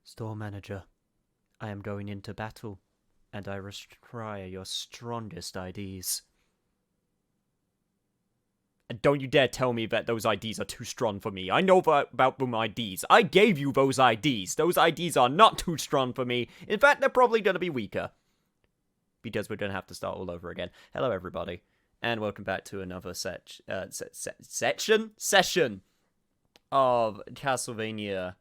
Store manager, I am going into battle, and I require your strongest IDs. And don't you dare tell me that those IDs are too strong for me. I know about them IDs. I gave you those IDs. Those IDs are not too strong for me. In fact, they're probably going to be weaker. Because we're going to have to start all over again. Hello, everybody. And welcome back to another session of Castlevania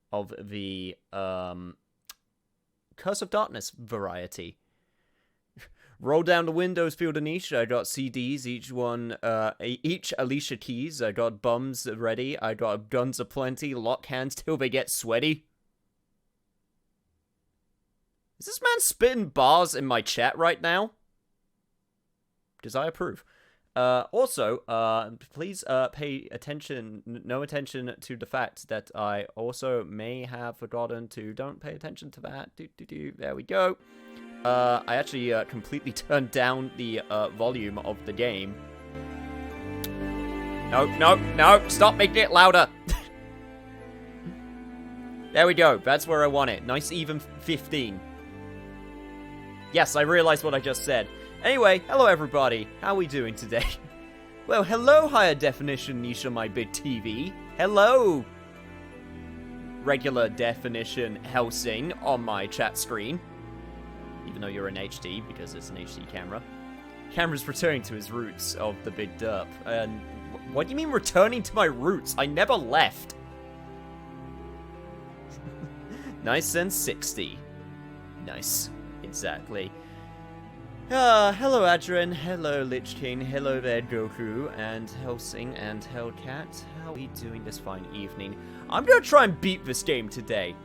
of the Curse of Darkness variety. Roll down the windows, feel the niche. I got CDs, each Alicia keys. I got bums ready. I got guns aplenty. Lock hands till they get sweaty. Is this man spitting bars in my chat right now? Because I approve. Also, please pay attention, no attention to the fact that I also may have forgotten to, don't pay attention to that. There we go. I actually completely turned down the volume of the game. No, stop making it louder. There we go, that's where I want it. Nice even 15. Yes, I realized what I just said. Anyway, hello everybody. How are we doing today? Well, hello higher definition niche on my big TV. Hello regular definition Helsing on my chat screen. Even though you're in HD, because it's an HD camera. Camera's returning to his roots of the big derp. And what do you mean returning to my roots? I never left. Nice and 60. Nice. Exactly. Hello Adrian, hello Lich King, hello there Goku, and Helsing, and Hellcat. How are we doing this fine evening? I'm gonna try and beat this game today.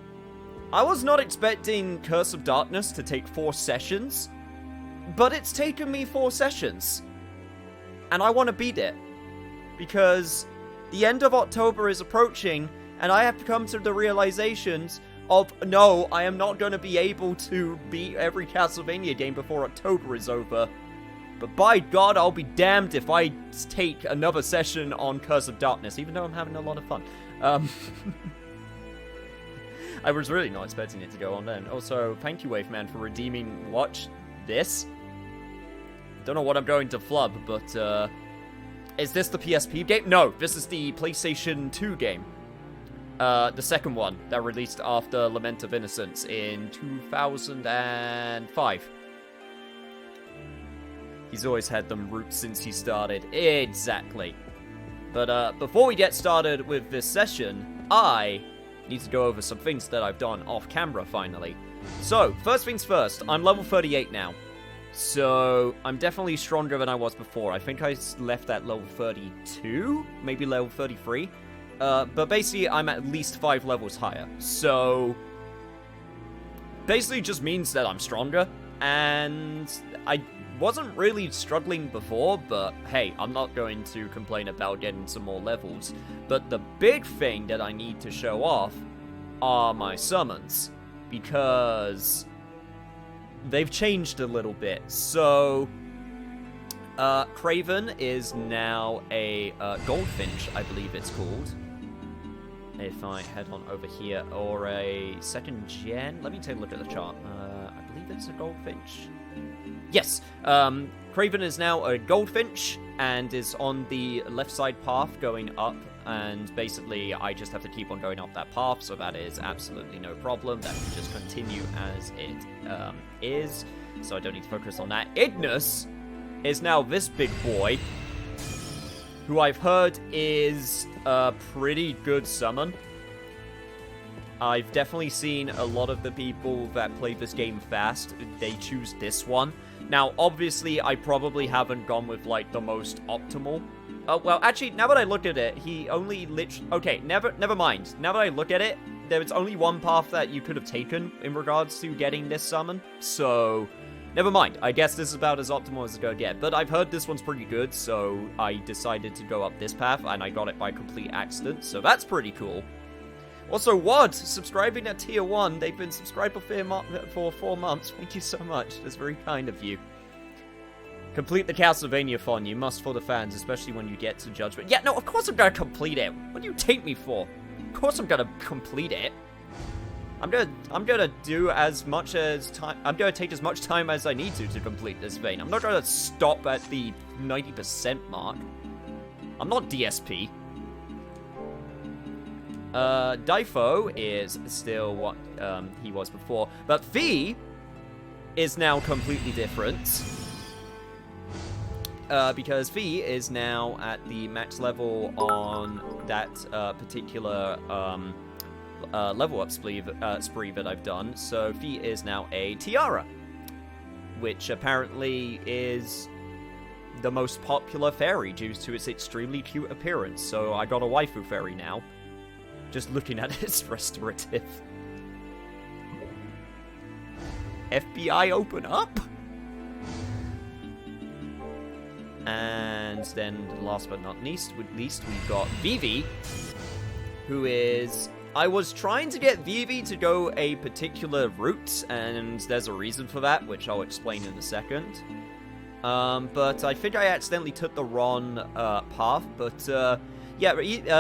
I was not expecting Curse of Darkness to take 4 sessions, but it's taken me 4 sessions. And I want to beat it. Because the end of October is approaching, and I have to come to the realizations of, no, I am not going to be able to beat every Castlevania game before October is over. But by God, I'll be damned if I take another session on Curse of Darkness, even though I'm having a lot of fun. I was really not expecting it to go on then. Also, thank you, Waveman, for redeeming Watch This. Don't know what I'm going to flub, but, is this the PSP game? No, this is the PlayStation 2 game. The second one that released after Lament of Innocence in 2005. He's always had them roots since he started. Exactly. But before we get started with this session, I need to go over some things that I've done off camera finally. So, first things first, I'm level 38 now. So, I'm definitely stronger than I was before. I think I left at level 32, maybe level 33. But basically, I'm at least 5 levels higher. So, basically just means that I'm stronger. And I wasn't really struggling before, but hey, I'm not going to complain about getting some more levels. But the big thing that I need to show off are my summons. Because they've changed a little bit. So, Craven is now a Goldfinch, I believe it's called. If I head on over here, or a 2nd gen. Let me take a look at the chart. I believe it's a Goldfinch. Yes, Craven is now a Goldfinch, and is on the left side path going up, and basically I just have to keep on going up that path, so that is absolutely no problem. That can just continue as it is, so I don't need to focus on that. Ignis is now this big boy, who I've heard is a pretty good summon. I've definitely seen a lot of the people that play this game fast, they choose this one. Now, obviously, I probably haven't gone with, like, the most optimal. Well, actually, now that I look at it, he only literally... Okay, never mind. Now that I look at it, there's only one path that you could have taken in regards to getting this summon. So, never mind. I guess this is about as optimal as it's gonna get. But I've heard this one's pretty good, so I decided to go up this path, and I got it by complete accident. So that's pretty cool. Also, WOD, subscribing at tier 1. They've been subscribed for 4 months. Thank you so much. That's very kind of you. Complete the Castlevania fun. You must for the fans, especially when you get to Judgment. Yeah, no, of course I'm gonna complete it. What do you take me for? Of course I'm gonna complete it. I'm gonna do as much as time. I'm gonna take as much time as I need to complete this vein. I'm not gonna stop at the 90% mark. I'm not DSP. Difo is still what he was before, but V is now completely different. Because V is now at the max level on that particular level up spree that I've done. So V is now a Tiara, which apparently is the most popular fairy due to its extremely cute appearance. So I got a waifu fairy now. Just looking at its restorative. FBI open up? And then, last but not least, we've got Vivi, who is... I was trying to get Vivi to go a particular route, and there's a reason for that, which I'll explain in a second. But I think I accidentally took the wrong path, but yeah,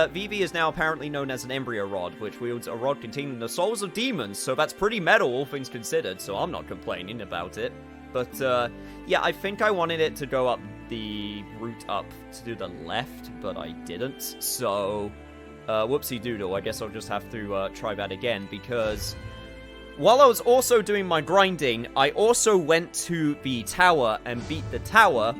Vivi is now apparently known as an Embryo Rod, which wields a rod containing the souls of demons, so that's pretty metal, all things considered, so I'm not complaining about it. But, yeah, I think I wanted it to go up the route up to the left, but I didn't, so, whoopsie-doodle, I guess I'll just have to try that again, because while I was also doing my grinding, I also went to the tower and beat the tower,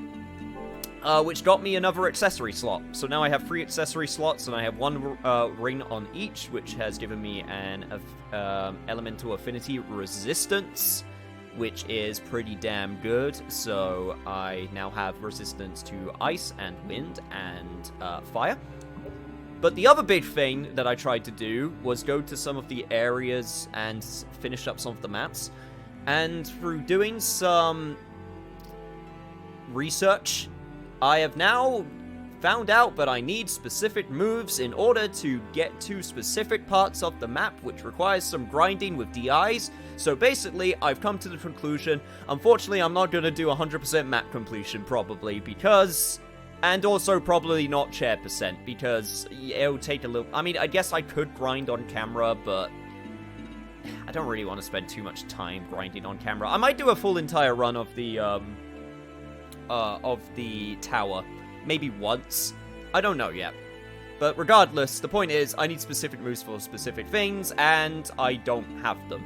which got me another accessory slot. So now I have 3 accessory slots, and I have 1 ring on each, which has given me an elemental affinity resistance, which is pretty damn good. So I now have resistance to ice and wind and fire. But the other big thing that I tried to do was go to some of the areas and finish up some of the maps. And through doing some research, I have now found out that I need specific moves in order to get to specific parts of the map, which requires some grinding with DIs. So basically, I've come to the conclusion, unfortunately, I'm not going to do 100% map completion, probably, because... And also probably not chair percent, because it'll take a little... I mean, I guess I could grind on camera, but... I don't really want to spend too much time grinding on camera. I might do a full entire run of the tower. Maybe once. I don't know yet. But regardless, the point is, I need specific moves for specific things, and I don't have them.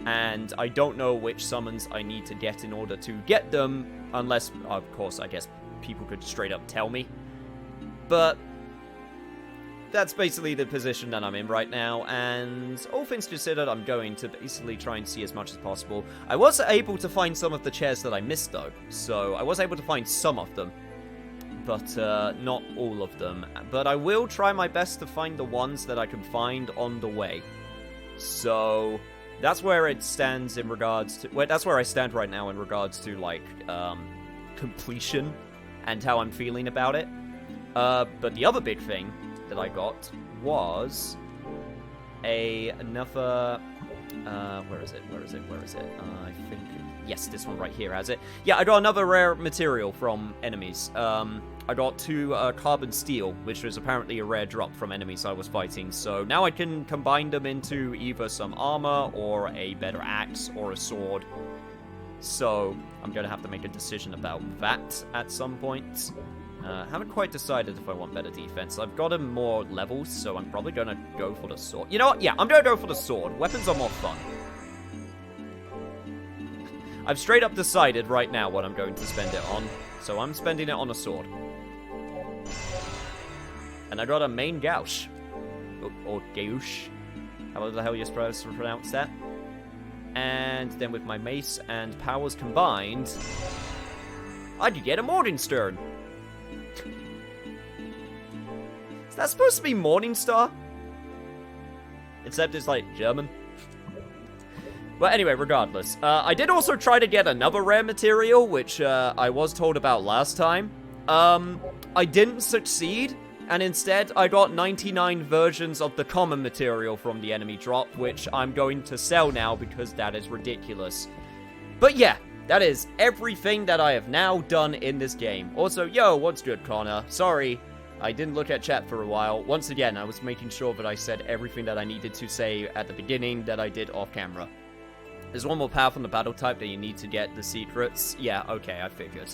And I don't know which summons I need to get in order to get them, unless, of course, I guess people could straight up tell me. But that's basically the position that I'm in right now, and all things considered, I'm going to basically try and see as much as possible. I was able to find some of the chairs that I missed, though, so I was able to find some of them, but not all of them. But I will try my best to find the ones that I can find on the way. So that's where it stands in regards to... Well, that's where I stand right now in regards to, like, completion and how I'm feeling about it. But the other big thing that I got was another... where is it? I think... Yes, this one right here has it. Yeah, I got another rare material from enemies. I got 2 carbon steel, which was apparently a rare drop from enemies I was fighting. So now I can combine them into either some armor or a better axe or a sword. So I'm going to have to make a decision about that at some point. Haven't quite decided if I want better defense. I've gotten more levels, so I'm probably going to go for the sword. You know what? Yeah, I'm going to go for the sword. Weapons are more fun. I've straight up decided right now what I'm going to spend it on, so I'm spending it on a sword. And I got a main gouge. Or gouge. However the hell you're supposed to pronounce that. And then with my mace and powers combined, I could get a Morningstar. Is that supposed to be Morningstar? Except it's like German. Well, anyway, regardless. I did also try to get another rare material, which I was told about last time. I didn't succeed, and instead I got 99 versions of the common material from the enemy drop, which I'm going to sell now because that is ridiculous. But yeah, that is everything that I have now done in this game. Also, yo, what's good, Connor? Sorry, I didn't look at chat for a while. Once again, I was making sure that I said everything that I needed to say at the beginning that I did off camera. There's one more path on the battle type that you need to get the secrets. Yeah, okay, I figured.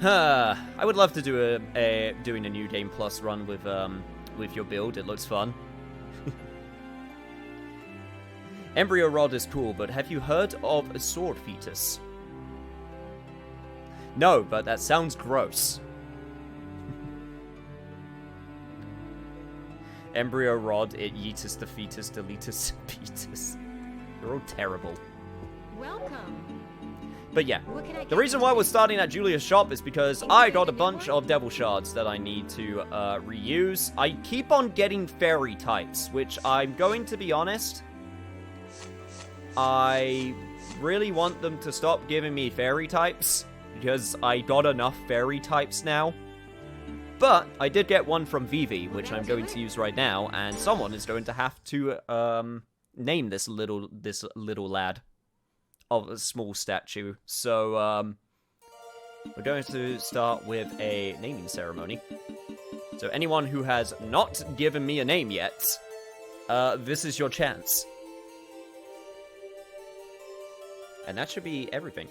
I would love to do doing a New Game Plus run with your build. It looks fun. Embryo Rod is cool, but have you heard of a sword fetus? No, but that sounds gross. Embryo Rod, it yeetus the fetus, deletus fetus. They're all terrible. Welcome. But yeah, the reason why we're starting at Julia's shop is because I got a bunch of devil shards that I need to reuse. I keep on getting fairy types, which I'm going to be honest, I really want them to stop giving me fairy types, because I got enough fairy types now. But I did get one from Vivi, which I'm going to use right now, and someone is going to have to name this little lad of a small statue. So we're going to start with a naming ceremony. So anyone who has not given me a name yet, this is your chance. And that should be everything.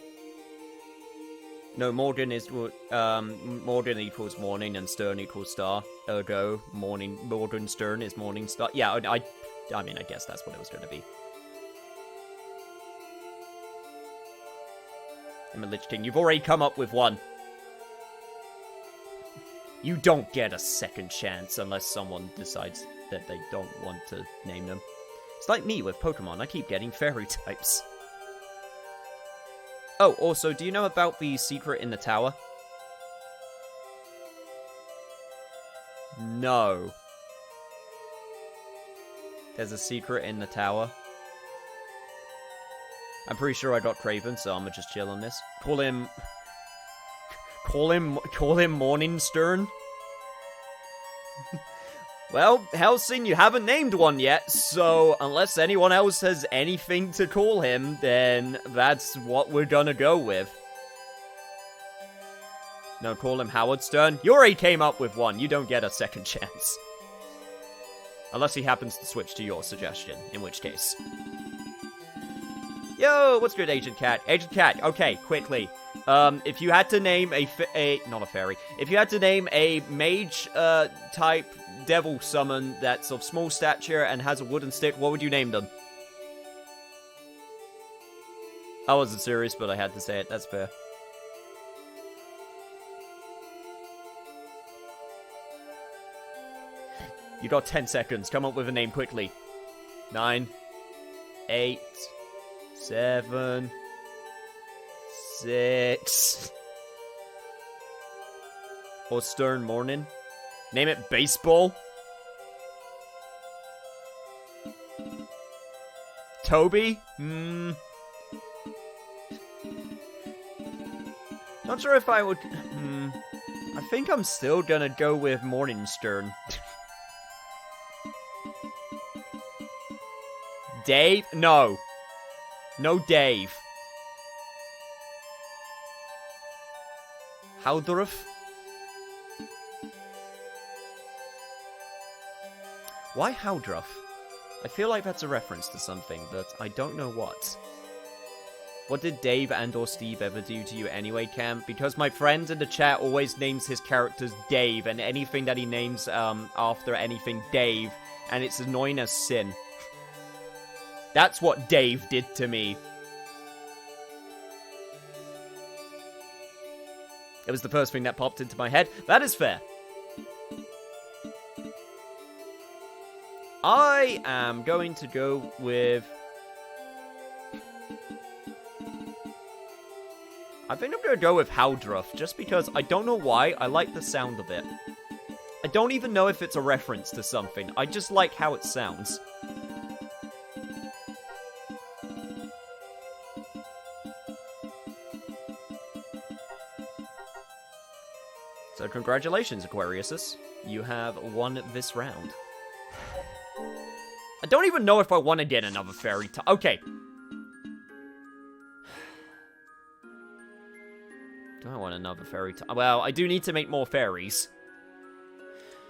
No, Morgan is Morgan equals morning and Stern equals star. Ergo, Morgan Stern is morning star. Yeah, I mean, I guess that's what it was going to be. I'm a Lich King. You've already come up with one. You don't get a second chance unless someone decides that they don't want to name them. It's like me with Pokemon. I keep getting fairy types. Oh, also, do you know about the secret in the tower? No. There's a secret in the tower. I'm pretty sure I got Craven, so I'm gonna just chill on this. Call him Morningstern. Well, Helsing, you haven't named one yet, so unless anyone else has anything to call him, then that's what we're gonna go with. No, call him Howard Stern. You already came up with one. You don't get a second chance. Unless he happens to switch to your suggestion, in which case. Yo, what's good, Agent Cat? Agent Cat, okay, quickly. If you had to name not a fairy. If you had to name a mage, type devil summon that's of small stature and has a wooden stick, what would you name them? I wasn't serious, but I had to say it. That's fair. You got 10 seconds. Come up with a name quickly. 9, 8, 7, 6. Or Stern Morning. Name it Baseball. Toby? Not sure if I would... I think I'm still gonna go with Morningstern. Dave? No. No Dave. Haldorf? Why Haldruff? I feel like that's a reference to something, but I don't know what. What did Dave and or Steve ever do to you anyway, Cam? Because my friend in the chat always names his characters Dave, and anything that he names after anything Dave, and it's annoying as sin. That's what Dave did to me. It was the first thing that popped into my head. That is fair. I am going to go with... I think I'm going to go with Haldruff, just because I don't know why, I like the sound of it. I don't even know if it's a reference to something, I just like how it sounds. So congratulations, Aquariuses. You have won this round. I don't even know if I want to get another fairy type. Okay. Do I want another fairy type? Well, I do need to make more fairies.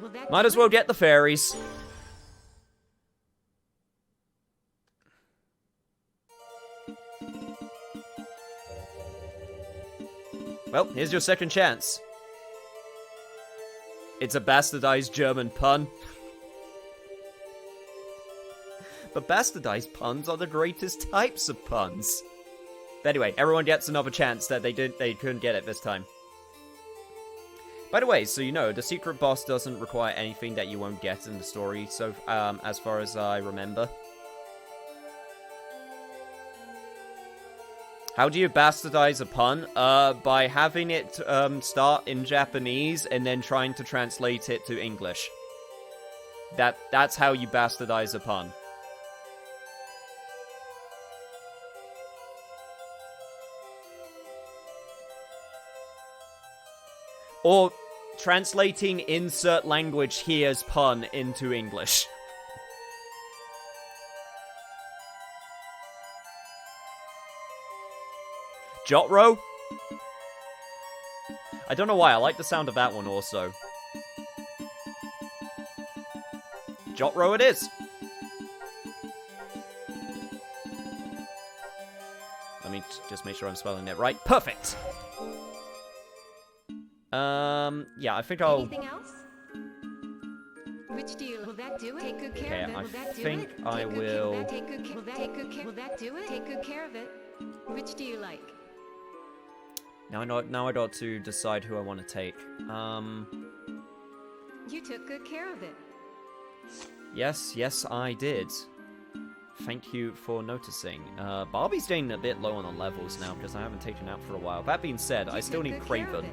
Will that Might do as well it? get the fairies. Well, here's your second chance. It's a bastardized German pun. But bastardized puns are the greatest types of puns. But anyway, everyone gets another chance that they couldn't get it this time. By the way, so you know, the secret boss doesn't require anything that you won't get in the story, so as far as I remember. How do you bastardize a pun? By having it start in Japanese and then trying to translate it to English. That's how you bastardize a pun. Or translating insert language here's pun into English. Jotro? I don't know why, I like the sound of that one also. Jotro it is! Let me just make sure I'm spelling it right. Perfect! Yeah, I think I'll... Anything else? Which do you... Will that do it? Take good care Okay, of it. I Will that do think it? I will... Take good care... Will that take good care... Will that do it? Take good care of it. Which do you like? Now I got to decide who I want to take. You took good care of it. Yes, I did. Thank you for noticing. Barbie's getting a bit low on the levels now because I haven't taken out for a while. That being said, I still need Craven.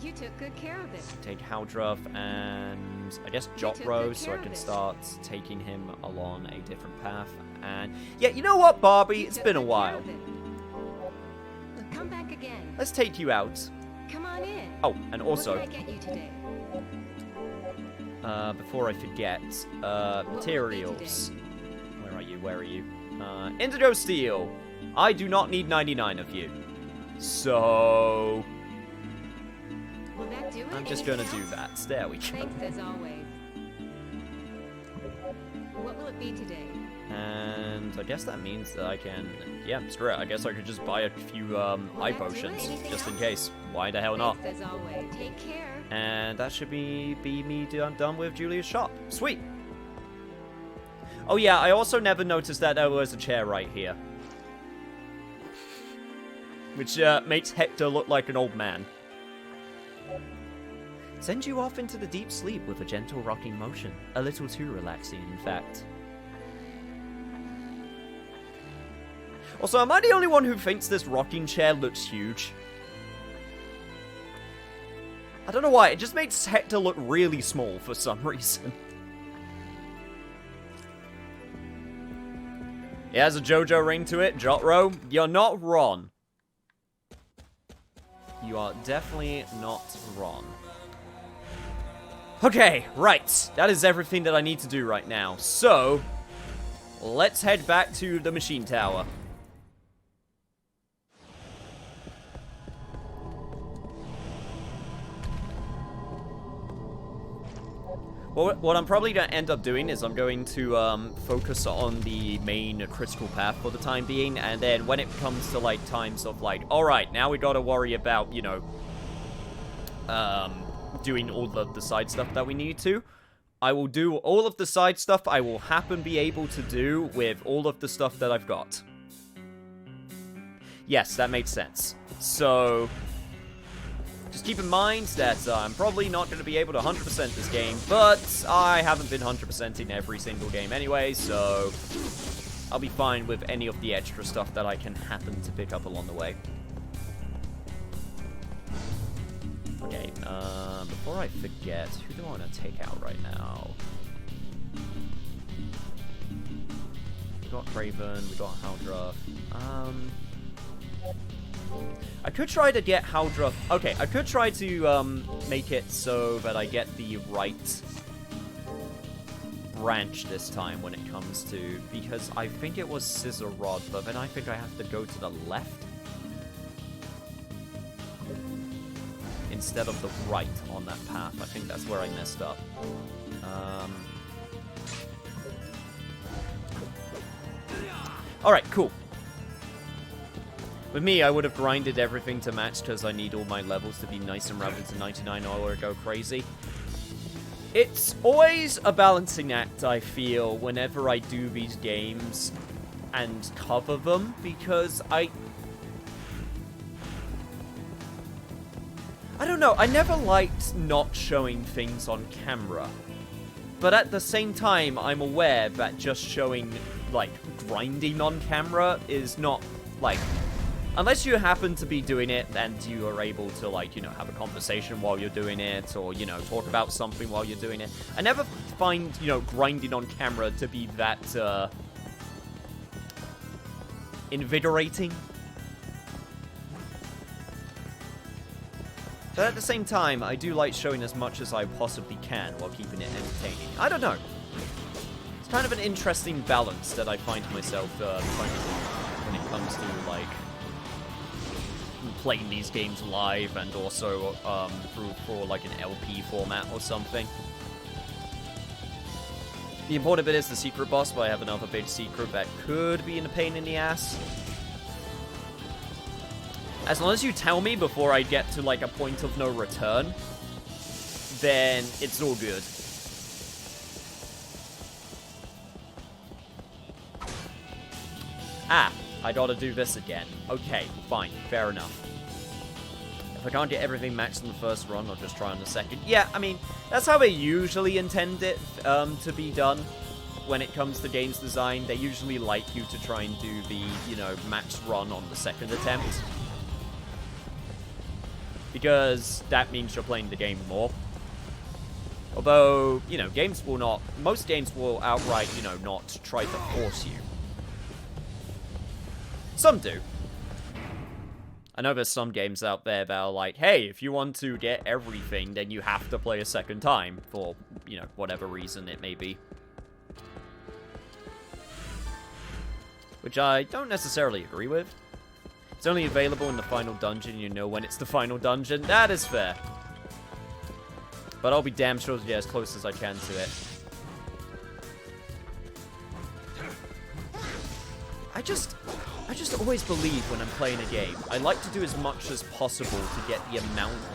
You took good care of it. Take Haldruff and I guess took Jotro good so care I of can it. start taking him along a different path. And yeah, you know what, Barbie? It's Took been a good care while. of it. Well, come back again. Let's take you out. Come on in. Oh, and also, What can I get you today? before I forget, will it be materials. Where are you? Indigo Steel. I do not need 99 of you. So... Will that do it? I'm just Anything gonna do else? that. There we go. Thanks as always. What will it be today? And I guess that means that I can... Yeah, screw it. I guess I could just buy a few eye that do it? potions, Anything just in else? case. Why the hell not? Thanks as always. Take care. And that should be me done with Julia's shop. Sweet! Oh yeah, I also never noticed that there was a chair right here. Which makes Hector look like an old man. Send you off into the deep sleep with a gentle rocking motion. A little too relaxing, in fact. Also, am I the only one who thinks this rocking chair looks huge? I don't know why, it just makes Hector look really small for some reason. It has a JoJo ring to it, Jotro. You're not wrong. You are definitely not wrong. Okay, right. That is everything that I need to do right now. So, let's head back to the machine tower. Well, what I'm probably going to end up doing is I'm going to focus on the main critical path for the time being, and then when it comes to, like, times of, like, alright, now we got to worry about, you know, doing all of the side stuff that we need to, I will do all of the side stuff I will happen be able to do with all of the stuff that I've got. Yes, that makes sense. So... just keep in mind that I'm probably not going to be able to 100% this game, but I haven't been 100%ing every single game anyway, so I'll be fine with any of the extra stuff that I can happen to pick up along the way. Okay, before I forget, who do I want to take out right now? We got Craven, we got Haldruff. I could try to get Haldruff... Okay, I could try to make it so that I get the right branch this time when it comes to... Because I think it was Scissor Rod, but then I think I have to go to the left. instead of the right on that path. I think that's where I messed up. Alright, cool. With me, I would have grinded everything to match because I need all my levels to be nice and rapid to 99 or go crazy. It's always a balancing act, I feel, whenever I do these games and cover them, because I don't know, I never liked not showing things on camera. But at the same time, I'm aware that just showing, like, grinding on camera is not, like... Unless you happen to be doing it and you are able to, like, you know, have a conversation while you're doing it, or, you know, talk about something while you're doing it. I never find, you know, grinding on camera to be that, invigorating. But at the same time, I do like showing as much as I possibly can while keeping it entertaining. I don't know. It's kind of an interesting balance that I find myself trying to do when it comes to, like, playing these games live and also for like an LP format or something. The important bit is the secret boss, but I have another big secret that could be a pain in the ass. As long as you tell me before I get to, like, a point of no return, then it's all good. Ah, I gotta do this again. Okay, fine, fair enough. If I can't get everything maxed in the first run, I'll just try on the second. Yeah, I mean, that's how they usually intend it to be done when it comes to games design. They usually like you to try and do the, you know, max run on the second attempt. Because that means you're playing the game more. Although, you know, games will not... Most games will outright, you know, not try to force you. Some do. I know there's some games out there that are like, hey, if you want to get everything, then you have to play a second time for, you know, whatever reason it may be. Which I don't necessarily agree with. It's only available in the final dungeon, you know when it's the final dungeon. That is fair. But I'll be damn sure to get as close as I can to it. I just always believe when I'm playing a game, I like to do as much as possible to get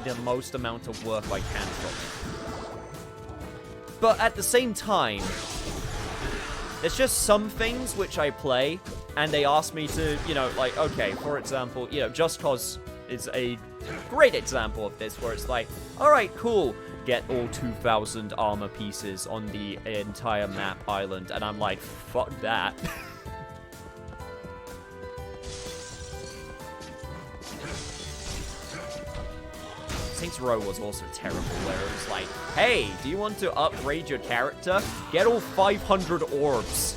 the most amount of work I can from it. But at the same time, there's just some things which I play, and they ask me to, you know, like, okay, for example, you know, Just Cause is a great example of this, where it's like, alright, cool, get all 2,000 armor pieces on the entire map island, and I'm like, fuck that. Saints Row was also terrible, where it was like, hey, do you want to upgrade your character? Get all 500 orbs.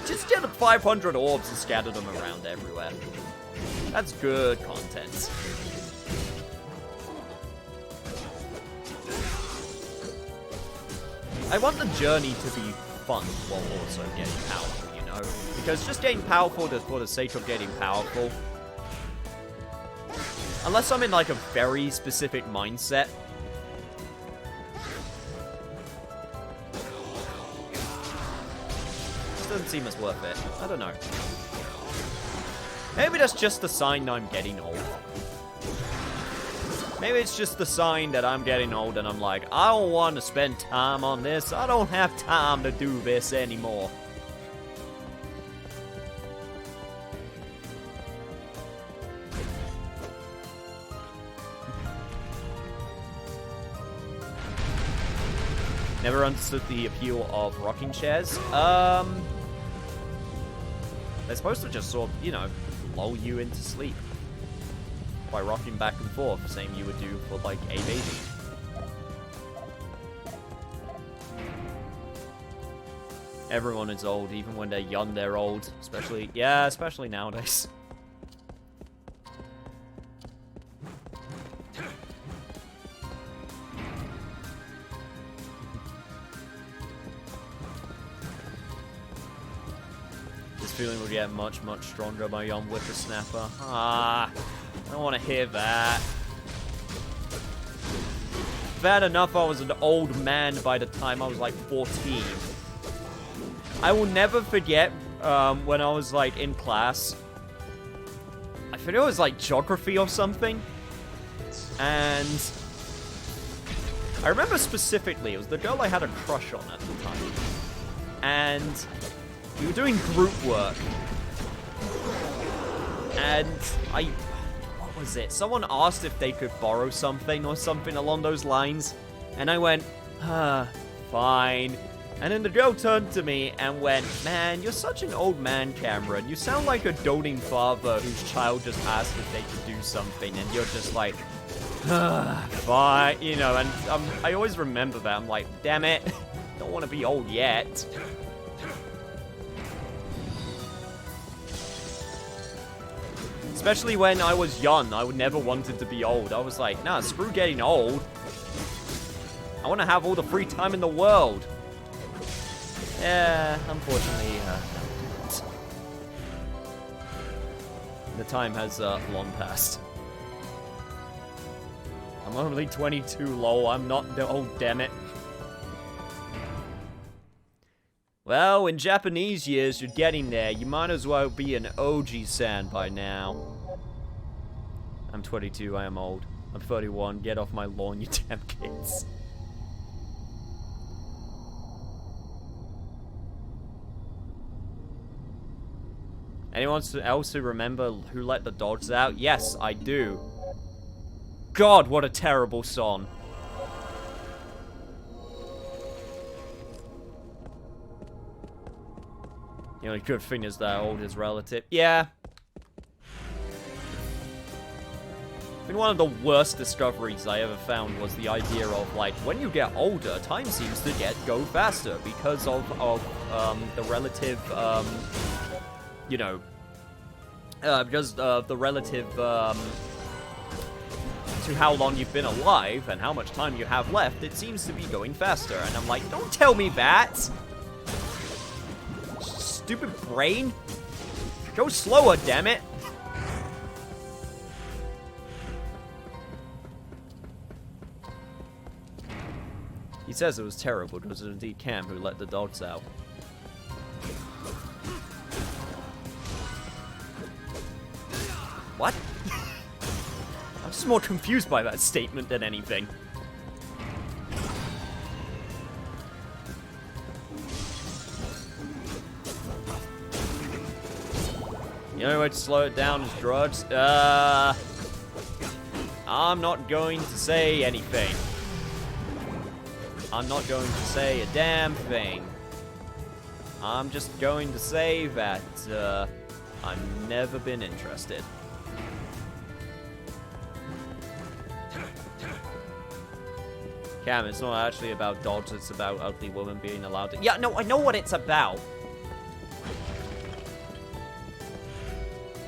Just get 500 orbs and scatter them around everywhere. That's good content. I want the journey to be fun while also getting powerful, you know? Because just getting powerful for the sake of getting powerful, unless I'm in, like, a very specific mindset, this doesn't seem as worth it. I don't know. Maybe that's just the sign I'm getting old. Maybe it's just the sign that I'm getting old and I'm like, I don't want to spend time on this. I don't have time to do this anymore. Never understood the appeal of rocking chairs. They're supposed to just sort of, you know, lull you into sleep by rocking back and forth, same you would do for, like, a baby. Everyone is old, even when they're young, they're old. Especially, yeah, especially nowadays. Feeling will get much, much stronger by young whippersnapper. Ah, I don't want to hear that. Bad enough I was an old man by the time I was like 14. I will never forget when I was like in class. I think it was like geography or something. And I remember specifically, it was the girl I had a crush on at the time. And we were doing group work. And what was it? Someone asked if they could borrow something or something along those lines. And I went, fine. And then the girl turned to me and went, man, you're such an old man, Cameron. You sound like a doting father whose child just asked if they could do something. And you're just like, fine. You know, and I always remember that. I'm like, damn it. Don't want to be old yet. Especially when I was young, I would never wanted to be old. I was like, nah, screw getting old. I want to have all the free time in the world. Yeah, unfortunately, the time has long passed. I'm only 22, lol. I'm not old, damn it. Well, in Japanese years, you're getting there. You might as well be an OG-san by now. I'm 22, I am old. I'm 31, get off my lawn, you damn kids. Anyone else who remember Who Let the Dogs Out? Yes, I do. God, what a terrible song. The only good thing is that old is relative. Yeah. I think one of the worst discoveries I ever found was the idea of, like, when you get older, time seems to go faster because of the relative, you know, because of the relative, to how long you've been alive and how much time you have left, it seems to be going faster. And I'm like, don't tell me that! Stupid brain. Go slower, damn it. He says it was terrible. It was indeed Cam who let the dogs out. What? I'm just more confused by that statement than anything. The only way to slow it down is drugs. I'm not going to say anything. I'm not going to say a damn thing. I'm just going to say that, I've never been interested. Cam, it's not actually about dogs, it's about ugly women being allowed to... Yeah, no, I know what it's about.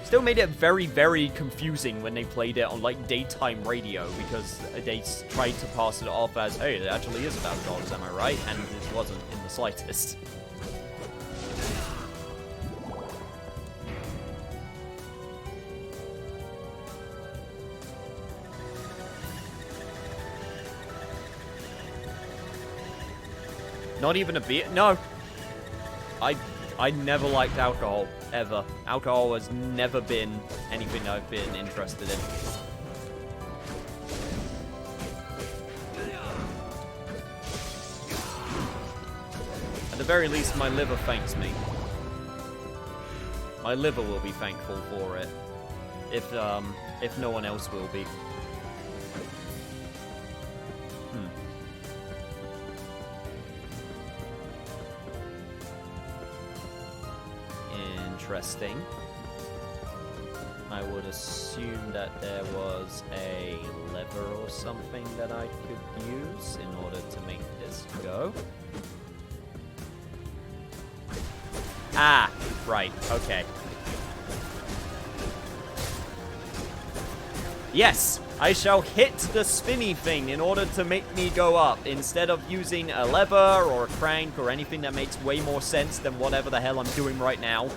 Still made it very, very confusing when they played it on, like, daytime radio, because they tried to pass it off as, hey, it actually is about dogs, am I right? And it wasn't in the slightest. Not even a beer? No. I never liked alcohol, ever. Alcohol has never been anything I've been interested in. At the very least, my liver thanks me. My liver will be thankful for it. If no one else will be. Interesting. I would assume that there was a lever or something that I could use in order to make this go. Ah, right, okay. Yes, I shall hit the spinny thing in order to make me go up, instead of using a lever or a crank or anything that makes way more sense than whatever the hell I'm doing right now.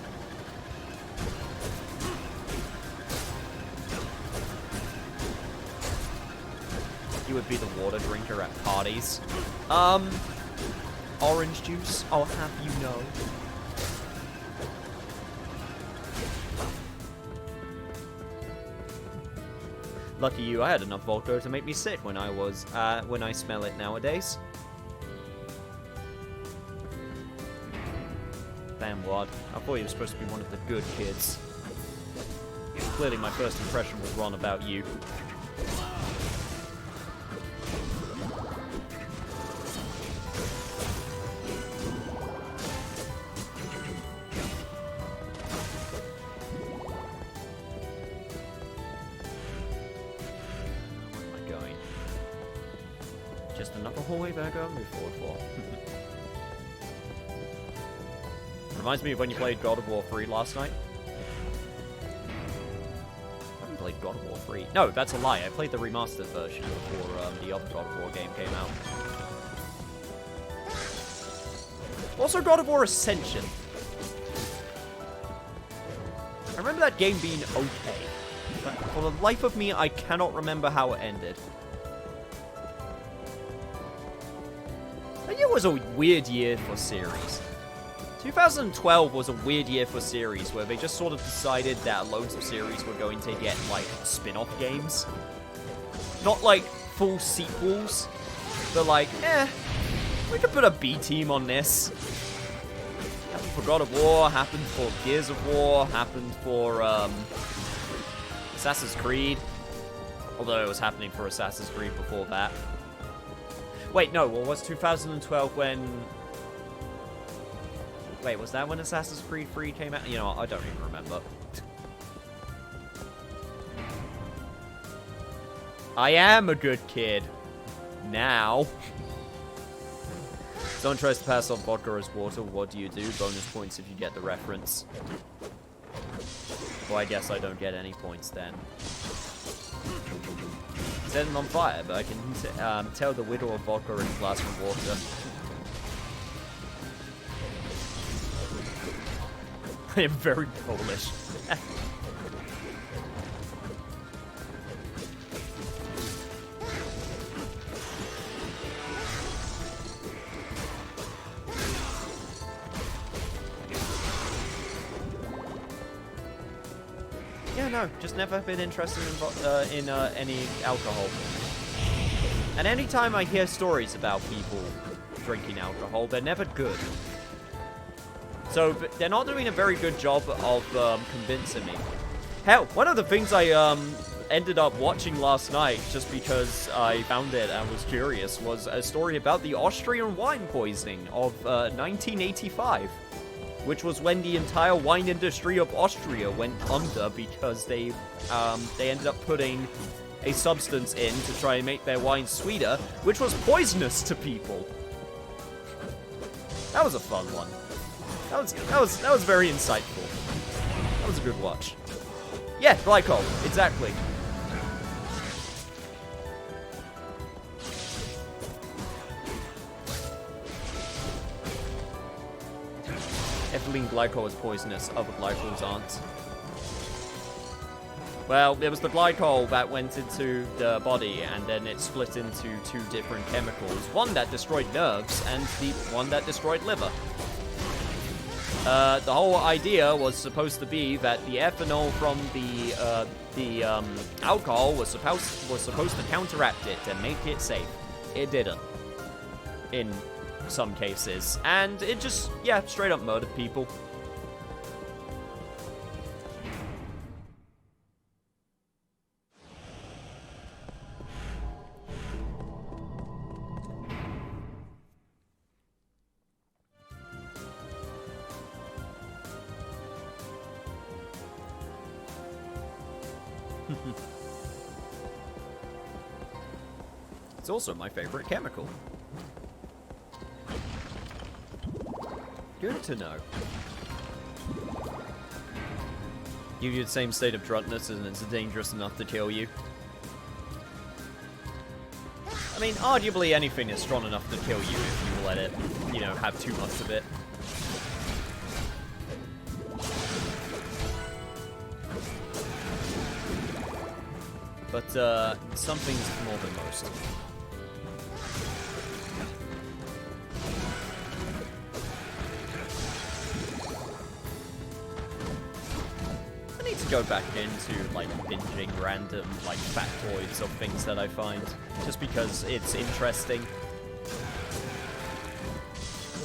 You would be the water drinker at parties. Orange juice, I'll have you know. Lucky you, I had enough vodka to make me sick when I smell it nowadays. Damn, Wad. I thought you were supposed to be one of the good kids. Clearly my first impression was wrong about you. Hallway back up, move forward for. Reminds me of when you played God of War 3 last night. I haven't played God of War 3. No, that's a lie. I played the remastered version before the other God of War game came out. Also, God of War Ascension. I remember that game being okay. But for the life of me, I cannot remember how it ended. It was a weird year for series. 2012 was a weird year for series, where they just sort of decided that loads of series were going to get, like, spin-off games. Not, like, full sequels, but, like, we could put a B team on this. Happened for God of War, happened for Gears of War, happened for, Assassin's Creed. Although it was happening for Assassin's Creed before that. Wait, no, well, was 2012 when... Wait, was that when Assassin's Creed 3 came out? You know, I don't even remember. I am a good kid. Now. Someone tries to pass on vodka as water, what do you do? Bonus points if you get the reference. Well, I guess I don't get any points then. Setting on fire, but I can tell the widow of vodka in a glass of water. I am very Polish. Yeah, no, just never been interested in any alcohol. And anytime I hear stories about people drinking alcohol, they're never good. So they're not doing a very good job of convincing me. Hell, one of the things I ended up watching last night, just because I found it and was curious, was a story about the Austrian wine poisoning of 1985. Which was when the entire wine industry of Austria went under because they ended up putting a substance in to try and make their wine sweeter, which was poisonous to people. That was a fun one. That was very insightful. That was a good watch. Yeah, glycol, exactly. Ethylene glycol is poisonous, other glycols aren't. Well, there was the glycol that went into the body, and then it split into two different chemicals. One that destroyed nerves, and the one that destroyed liver. The whole idea was supposed to be that the ethanol from the alcohol was supposed to counteract it and make it safe. It didn't. In some cases. And it just, yeah, straight up murdered people. It's also my favorite chemical. Good to know. Give you the same state of drunkenness and it's dangerous enough to kill you. I mean, arguably anything is strong enough to kill you if you let it, you know, have too much of it. But, some things more than most. I need to go back into, like, binging random, like, factoids of things that I find. Just because it's interesting.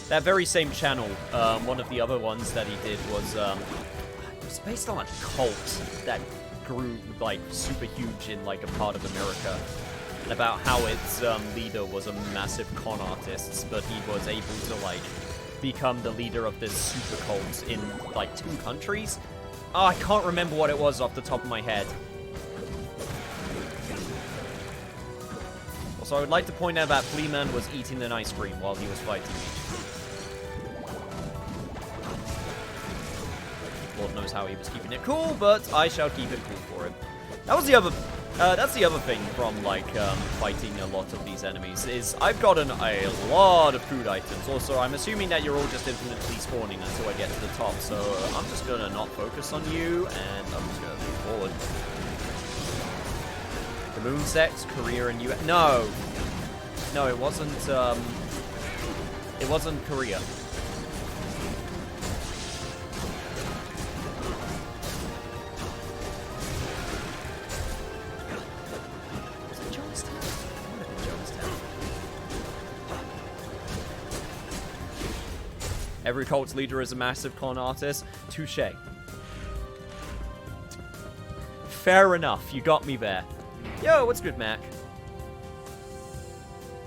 That very same channel, one of the other ones that he did was, it was based on a cult that grew, like, super huge in, like, a part of America. And about how its, leader was a massive con artist, but he was able to, like, become the leader of this super cult in, like, 2 countries. Oh, I can't remember what it was off the top of my head. Also, I would like to point out that Fleaman was eating an ice cream while he was fighting me. Lord knows how he was keeping it cool, but I shall keep it cool for him. That was the other, that's the other thing from, like, fighting a lot of these enemies, is I've gotten a lot of food items. Also, I'm assuming that you're all just infinitely spawning until I get to the top, so I'm just gonna not focus on you, and I'm just gonna move forward. The moon sex, Korea and US. No! No, it wasn't Korea. Every cult's leader is a massive con artist. Touché. Fair enough, you got me there. Yo, what's good, Mac?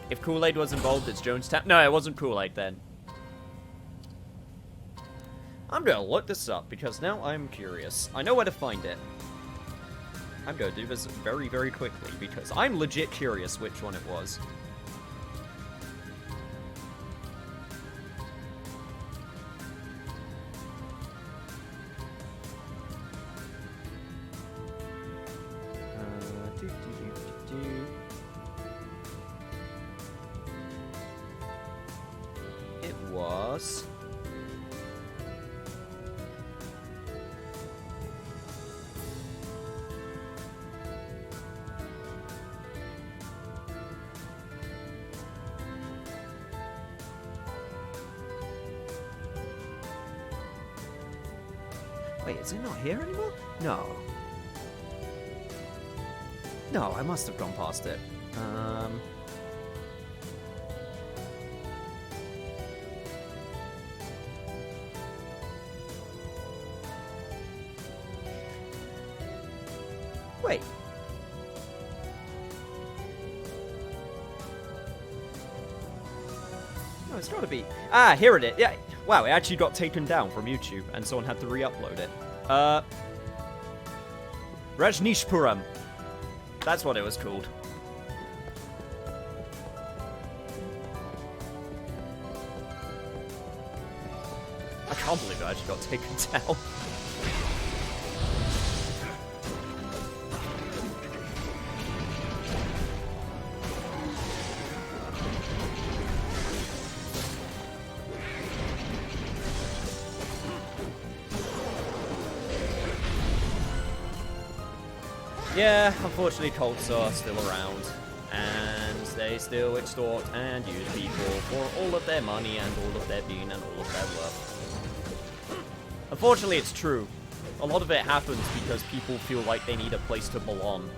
If Kool-Aid was involved, it's Jonestown. No, it wasn't Kool-Aid then. I'm gonna look this up because now I'm curious. I know where to find it. I'm gonna do this very, very quickly because I'm legit curious which one it was. It was... Wait, is it not here anymore? No. No, I must have gone past it. Wait. No, it's gotta be... Ah, here it is. Yeah. Wow, it actually got taken down from YouTube, and someone had to re-upload it. Rajneeshpuram. That's what it was called. I can't believe it actually got taken down. Yeah, unfortunately cults are still around, and they still extort and use people for all of their money and all of their being and all of their worth. Unfortunately, it's true. A lot of it happens because people feel like they need a place to belong.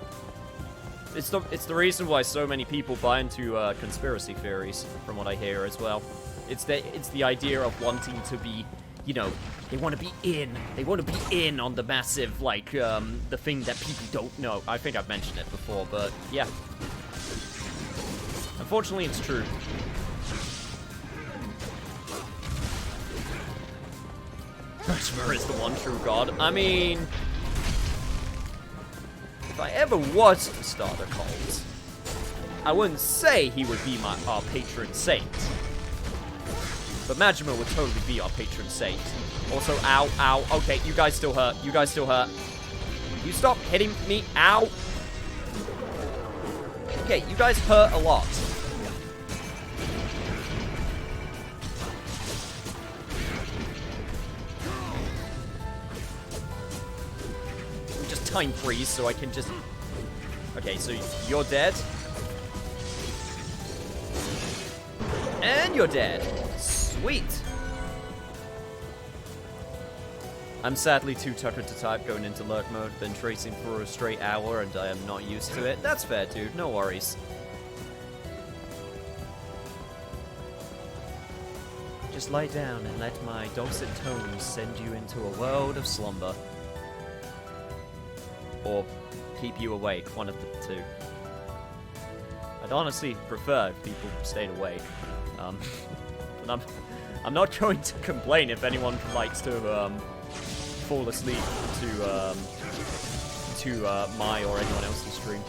It's the reason why so many people buy into conspiracy theories, from what I hear as well. It's the idea of wanting to be, you know, they want to be in. They want to be in on the massive, like, the thing that people don't know. I think I've mentioned it before, but yeah. Unfortunately, it's true. Rashmur is the one true god. I mean, if I ever was to start a cult, I wouldn't say he would be our patron saint. But Majima would totally be our patron saint. Also, ow, ow. Okay, you guys still hurt. You guys still hurt. You stop hitting me. Ow. Okay, you guys hurt a lot. Just time freeze so I can just... Okay, so you're dead. And you're dead. Sweet. I'm sadly too tuckered to type going into lurk mode. Been tracing for a straight hour and I am not used to it. That's fair, dude. No worries. Just lie down and let my dulcet tones send you into a world of slumber. Or keep you awake, one of the two. I'd honestly prefer if people stayed awake. But I'm not going to complain if anyone likes to fall asleep to my or anyone else's stream.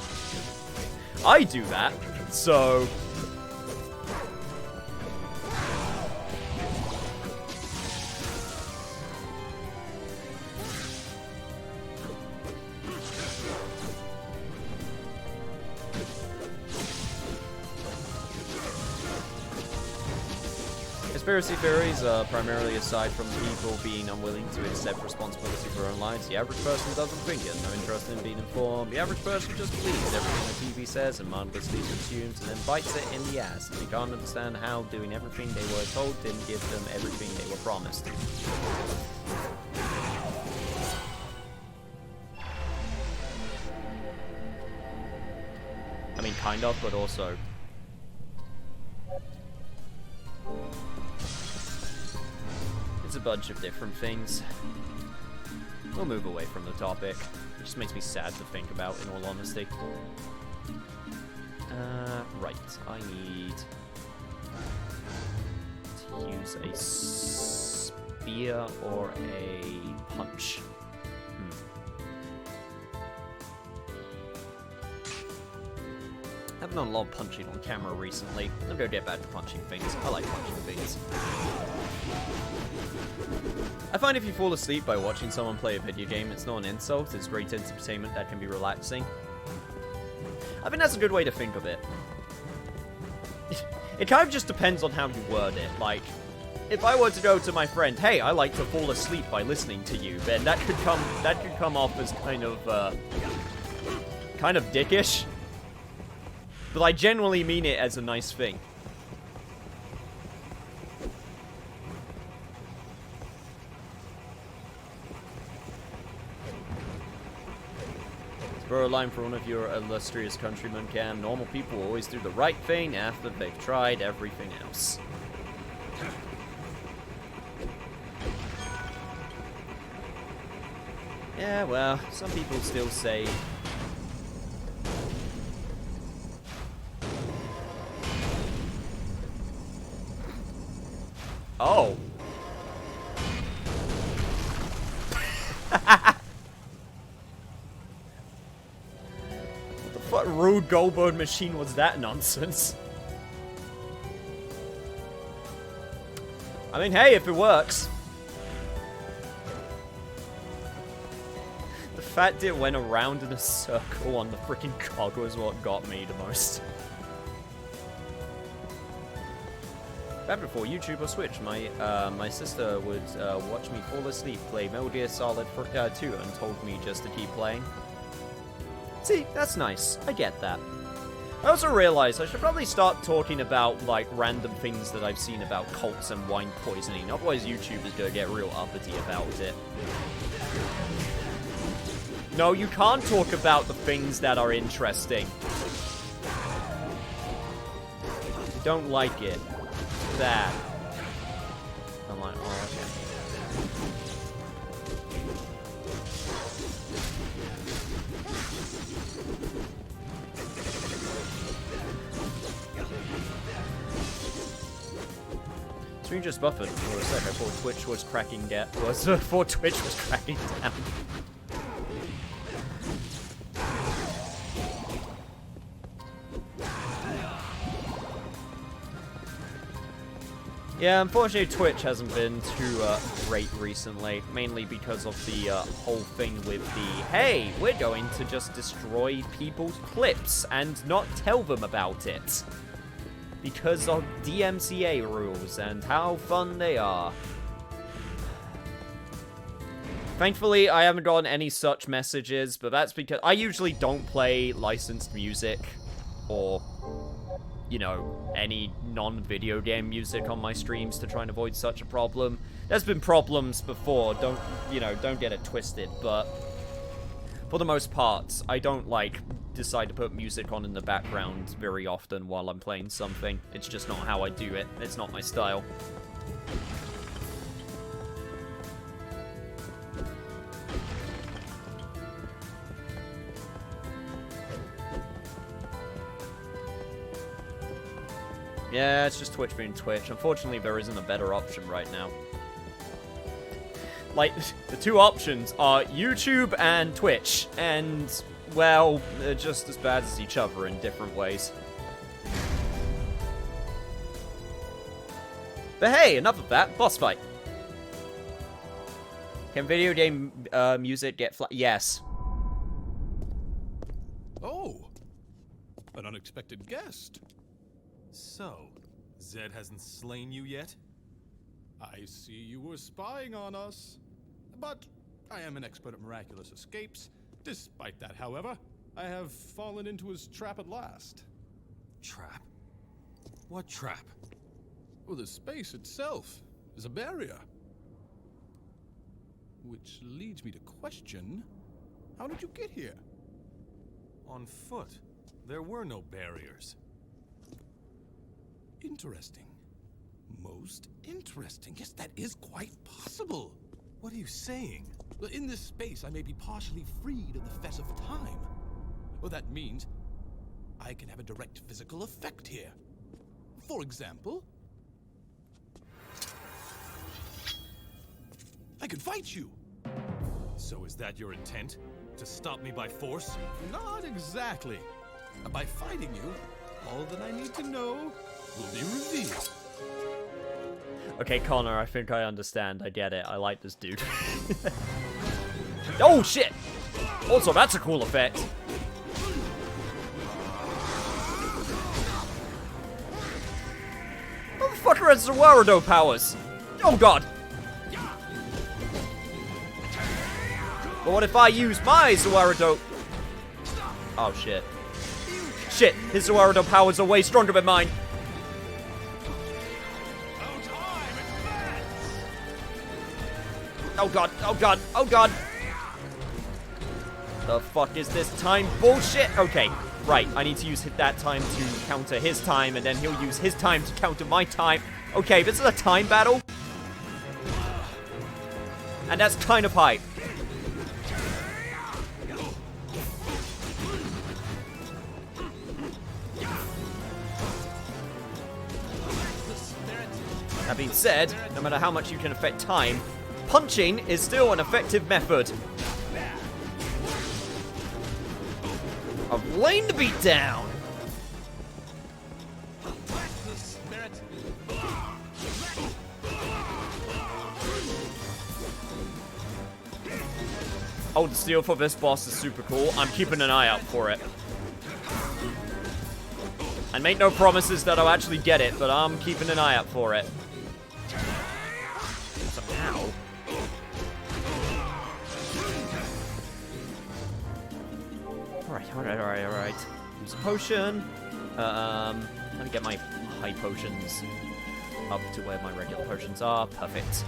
I do that, so. Conspiracy theories are primarily aside from people being unwilling to accept responsibility for their own lives. The average person doesn't think it, no interest in being informed. The average person just believes everything the TV says and mindlessly consumes and then bites it in the ass. And they can't understand how doing everything they were told didn't give them everything they were promised. I mean, kind of, but also. It's a bunch of different things. We'll move away from the topic. It just makes me sad to think about, in all honesty. Right. I need to use a spear or a punch. I haven't done a lot of punching on camera recently. I'm gonna get back to punching things. I like punching things. I find if you fall asleep by watching someone play a video game, it's not an insult, it's great entertainment that can be relaxing. I think that's a good way to think of it. It kind of just depends on how you word it. Like, if I were to go to my friend, hey, I like to fall asleep by listening to you, then that could come off as kind of dickish. But I genuinely mean it as a nice thing. To borrow a line from one of your illustrious countrymen, Cam, normal people always do the right thing after they've tried everything else. Yeah, well, some people still say... Oh. What the fuck rude Goldberg machine was that nonsense? I mean, hey, if it works. The fact it went around in a circle on the freaking cog was what got me the most. Back before YouTube or Switch, my sister would watch me fall asleep, play Metal Gear Solid 2, and told me just to keep playing. See, that's nice. I get that. I also realized I should probably start talking about, like, random things that I've seen about cults and wine poisoning. Otherwise, YouTube is gonna get real uppity about it. No, you can't talk about the things that are interesting. You don't like it. That. I'm like, oh, okay. Stream just buffered for a sec. I thought Twitch was cracking down. Thought Twitch was cracking down. Yeah, unfortunately Twitch hasn't been too great recently, mainly because of the whole thing with the, hey, we're going to just destroy people's clips and not tell them about it. Because of DMCA rules and how fun they are. Thankfully, I haven't gotten any such messages, but that's because I usually don't play licensed music or, you know, any non-video game music on my streams to try and avoid such a problem. There's been problems before, don't get it twisted, but for the most part, I don't, like, decide to put music on in the background very often while I'm playing something. It's just not how I do it. It's not my style. Yeah, it's just Twitch being Twitch. Unfortunately, there isn't a better option right now. Like, the two options are YouTube and Twitch, and, well, they're just as bad as each other in different ways. But hey, enough of that. Boss fight. Can video game music get Yes. Oh, an unexpected guest. So, Zed hasn't slain you yet? I see you were spying on us. But I am an expert at miraculous escapes. Despite that, however, I have fallen into his trap at last. Trap? What trap? Well, the space itself is a barrier. Which leads me to question, how did you get here? On foot. There were no barriers. Interesting. Most interesting. Yes, that is quite possible. What are you saying? Well, in this space, I may be partially freed of the fess of time. Well, that means I can have a direct physical effect here. For example, I can fight you. So is that your intent? To stop me by force? Not exactly. By fighting you, all that I need to know will be revealed. Okay, Connor, I think I understand. I get it. I like this dude. Oh, shit! Also, that's a cool effect. Motherfucker has Zawardo powers! Oh, God! But what if I use my Zawardo? Oh, shit. Shit, his Zawardo powers are way stronger than mine. Oh god, oh god, oh god! The fuck is this time bullshit? Okay, right, I need to use that time to counter his time, and then he'll use his time to counter my time. Okay, this is a time battle. And that's kind of hype. That being said, no matter how much you can affect time, punching is still an effective method of laying the beat down. Oh, the steal for this boss is super cool. I'm keeping an eye out for it. And make no promises that I'll actually get it, but I'm keeping an eye out for it. Ow. Alright. Use a potion. Let me get my high potions up to where my regular potions are. Perfect.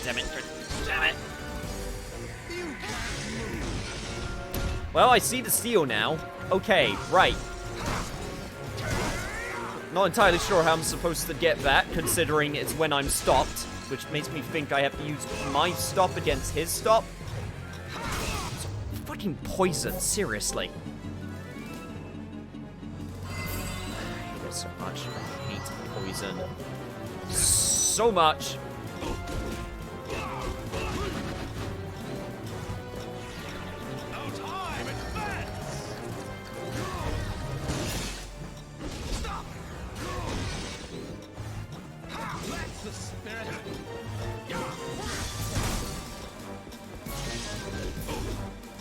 Damn it. Well, I see the steal now. Okay, right. Not entirely sure how I'm supposed to get that, considering it's when I'm stopped, which makes me think I have to use my stop against his stop. Fucking poison, seriously. I hate it so much. I hate poison. So much.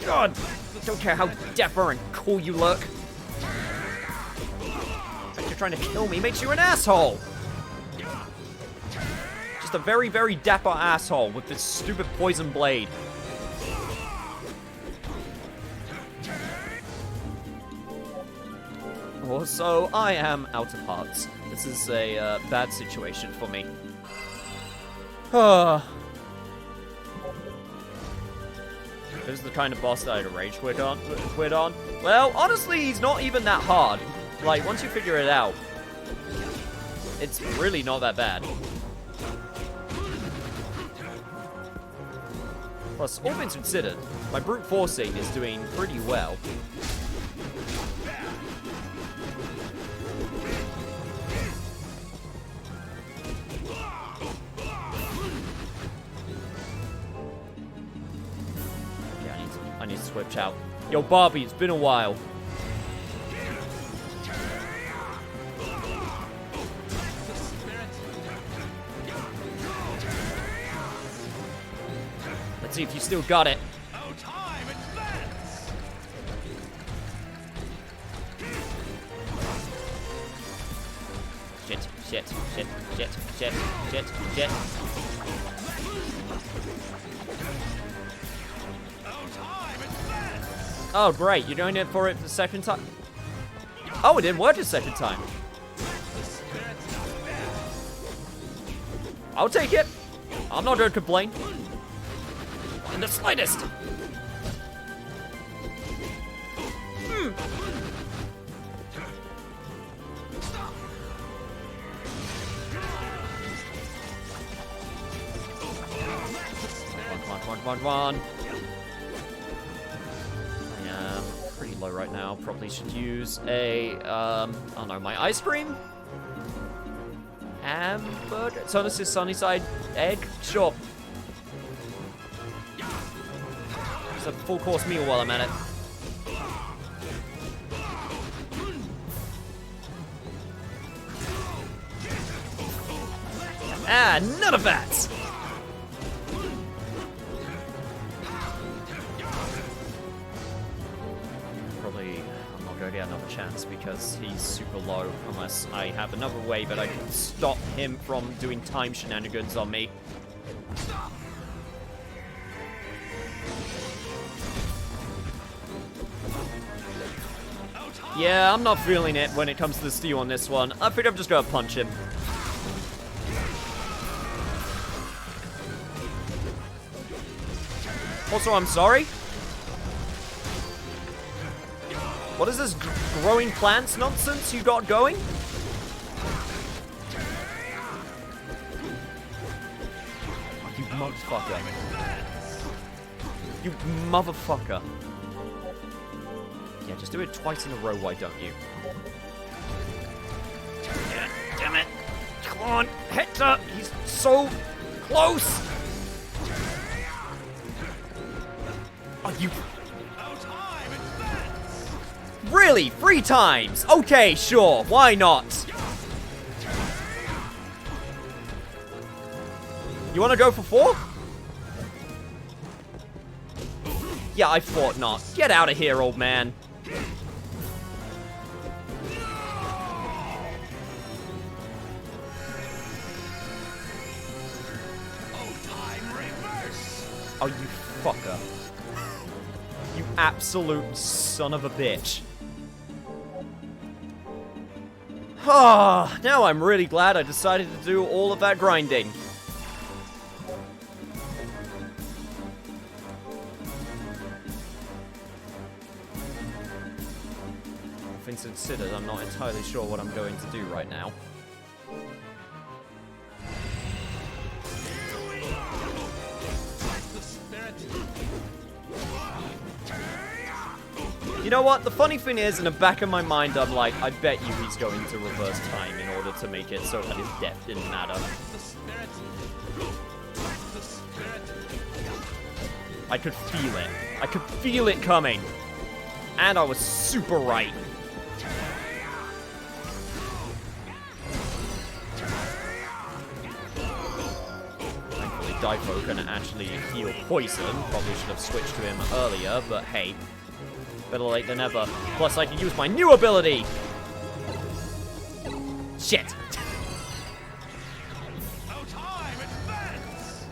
God! Don't care how dapper and cool you look. You're trying to kill me makes you an asshole. Just a very, very dapper asshole with this stupid poison blade. Also, I am out of hearts. This is a bad situation for me. This is the kind of boss that I'd rage quit on. Well, honestly, he's not even that hard. Like, once you figure it out, it's really not that bad. Plus, all things considered, my brute forcing is doing pretty well. I need to switch out. Yo, Barbie, it's been a while. Let's see if you still got it. Shit, shit, shit, shit, shit, shit, shit. Oh, great. You're doing it for it the second time? Oh, it didn't work the second time. I'll take it. I'm not going to complain. In the slightest. Come on. Pretty low right now. Probably should use a, I don't know, my ice cream? Hamburger? So this is Sunnyside egg? Sure. It's a full course meal while I'm at it. Ah, none of that! I'm not going to get another chance because he's super low unless I have another way that I can stop him from doing time shenanigans on me. Yeah, I'm not feeling it when it comes to the steel on this one. I think I'm just going to punch him. Also, I'm sorry. What is this growing plants nonsense you got going? You motherfucker. You motherfucker. Yeah, just do it twice in a row, why don't you? Yeah, damn it. Come on, Hector, he's so close. Oh, you... Really? 3 times? Okay, sure. Why not? You want to go for 4? Yeah, I thought not. Get out of here, old man. Oh, you fucker. You absolute son of a bitch. Ah, now I'm really glad I decided to do all of that grinding. All things considered, I'm not entirely sure what I'm going to do right now. You know what? The funny thing is, in the back of my mind, I'm like, I bet you he's going to reverse time in order to make it so that his death didn't matter. I could feel it. I could feel it coming. And I was super right. Thankfully, Daipo can actually heal poison. Probably should have switched to him earlier, but hey. Better late than never. Plus, I can use my new ability! Shit! No time, advance!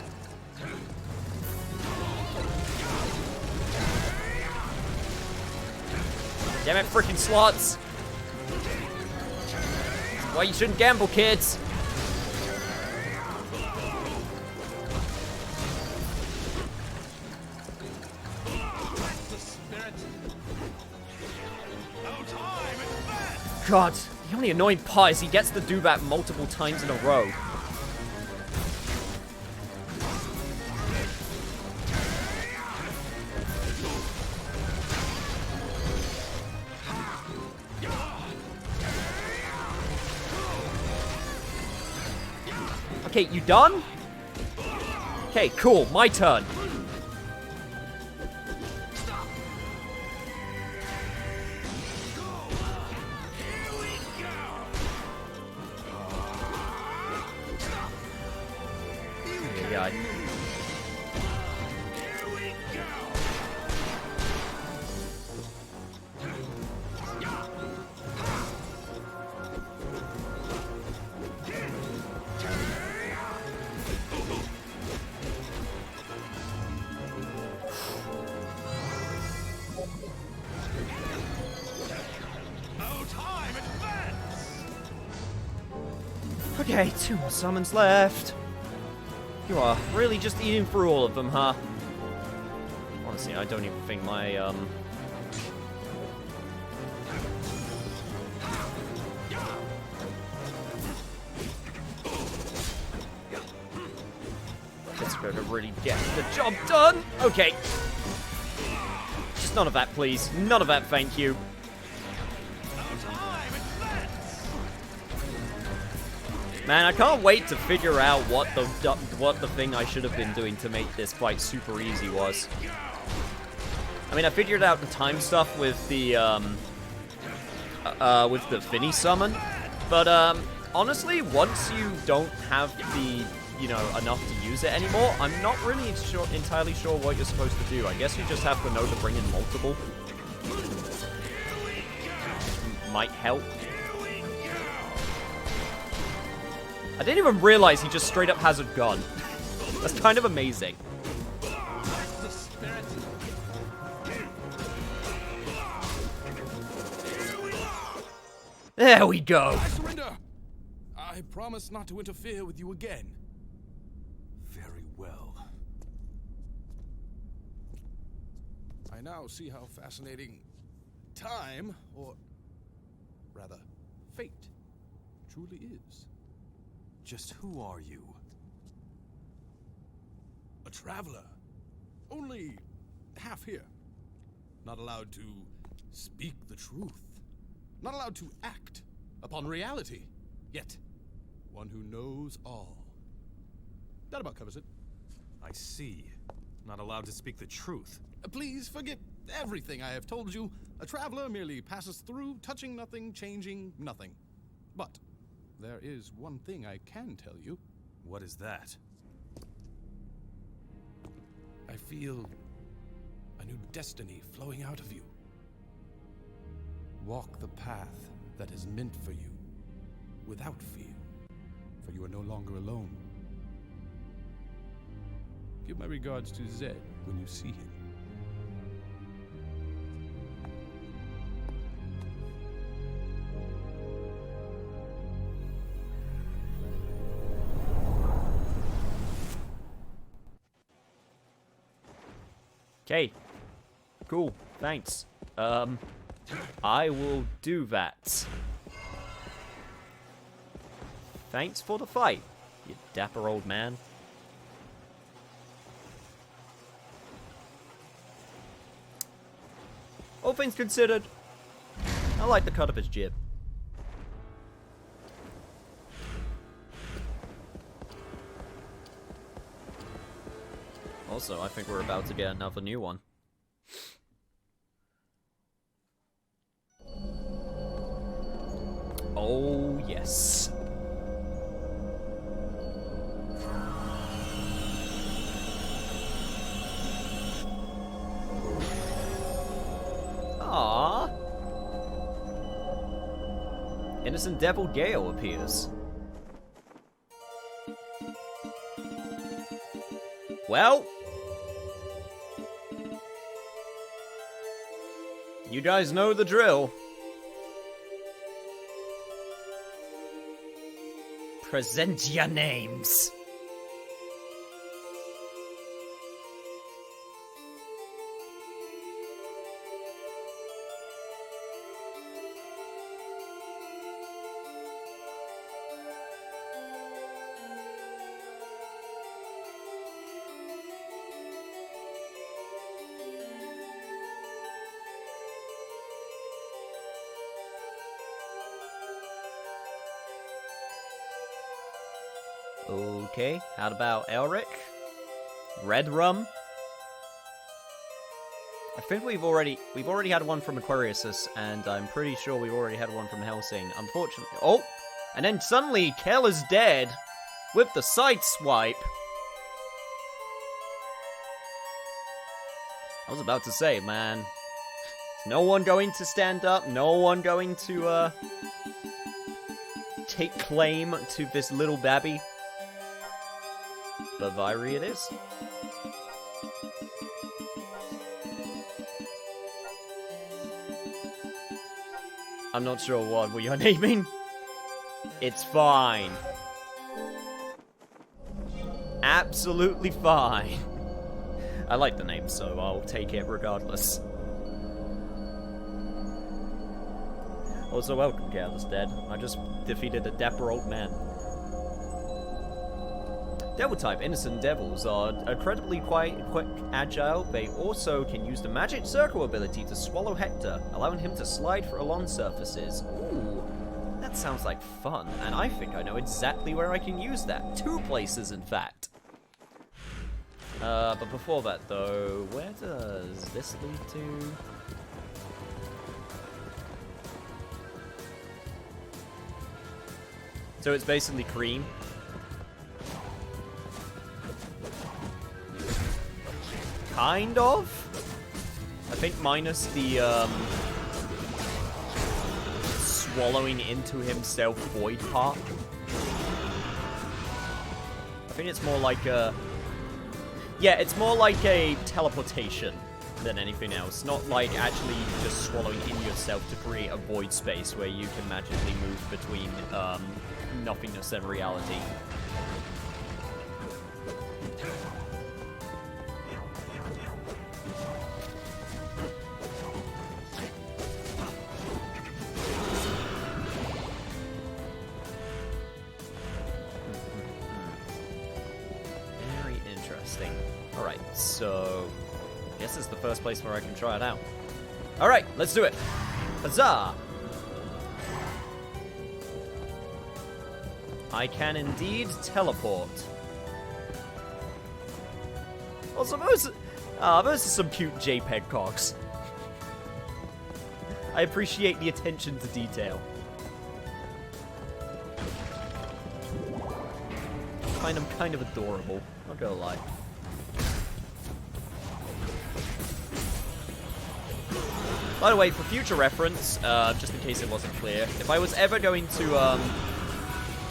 Damn it, freaking slots! Why you shouldn't gamble, kids! God, the only annoying part is he gets to do that multiple times in a row. Okay, you done? Okay, cool, my turn. God. Okay, 2 more summons left. You are really just eating through all of them, huh? Honestly, I don't even think my, It's gonna really get the job done! Okay. Just none of that, please. None of that, thank you. Man, I can't wait to figure out what the thing I should have been doing to make this fight super easy was. I mean, I figured out the time stuff with the Finny summon, but honestly, once you don't have the, you know, enough to use it anymore, I'm not really entirely sure what you're supposed to do. I guess you just have to know to bring in multiple. Might help. I didn't even realize he just straight up has a gun. That's kind of amazing. There we go. I surrender. I promise not to interfere with you again. Very well. I now see how fascinating time, or rather, fate, truly is. Just who are you? A traveler. Only half here. Not allowed to speak the truth. Not allowed to act upon reality. Yet, one who knows all. That about covers it. I see. Not allowed to speak the truth. Please forget everything I have told you. A traveler merely passes through, touching nothing, changing nothing. But there is one thing I can tell you. What is that? I feel a new destiny flowing out of you. Walk the path that is meant for you, without fear, for you are no longer alone. Give my regards to Zed when you see him. Okay. Cool. Thanks. I will do that. Thanks for the fight, you dapper old man. All things considered, I like the cut of his jib. Also, I think we're about to get another new one. Oh, yes. innocent devil Gale appears. Well, you guys know the drill. Present your names. Okay, how about Elric? Red Rum? I think we've already had one from Aquarius, and I'm pretty sure we've already had one from Helsing. Unfortunately, oh, and then suddenly Kel is dead with the side swipe. I was about to say, man, is no one going to stand up? No one going to take claim to this little babby? But Vairi it is. I'm not sure what we are naming. It's fine. Absolutely fine. I like the name, so I'll take it regardless. Also, welcome, Careless Dead. I just defeated a dapper old man. Devil-type innocent devils are incredibly quick, agile. They also can use the magic circle ability to swallow Hector, allowing him to slide for along surfaces. Ooh, that sounds like fun, and I think I know exactly where I can use that. 2 places, in fact. But before that, though, where does this lead to? So it's basically cream. Kind of? I think minus the, swallowing into himself void part. I think it's more like a... Yeah, it's more like a teleportation than anything else. Not like actually just swallowing in yourself to create a void space where you can magically move between, nothingness and reality. Alright, so I guess it's the first place where I can try it out. Alright, let's do it. Huzzah! I can indeed teleport. Also, those are some cute JPEG cogs. I appreciate the attention to detail. Kind of adorable, not gonna lie. By the way, for future reference, just in case it wasn't clear, if I was ever going to,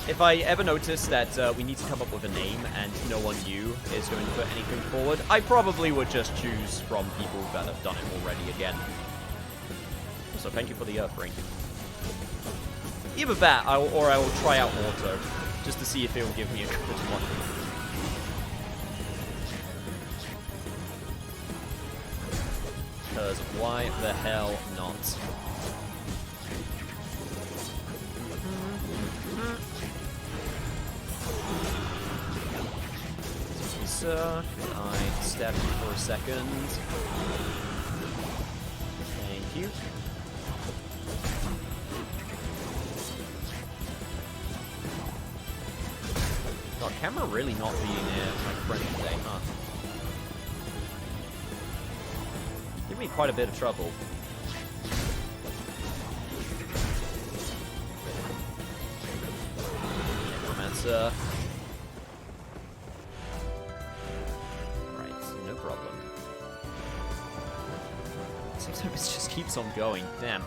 if I ever noticed that we need to come up with a name and no one new is going to put anything forward, I probably would just choose from people that have done it already again. So thank you for the Earth Ring. Either that, or I will try out Auto, just to see if it will give me a good one. Because why the hell not? Sir, can I stab you for a second? Thank you. God, camera really not being my friend today, huh? Give me quite a bit of trouble. Necromancer. Right, no problem. Seems like this just keeps on going. Damn.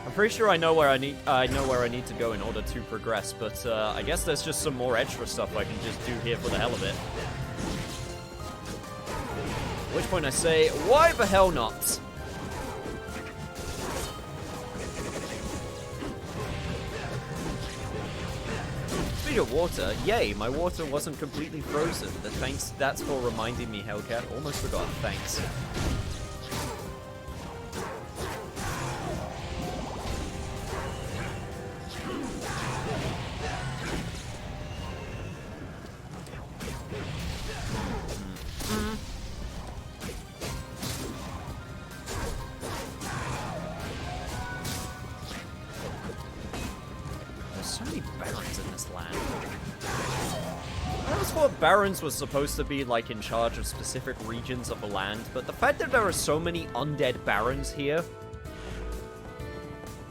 I'm pretty sure I know where I need to go in order to progress, but I guess there's just some more extra stuff I can just do here for the hell of it. At which point I say, why the hell not? Speaking of water, yay, my water wasn't completely frozen. That's for reminding me, Hellcat. Almost forgot, thanks. Barons was supposed to be, like, in charge of specific regions of the land, but the fact that there are so many undead barons here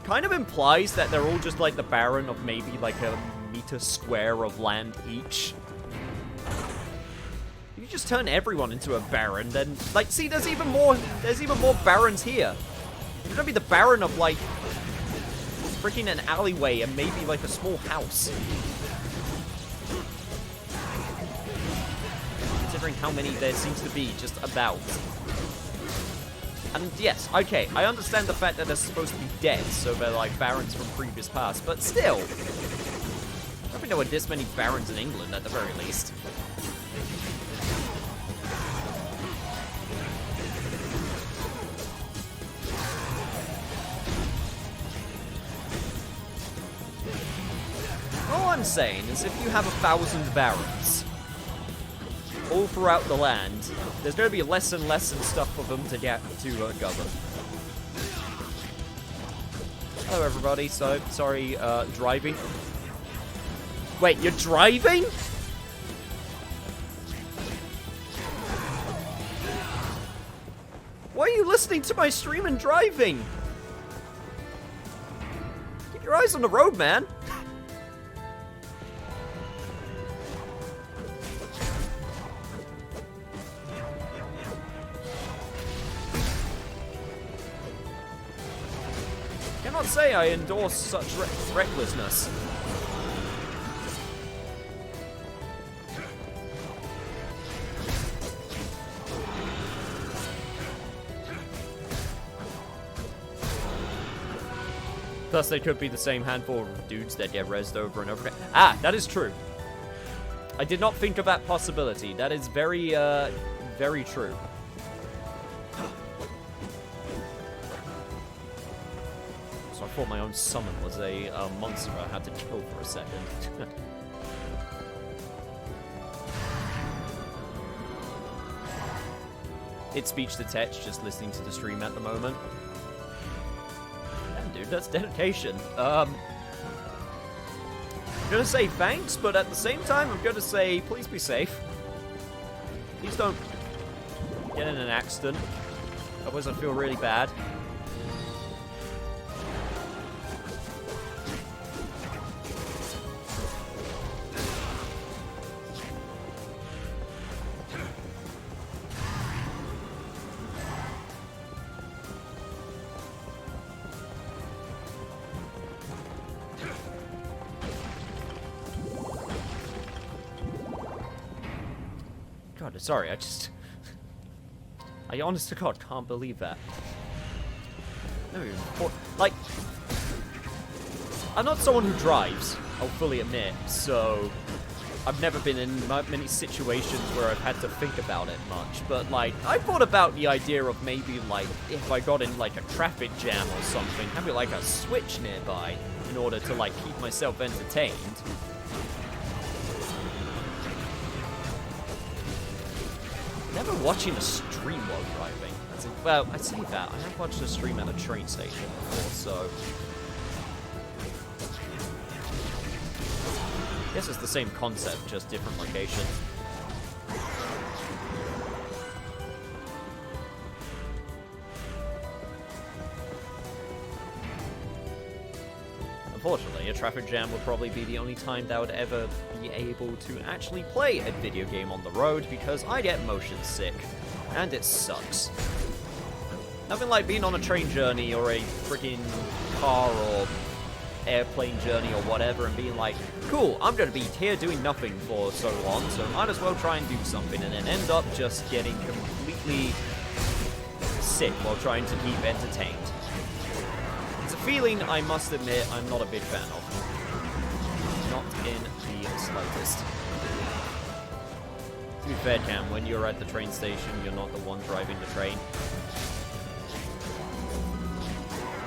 kind of implies that they're all just, like, the baron of maybe, like, a meter square of land each. If you just turn everyone into a baron, then, like, see, there's even more barons here. You're gonna be the baron of, like, freaking an alleyway and maybe, like, a small house. Considering how many there seems to be just about. And yes, okay, I understand the fact that they're supposed to be dead, so they're like barons from previous past, but still. I don't think there were this many barons in England at the very least. All I'm saying is if you have 1,000 barons all throughout the land, there's going to be less and less stuff for them to get to govern. Hello, everybody. So sorry, driving. Wait, you're driving? Why are you listening to my stream and driving? Keep your eyes on the road, man. Cannot say I endorse such recklessness. Thus, they could be the same handful of dudes that get rezzed over and over again. Ah, that is true. I did not think of that possibility. That is very, very true. So I thought my own summon was a monster I had to kill for a second. It's speech to text, just listening to the stream at the moment. Damn, dude, that's dedication. I'm gonna say thanks, but at the same time, I'm gonna say please be safe. Please don't get in an accident. Otherwise, I feel really bad. God, sorry, I honest to God can't believe that. Like, I'm not someone who drives, I'll fully admit, so I've never been in many situations where I've had to think about it much, but, like, I thought about the idea of maybe, like, if I got in, like, a traffic jam or something, having, like, a switch nearby in order to, like, keep myself entertained. Never watching a stream while driving. Well, I say that. I have watched a stream at a train station before, so... I guess it's the same concept, just different location. Unfortunately, a traffic jam would probably be the only time that I would ever be able to actually play a video game on the road, because I get motion sick, and it sucks. Nothing like being on a train journey or a freaking car or airplane journey or whatever and being like, cool, I'm going to be here doing nothing for so long, so might as well try and do something, and then end up just getting completely sick while trying to keep entertained. It's a feeling, I must admit, I'm not a big fan of. Not in the slightest. To be fair, Cam, when you're at the train station, you're not the one driving the train.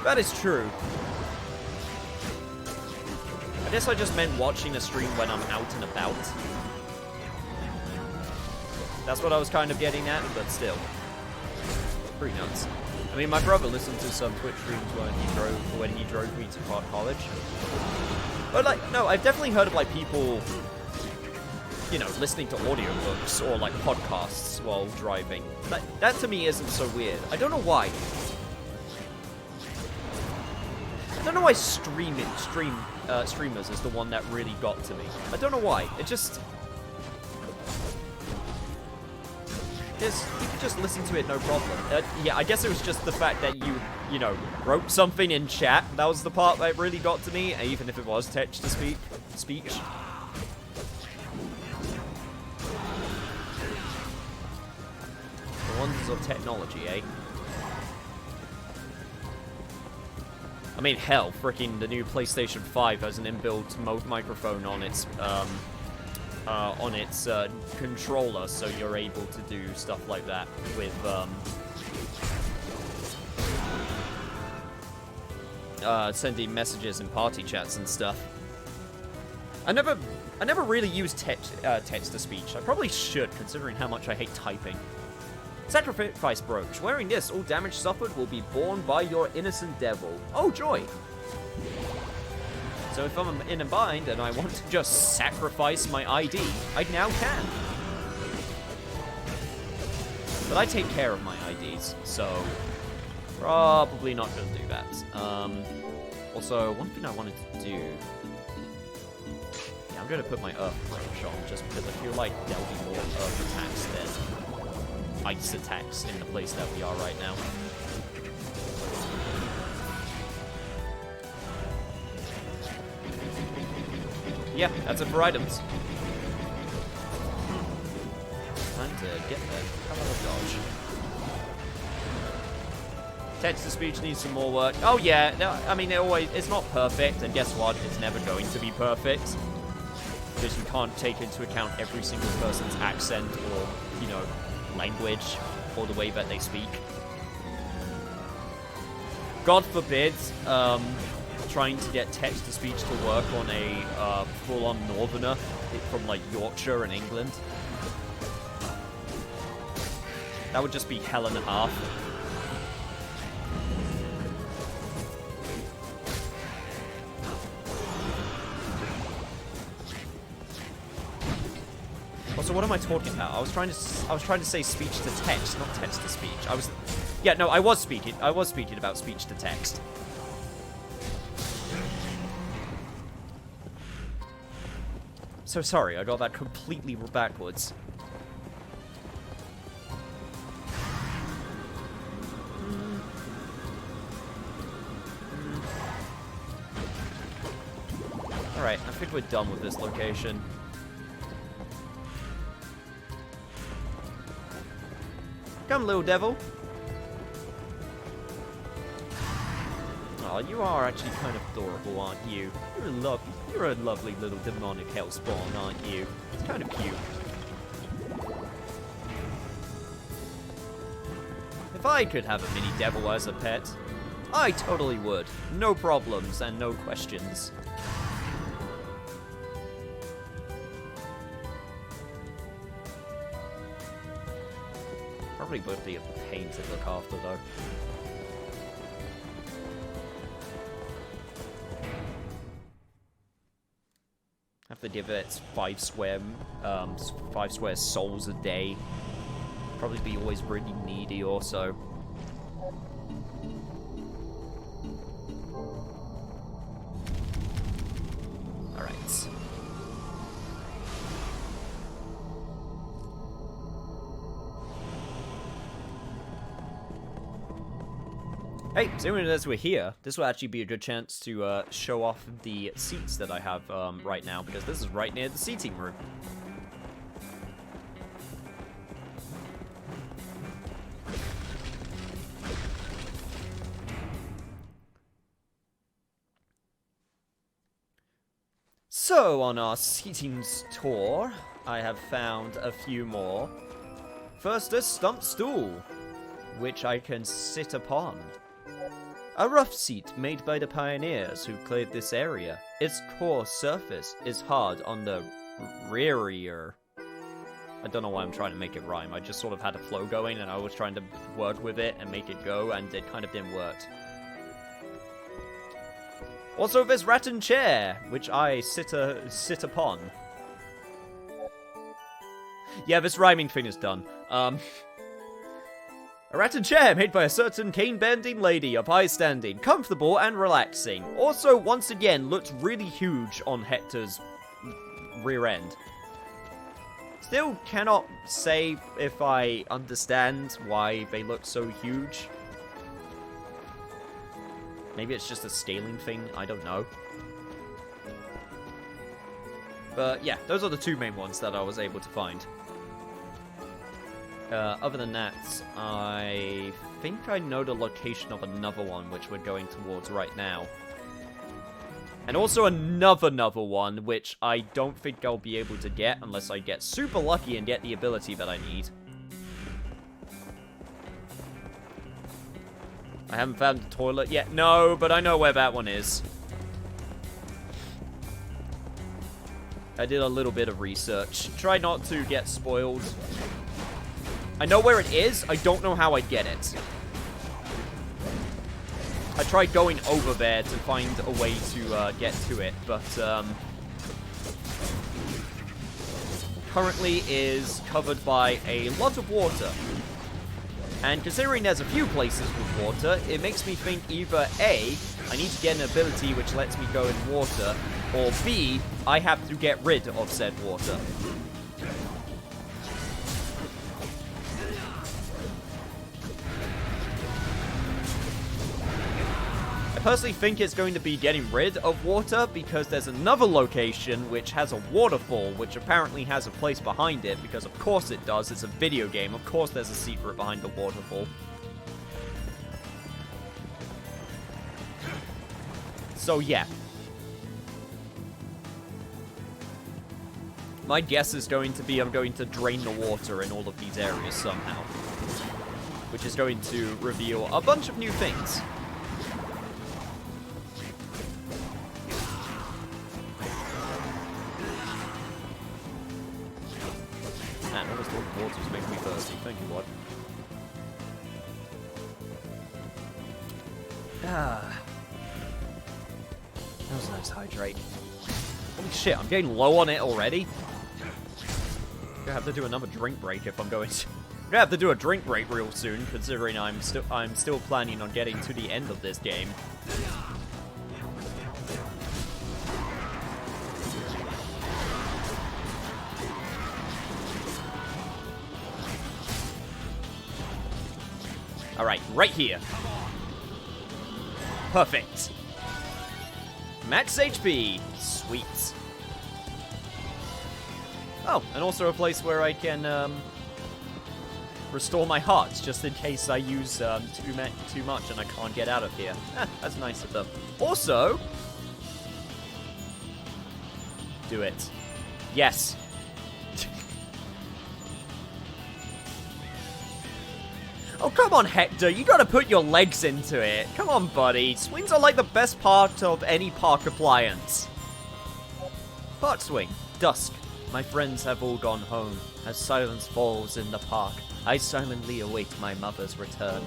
That is true. I guess I just meant watching a stream when I'm out and about. That's what I was kind of getting at, but still. Pretty nuts. I mean, my brother listened to some Twitch streams when he drove me to college. But, like, no, I've definitely heard of, like, people, you know, listening to audiobooks or, like, podcasts while driving. That to me isn't so weird. I don't know why. I don't know why streamers is the one that really got to me. I don't know why. It just... you could just listen to it, no problem. Yeah, I guess it was just the fact that you know, wrote something in chat. That was the part that really got to me, even if it was text-to-speech. The wonders of technology, eh? I mean, hell, freaking the new PlayStation 5 has an inbuilt microphone on its controller, so you're able to do stuff like that with sending messages in party chats and stuff. I never really used text to speech. I probably should, considering how much I hate typing. Sacrifice brooch. Wearing this, all damage suffered will be borne by your innocent devil. Oh, joy! So if I'm in a bind and I want to just sacrifice my ID, I now can. But I take care of my IDs, so probably not going to do that. Also, one thing I wanted to do... yeah, I'm going to put my Earth Approach on, just because I feel like there'll be more Earth attacks than ice attacks in the place that we are right now. Yeah, that's it for items. Time to get there. How about a dodge? Text-to-speech needs some more work. Oh yeah, no, I mean, it's not perfect, and guess what? It's never going to be perfect. Because you can't take into account every single person's accent or, you know, language or the way that they speak. God forbid, trying to get text-to-speech to work on a full-on northerner from, like, Yorkshire in England. That would just be hell and a half. Also, what am I talking about? I was trying to say speech to text, not text to speech. Yeah, no, I was speaking about speech to text. So sorry, I got that completely backwards. Alright, I think we're done with this location. Come, little devil. Oh, you are actually kind of adorable, aren't you? You're a lovely little demonic hellspawn, aren't you? It's kind of cute. If I could have a mini devil as a pet, I totally would. No problems and no questions. Probably would be a pain to look after, though. Have to give it 5 square souls a day. Probably be always really needy, also. Alright. Hey, seeing as we're here, this will actually be a good chance to show off the seats that I have right now, because this is right near the seating room. So, on our seatings tour, I have found a few more. First, a stump stool, which I can sit upon. A rough seat made by the pioneers who cleared this area. Its core surface is hard on the rear. I don't know why I'm trying to make it rhyme. I just sort of had a flow going and I was trying to work with it and make it go, and it kind of didn't work. Also, this rattan chair, which I sit upon. Yeah, this rhyming thing is done. A rattan chair made by a certain cane-bending lady of high standing, comfortable and relaxing. Also, once again, looked really huge on Hector's rear end. Still cannot say if I understand why they look so huge. Maybe it's just a scaling thing, I don't know. But yeah, those are the two main ones that I was able to find. Other than that, I think I know the location of another one which we're going towards right now. And also another one which I don't think I'll be able to get unless I get super lucky and get the ability that I need. I haven't found the toilet yet. No, but I know where that one is. I did a little bit of research. Try not to get spoiled. I know where it is. I don't know how I'd get it. I tried going over there to find a way to get to it, but currently is covered by a lot of water. And considering there's a few places with water, it makes me think either A, I need to get an ability which lets me go in water, or B, I have to get rid of said water. I personally think it's going to be getting rid of water because there's another location which has a waterfall which apparently has a place behind it, because of course it does, it's a video game, of course there's a secret behind the waterfall. So yeah. My guess is going to be I'm going to drain the water in all of these areas somehow, which is going to reveal a bunch of new things. Man, almost all the water's making me thirsty. Thank you, Lord. Ah. That was a nice hydrate. Holy shit, I'm getting low on it already. I'm gonna have to do another drink break if I'm going to. I'm gonna have to do a drink break real soon, considering I'm still planning on getting to the end of this game. Alright, right here. Perfect. Max HP. Sweet. Oh, and also a place where I can restore my hearts, just in case I use too much and I can't get out of here. That's nice of them. Also... do it. Yes. Oh, come on, Hector. You gotta put your legs into it. Come on, buddy. Swings are like the best part of any park appliance. Park swing. Dusk. My friends have all gone home. As silence falls in the park, I silently await my mother's return.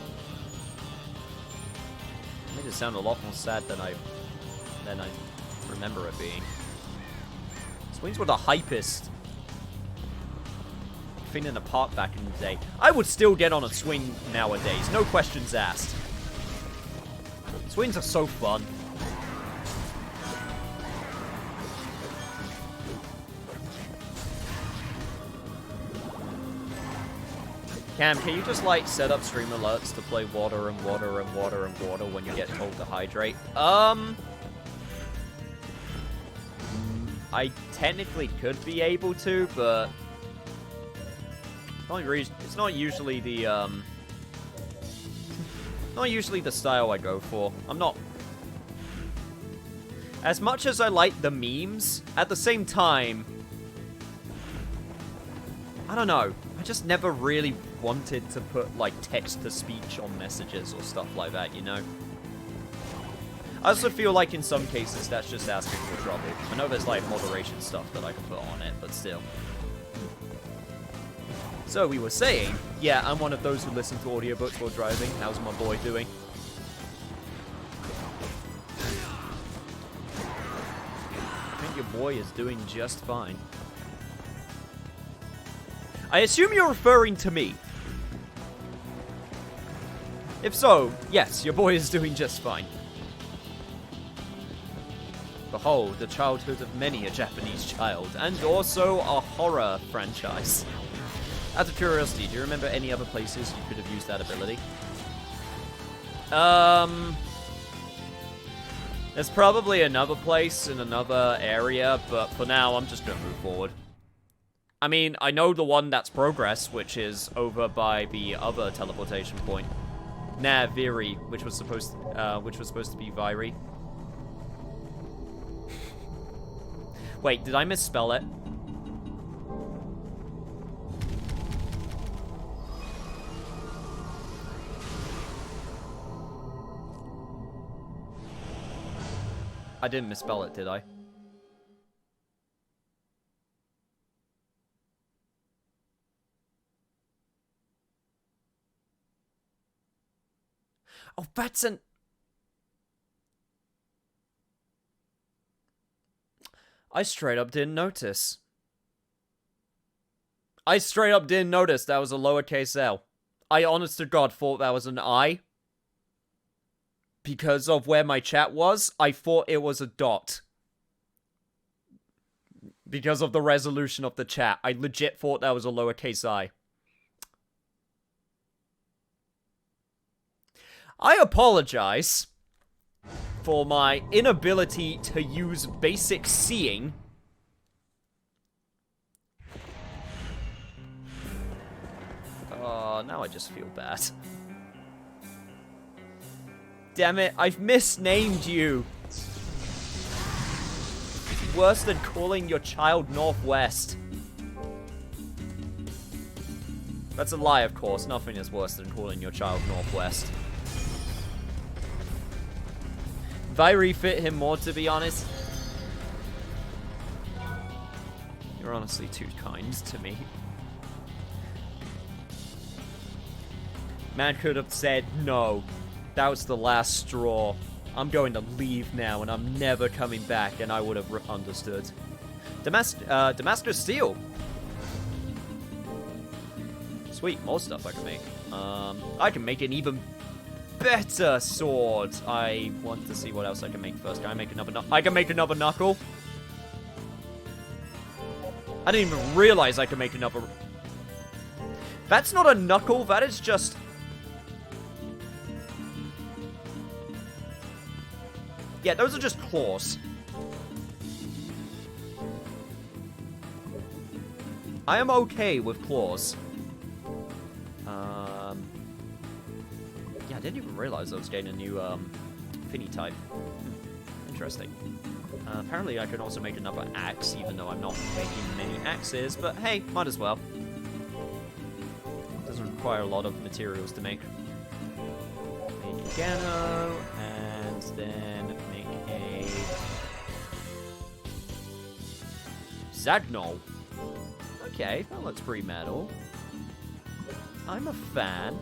It made it sound a lot more sad than I remember it being. Swings were the hypest thing in the park back in the day. I would still get on a swing nowadays, no questions asked. Swings are so fun. Cam, can you just, like, set up stream alerts to play water and water and water and water when you get told to hydrate? I technically could be able to, but it's not usually the, not usually the style I go for. I'm not... As much as I like the memes, at the same time, I don't know. I just never really wanted to put, like, text-to-speech on messages or stuff like that, you know? I also feel like in some cases that's just asking for trouble. I know there's, like, moderation stuff that I can put on it, but still. So we were saying, yeah, I'm one of those who listen to audiobooks while driving. How's my boy doing? I think your boy is doing just fine. I assume you're referring to me. If so, yes, your boy is doing just fine. Behold, the childhood of many a Japanese child, and also a horror franchise. Out of curiosity, do you remember any other places you could have used that ability? There's probably another place in another area, but for now, I'm just gonna move forward. I mean, I know the one that's progress, which is over by the other teleportation point. Nah, Viri, which was supposed to be Viri. Wait, did I misspell it? I didn't misspell it, did I? Oh, that's an... I straight up didn't notice. I straight up didn't notice that was a lowercase L. I honest to God thought that was an I. Because of where my chat was, I thought it was a dot. Because of the resolution of the chat. I legit thought that was a lowercase I. I apologize for my inability to use basic seeing. Now I just feel bad. Damn it, I've misnamed you. It's worse than calling your child Northwest. That's a lie, of course. Nothing is worse than calling your child Northwest. Viri fit him more, to be honest. You're honestly too kind to me. Man could have said, no, that was the last straw. I'm going to leave now, and I'm never coming back, and I would have understood. Damascus Steel. Sweet, more stuff I can make. I can make an even better sword. I want to see what else I can make first. Can I make another I can make another knuckle. I didn't even realize I could make another... That's not a knuckle, that is just... Yeah, those are just claws. I am okay with claws. Yeah, I didn't even realize I was getting a new, Finny type. Interesting. Apparently I can also make another axe, even though I'm not making many axes, but hey, might as well. Doesn't require a lot of materials to make. Make a piano, and then make a... Zagnol. Okay, that looks pretty metal. I'm a fan.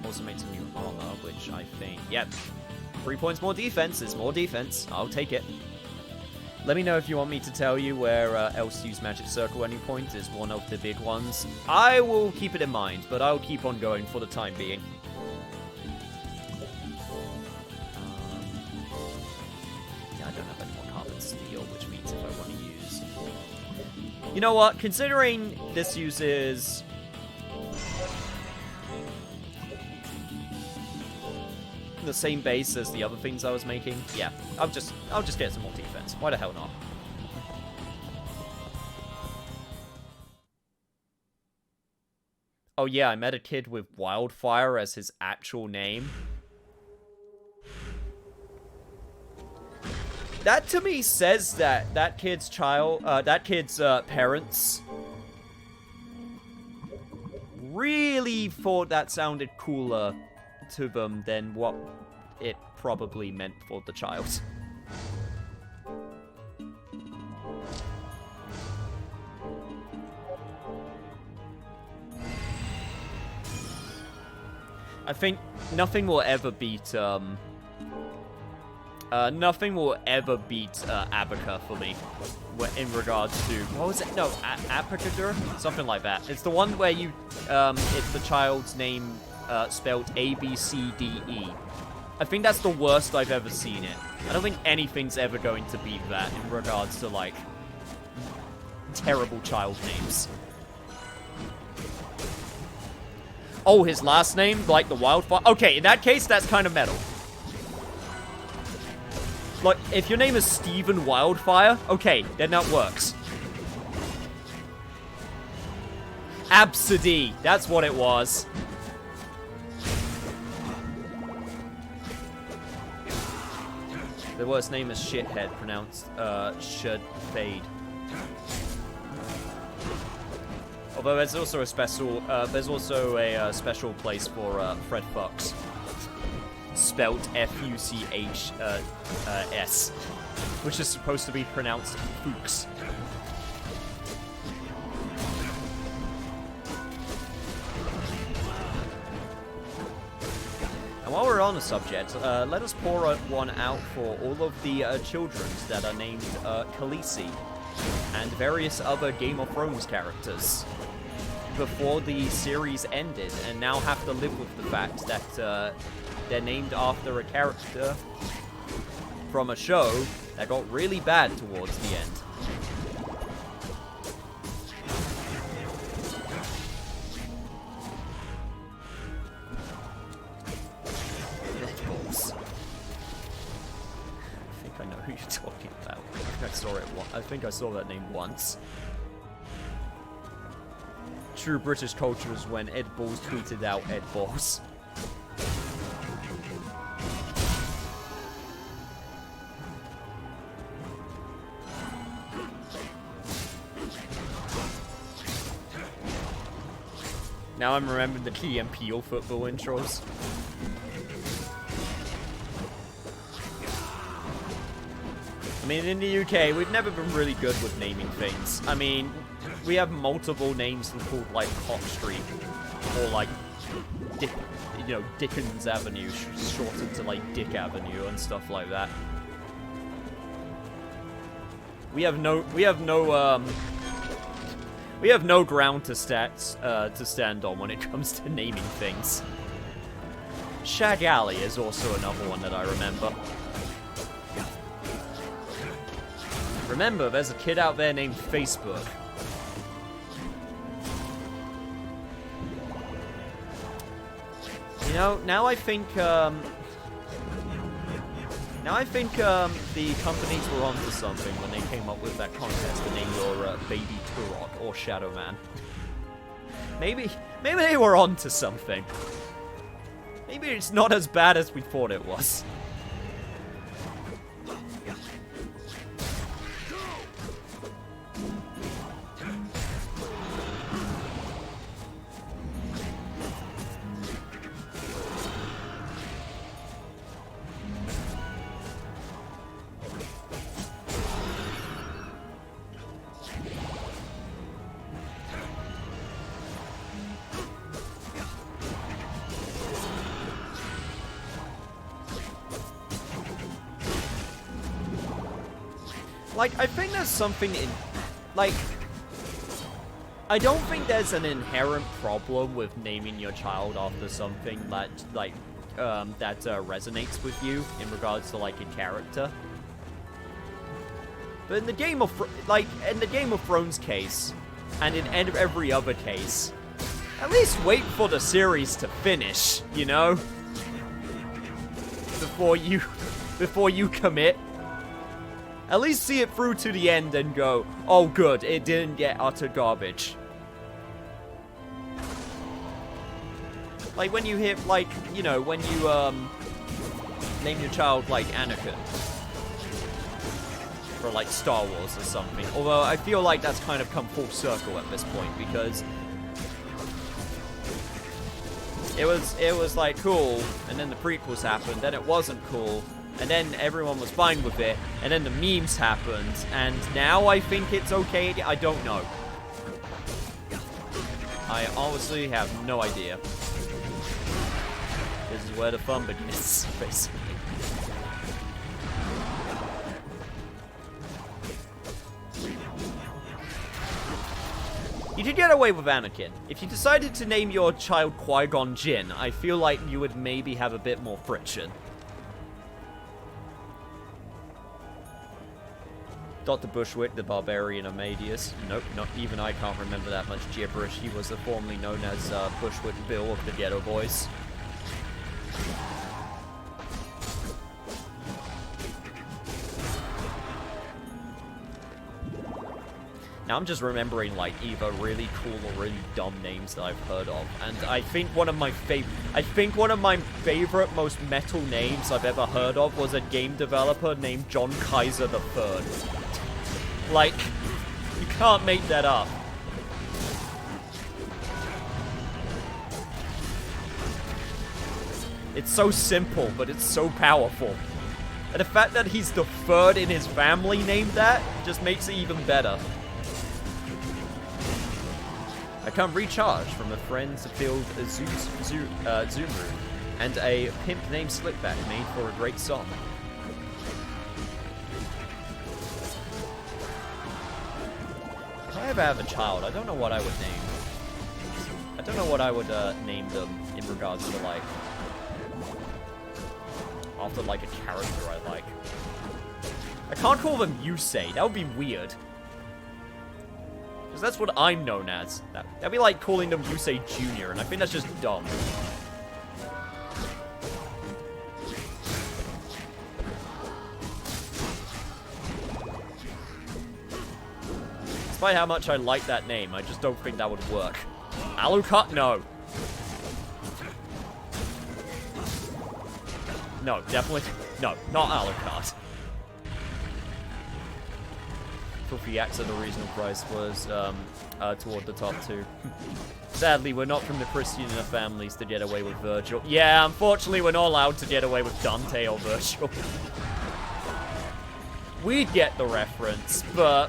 Also made some new armor, which I think, yep, 3 points more defense is more defense. I'll take it. Let me know if you want me to tell you where else to use Magic Circle any point is one of the big ones. I will keep it in mind, but I'll keep on going for the time being. You know what? Considering this uses... the same base as the other things I was making, yeah, I'll just get some more defense. Why the hell not? Oh yeah, I met a kid with Wildfire as his actual name. That to me says that that kid's parents really thought that sounded cooler to them than what it probably meant for the child. I think nothing will ever beat Abaca for me in regards to, what was it? No, Apicadur? Something like that. It's the one where you, it's the child's name spelled A-B-C-D-E. I think that's the worst I've ever seen it. I don't think anything's ever going to beat that in regards to, like, terrible child names. Oh, his last name? Like the Wildfire? Okay, in that case, that's kind of metal. Like, if your name is Steven Wildfire, okay, then that works. Absidy, that's what it was. The worst name is Shithead, pronounced, should fade. Although there's also a special, special place for, Fred Fox. Spelt F-U-C-H-S. Which is supposed to be pronounced Fuchs. And while we're on the subject, let us pour one out for all of the children that are named Khaleesi and various other Game of Thrones characters before the series ended, and now have to live with the fact that they're named after a character from a show that got really bad towards the end. I think I know who you're talking about. I think I saw that name once. True British culture is when Ed Balls tweeted out Ed Balls. Now I'm remembering the Key and Peele football intros. I mean, in the UK, we've never been really good with naming things. I mean, we have multiple names called, like, Hot Street, or, like, Dickens Avenue, shortened to, like, Dick Avenue and stuff like that. We have no ground to stand on when it comes to naming things. Shag Alley is also another one that I remember. Remember, there's a kid out there named Facebook. You know, now I think the companies were onto something when they came up with that contest to name your baby Turok or Shadow Man. Maybe they were onto something. Maybe it's not as bad as we thought it was. Like, I think there's something in... Like, I don't think there's an inherent problem with naming your child after something that, like, that resonates with you in regards to, like, a character. But in the Game of Thrones case, and in every other case, at least wait for the series to finish, you know? Before you commit. At least see it through to the end and go, oh good, it didn't get utter garbage. Like when you hit, like, you know, when you, name your child, like, Anakin. For, like, Star Wars or something. Although, I feel like that's kind of come full circle at this point, because it was like, cool, and then the prequels happened, then it wasn't cool, and then everyone was fine with it, and then the memes happened, and now I think it's okay. I don't know. I honestly have no idea. This is where the fun begins, basically. You could get away with Anakin. If you decided to name your child Qui-Gon Jinn, I feel like you would maybe have a bit more friction. Dr. Bushwick, the Barbarian Amadeus. Nope, not even I can't remember that much gibberish. He was formerly known as Bushwick Bill of the Ghetto Boys. Now I'm just remembering, like, either really cool or really dumb names that I've heard of, and I think one of my favorite, most metal names I've ever heard of was a game developer named John Kaiser III. Like, you can't make that up. It's so simple, but it's so powerful. And the fact that he's the third in his family named that just makes it even better. I come recharged from a friend's field Zumru, and a pimp named Slickback made for a great song. If I ever have a child, I don't know what I would name. I don't know what I would name them in regards to, like, after, like, a character I like. I can't call them Yusei, that would be weird. Because that's what I'm known as. That'd be like calling them Yusei Jr., and I think that's just dumb. Despite how much I like that name, I just don't think that would work. Alucard? No. No, definitely. No, not Alucard. Filthy Axe at a reasonable price was toward the top two. Sadly, we're not from the Christian enough families to get away with Virgil. Yeah, unfortunately, we're not allowed to get away with Dante or Virgil. We'd get the reference, but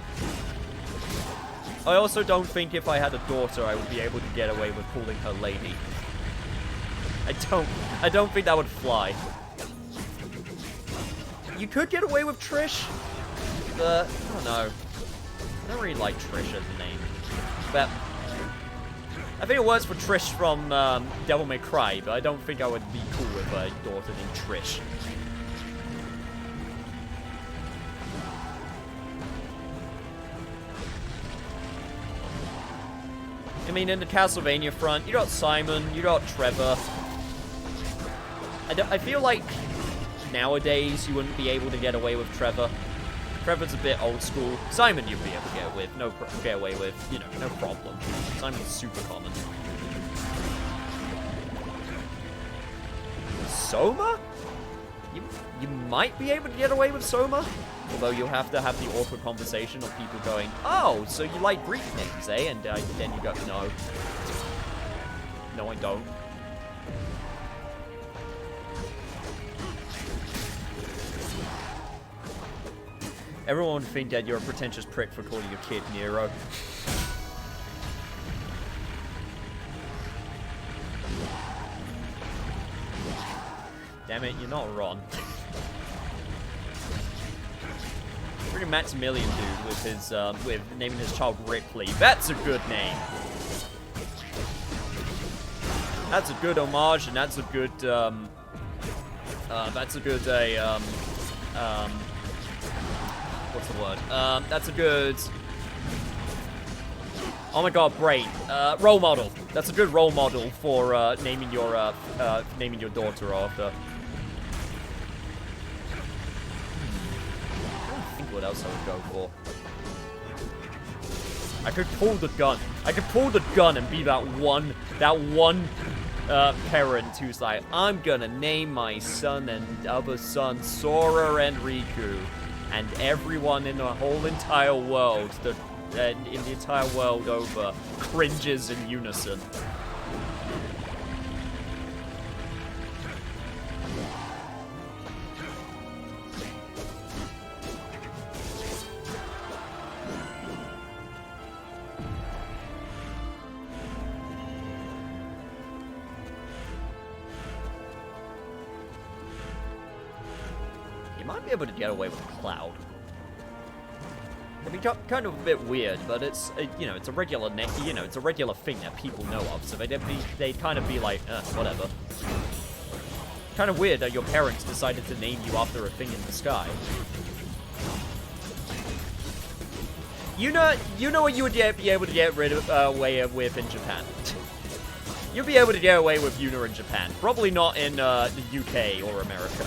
I also don't think if I had a daughter, I would be able to get away with calling her Lady. I don't think that would fly. You could get away with Trish, but I don't know. I don't really like Trish as a name. But I think it works for Trish from Devil May Cry, but I don't think I would be cool with a daughter named Trish. I mean, in the Castlevania front, you got Simon, you got Trevor. I feel like nowadays you wouldn't be able to get away with Trevor. Trevor's a bit old school. Simon you'd be able to get away with, you know, no problem. Simon's super common. Soma? You might be able to get away with Soma, although you'll have to have the awkward conversation of people going, oh, so you like Greek names, eh? And then you go, no. No, I don't. Everyone would think that you're a pretentious prick for calling your kid Nero. Damn it, you're not Ron. Pretty Maximilian dude with his with naming his child Ripley. That's a good name. That's a good homage, and that's a good what's the word? That's a good... Oh my god, brain. Role model. That's a good role model for naming your daughter after. I think what else I would go for. I could pull the gun. I could pull the gun and be that one parent who's like, I'm gonna name my son and other son Sora and Riku, and everyone in the whole entire world, in the entire world over, cringes in unison. You might be able to get away with Cloud. It'd be kind of a bit weird, but it's it's a regular it's a regular thing that people know of, so they'd kind of be like, whatever. Kind of weird that your parents decided to name you after a thing in the sky. You know what you would be able to get away with in Japan. You'd be able to get away with Yuna in Japan, probably not in the UK or America.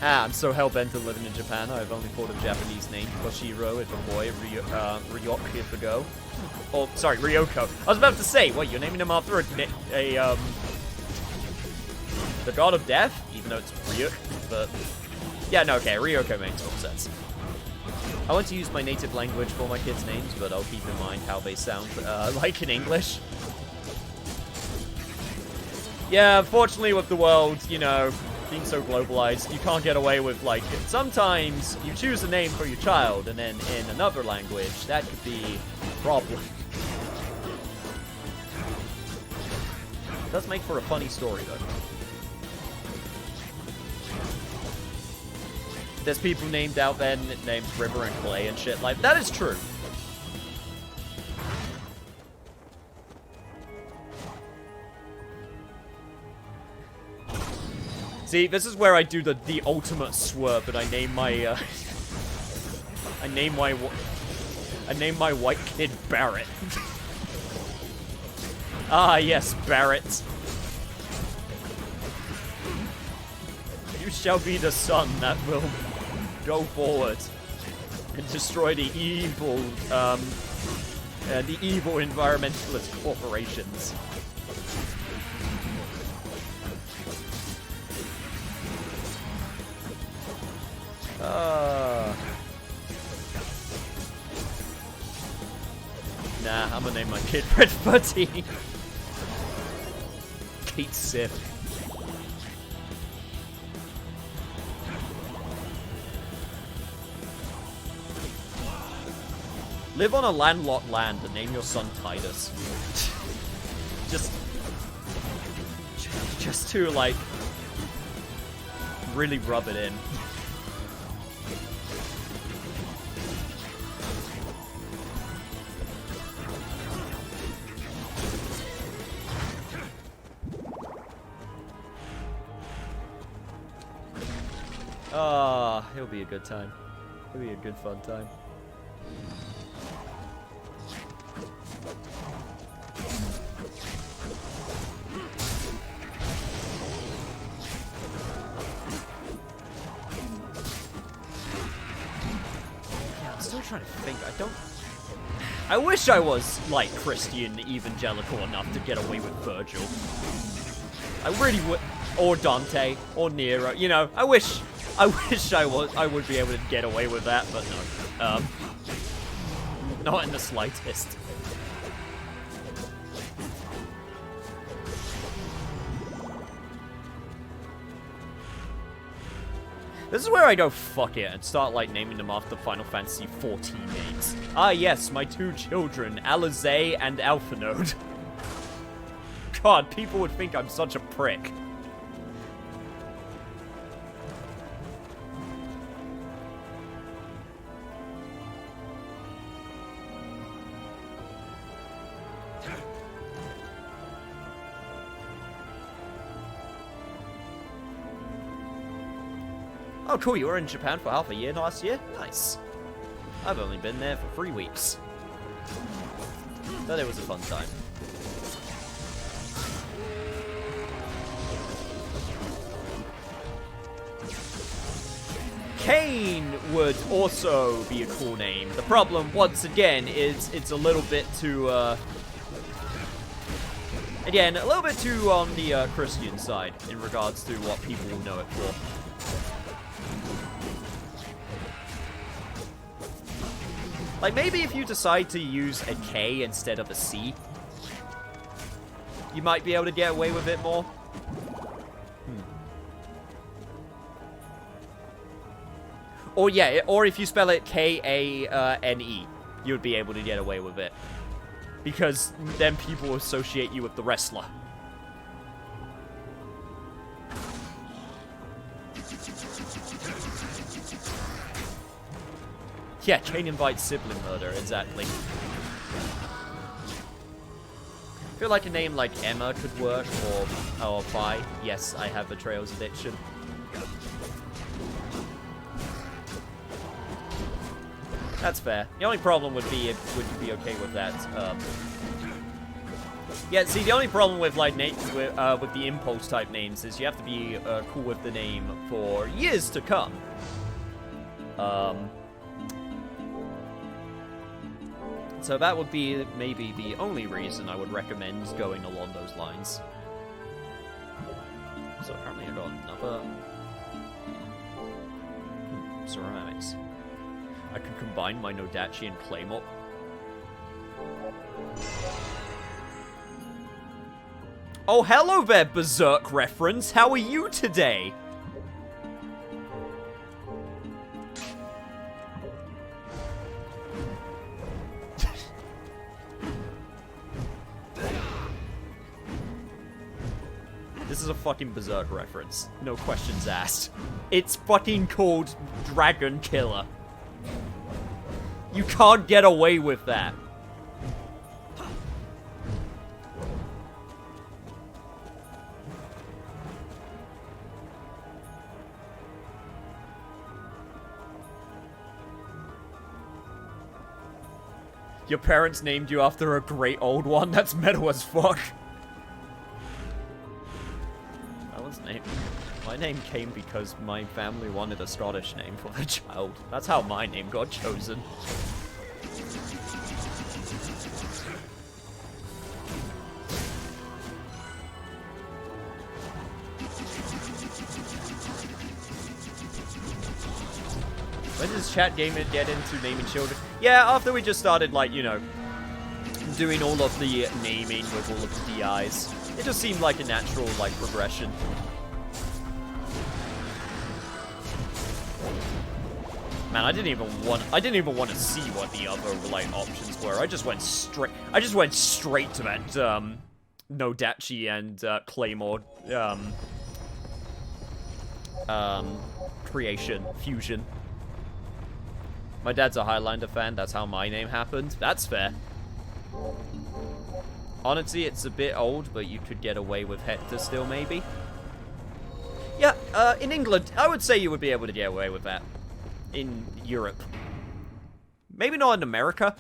I'm so hell-bent on living in Japan, I've only thought of Japanese names. Koshiro if a boy, Ryok if a girl. Oh, sorry, Ryoko. I was about to say, what, you're naming him after the god of death? Even though it's Ryuk, but... Yeah, no, okay, Ryoko makes more sense. I want to use my native language for my kids' names, but I'll keep in mind how they sound, like in English. Yeah, unfortunately with the world, being so globalized, you can't get away with, like, sometimes you choose a name for your child, and then in another language, that could be a problem. It does make for a funny story, though. There's people named out there named River and Clay and shit like that. Is true. See, this is where I do the ultimate swerve, and I name my I name my white kid Barrett. Ah, yes, Barrett. You shall be the sun that will go forward and destroy the evil environmentalist corporations. Nah, I'm gonna name my kid Red Footy. Kate Sith. Live on a landlocked land and name your son Titus. just to, like, really rub it in. Ah, it'll be a good time. It'll be a good fun time. Yeah, I'm still trying to think. I wish I was, like, Christian evangelical enough to get away with Virgil. I really would. Or Dante, or Nero, I wish I would be able to get away with that, but no. Not in the slightest. This is where I go fuck it and start, like, naming them after Final Fantasy XIV names. Ah yes, my two children, Alizé and Alphanode. God, people would think I'm such a prick. Oh, cool, you were in Japan for half a year last year? Nice. I've only been there for 3 weeks. But it was a fun time. Kane would also be a cool name. The problem, once again, is it's a little bit too, again, a little bit too on the Christian side in regards to what people will know it for. Like, maybe if you decide to use a K instead of a C, you might be able to get away with it more. Or yeah, or if you spell it K-A-N-E, you'd be able to get away with it. Because then people associate you with the wrestler. Yeah, Kane invites sibling murder, exactly. I feel like a name like Emma could work, or Vi. Yes, I have Betrayal's Addiction. That's fair. The only problem would be, would you be okay with that? Yeah, see, the only problem with like with the impulse type names is you have to be cool with the name for years to come. So that would be maybe the only reason I would recommend going along those lines. So apparently I got another ceramics. I can combine my Nodachi and Claymore. Oh, hello there, Berserk reference. How are you today? This is a fucking Berserk reference. No questions asked. It's fucking called Dragon Killer. You can't get away with that. Your parents named you after a great old one? That's metal as fuck. My name came because my family wanted a Scottish name for their child. That's how my name got chosen. When does chat gamer get into naming children? Yeah, after we just started, like, you know, doing all of the naming with all of the DIs. It just seemed like a natural, like, progression. Man, I didn't even want to see what the other, like, options were. I just went straight to that, Nodachi and, Claymore, creation, fusion. My dad's a Highlander fan, that's how my name happened. That's fair. Honestly, it's a bit old, but you could get away with Hector still, maybe. Yeah, in England, I would say you would be able to get away with that. In Europe. Maybe not in America,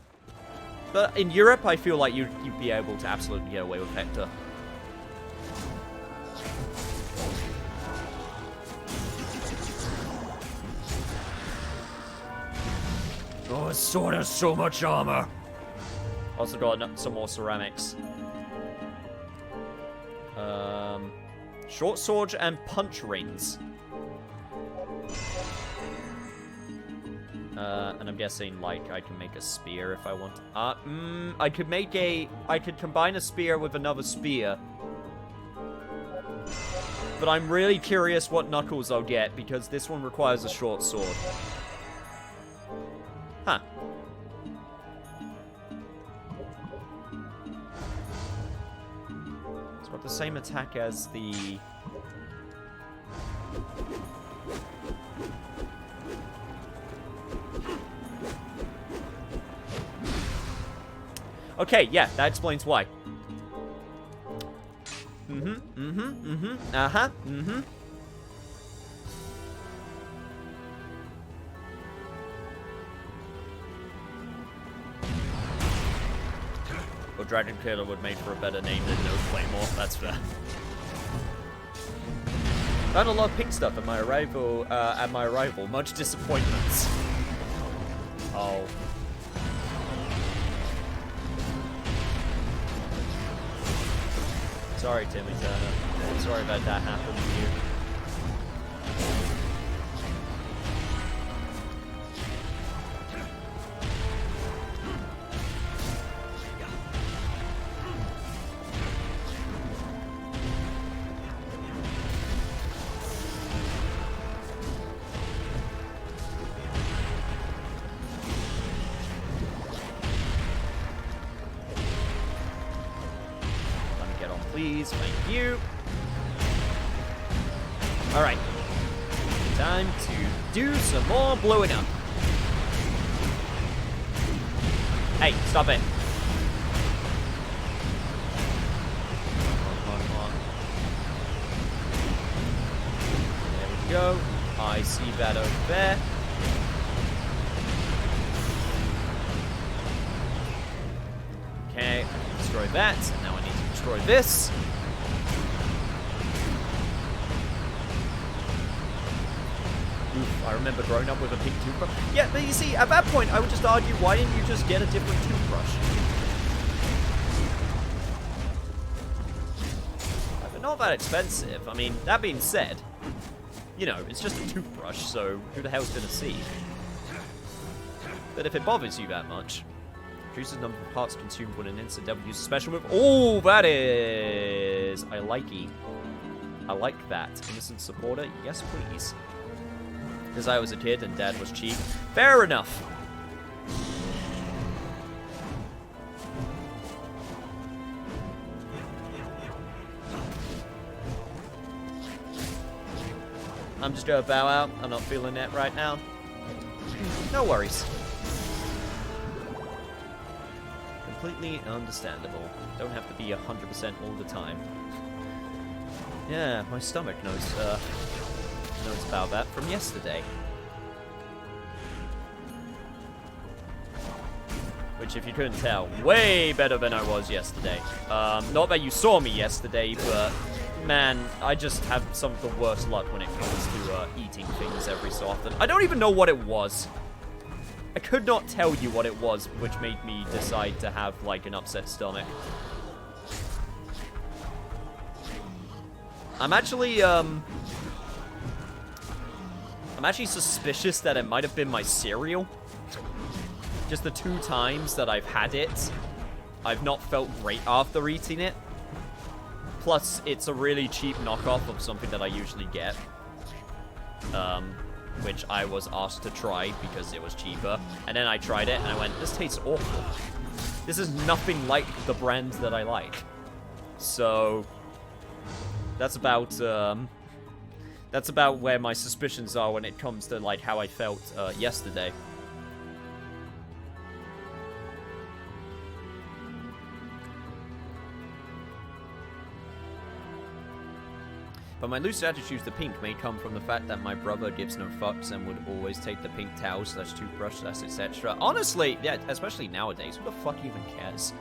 but in Europe, I feel like you'd be able to absolutely get away with Hector. Oh, his sword has so much armor. Also got some more ceramics. Short sword and punch rings. And I'm guessing, like, I can make a spear if I want. I could combine a spear with another spear. But I'm really curious what knuckles I'll get, because this one requires a short sword. Huh. It's got the same attack as the... Okay, yeah, that explains why. Or Dragon Killer would make for a better name than No Claymore. That's fair. Found a lot of pink stuff at my arrival. Much disappointments. Oh. Sorry, Timmy Turner. I'm sorry about that happening to you. Please, thank you. Alright. Time to do some more blowing up. Hey, stop it. Come on. There we go. I see that over there. Okay, destroy that. Now I need to destroy this. Oof, I remember growing up with a pink toothbrush. Yeah, but you see, at that point, I would just argue, why didn't you just get a different toothbrush? They're not that expensive. I mean, that being said, you know, it's just a toothbrush, so who the hell's gonna see? But if it bothers you that much, reduces the number of parts consumed when an instant devil uses special move. Oh, that is... I likey. I like that. Innocent supporter? Yes, please. Because I was a kid and Dad was cheap. Fair enough. I'm just gonna bow out. I'm not feeling it right now. No worries. Completely understandable. Don't have to be 100% all the time. Yeah, my stomach knows about that from yesterday. Which, if you couldn't tell, way better than I was yesterday. Not that you saw me yesterday, but man, I just have some of the worst luck when it comes to eating things every so often. I don't even know what it was. I could not tell you what it was, which made me decide to have, like, an upset stomach. I'm actually suspicious that it might have been my cereal. Just the 2 times that I've had it, I've not felt great after eating it. Plus, it's a really cheap knockoff of something that I usually get. Which I was asked to try because it was cheaper. And then I tried it and I went, this tastes awful. This is nothing like the brand that I like. So that's about where my suspicions are when it comes to, like, how I felt yesterday. But my loose attitude to pink may come from the fact that my brother gives no fucks and would always take the pink towel / toothbrush / etc. Honestly, yeah, especially nowadays, who the fuck even cares?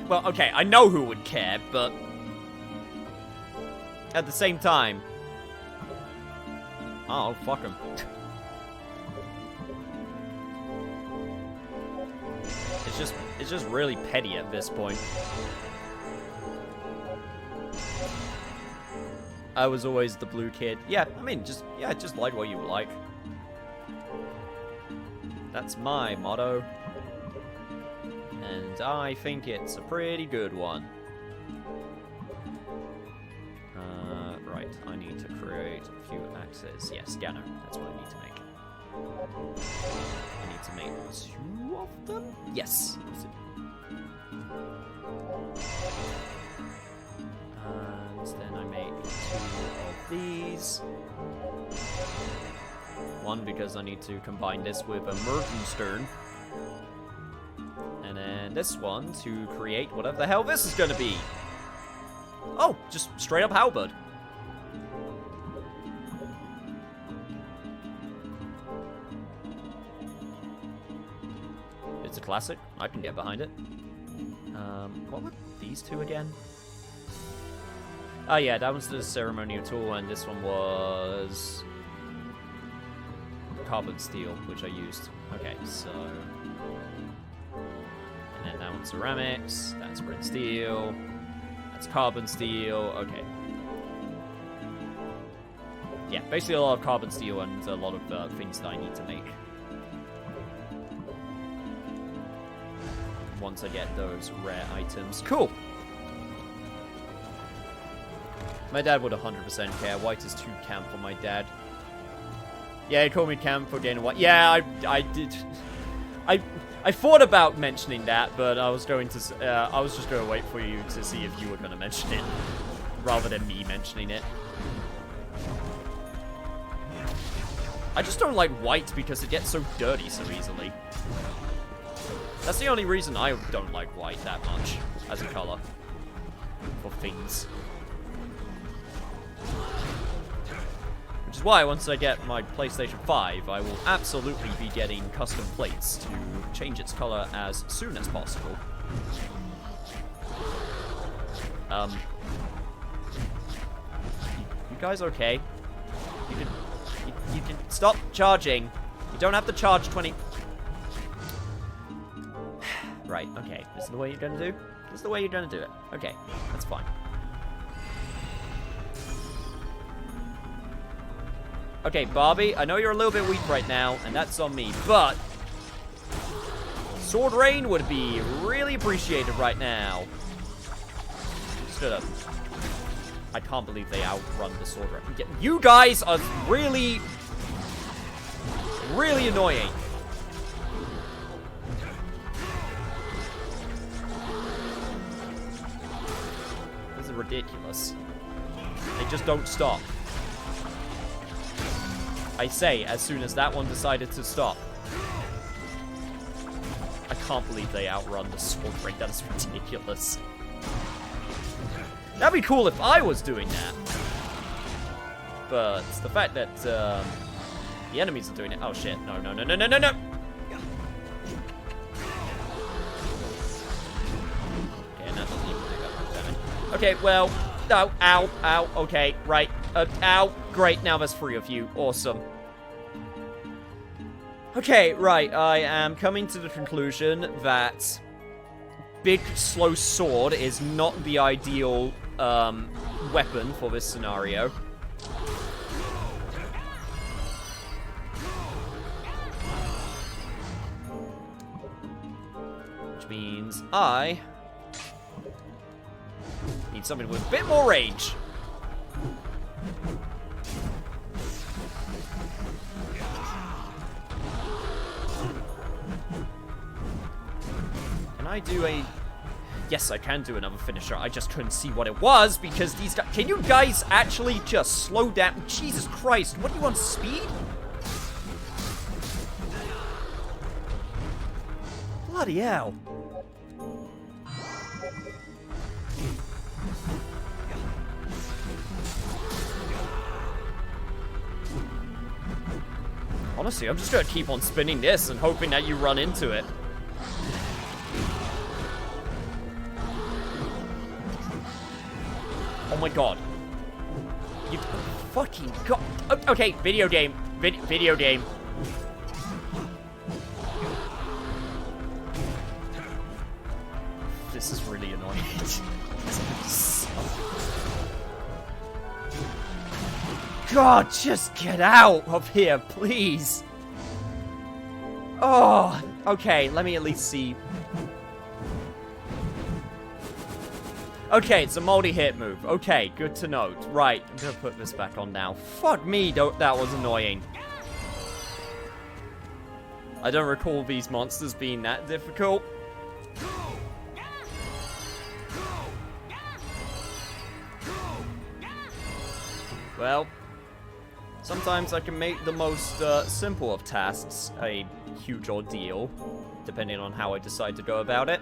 Well, okay, I know who would care, but at the same time, oh, fuck him. It's just really petty at this point. I was always the blue kid. Yeah, I mean, just like what you like. That's my motto. And I think it's a pretty good one. Right, I need to create a few axes. Yeah, scanner. That's what I need to make. I need to make 2 of them? Yes. And then I make 2 of these. 1 because I need to combine this with a Morgenstern. And then this one to create whatever the hell this is going to be. Oh, just straight up halberd. It's a classic. I can get behind it. What were these two again? Oh yeah, that was the ceremonial tool, and this one was carbon steel, which I used. Okay, so... And then that one's ceramics, that's red steel, that's carbon steel, okay. Yeah, basically a lot of carbon steel and a lot of things that I need to make. Once I get those rare items. Cool! My dad would 100% care. White is too camp for my dad. Yeah, he called me camp for getting white. Yeah, I did. I thought about mentioning that, but I was going to. I was just going to wait for you to see if you were going to mention it, rather than me mentioning it. I just don't like white because it gets so dirty so easily. That's the only reason I don't like white that much as a color for things. Which is why once I get my PlayStation 5, I will absolutely be getting custom plates to change its color as soon as possible. You guys okay? You can stop charging. You don't have to charge 20. Right, okay. This is the way you're gonna do? This is the way you're gonna do it. Okay, that's fine. Okay, Barbie, I know you're a little bit weak right now, and that's on me, but Sword Rain would be really appreciated right now. Stood up. I can't believe they outrun the Sword Rain. You guys are really, really annoying. This is ridiculous. They just don't stop. I say, as soon as that one decided to stop. I can't believe they outrun the Sword Rain. That is ridiculous. That'd be cool if I was doing that. But the fact that the enemies are doing it. Oh shit! No! No! No! No! No! No! No! Okay, and that doesn't even do that much damage. Okay, well, ow, ow, ow. Okay, right. Ow. Great. Now there's 3 of you. Awesome. Okay, right. I am coming to the conclusion that big, slow sword is not the ideal weapon for this scenario. Which means I need something with a bit more range. Can I do a... Yes, I can do another finisher. I just couldn't see what it was because these guys... Can you guys actually just slow down? Jesus Christ, what do you want, speed? Bloody hell. Honestly, I'm just gonna keep on spinning this and hoping that you run into it. Oh my god. You fucking god. Okay, video game. Video game. This is really annoying. God, just get out of here, please. Oh, okay, let me at least see. Okay, it's a multi-hit move. Okay, good to note. Right, I'm gonna put this back on now. Fuck me, that was annoying. I don't recall these monsters being that difficult. Well, sometimes I can make the most simple of tasks a huge ordeal, depending on how I decide to go about it.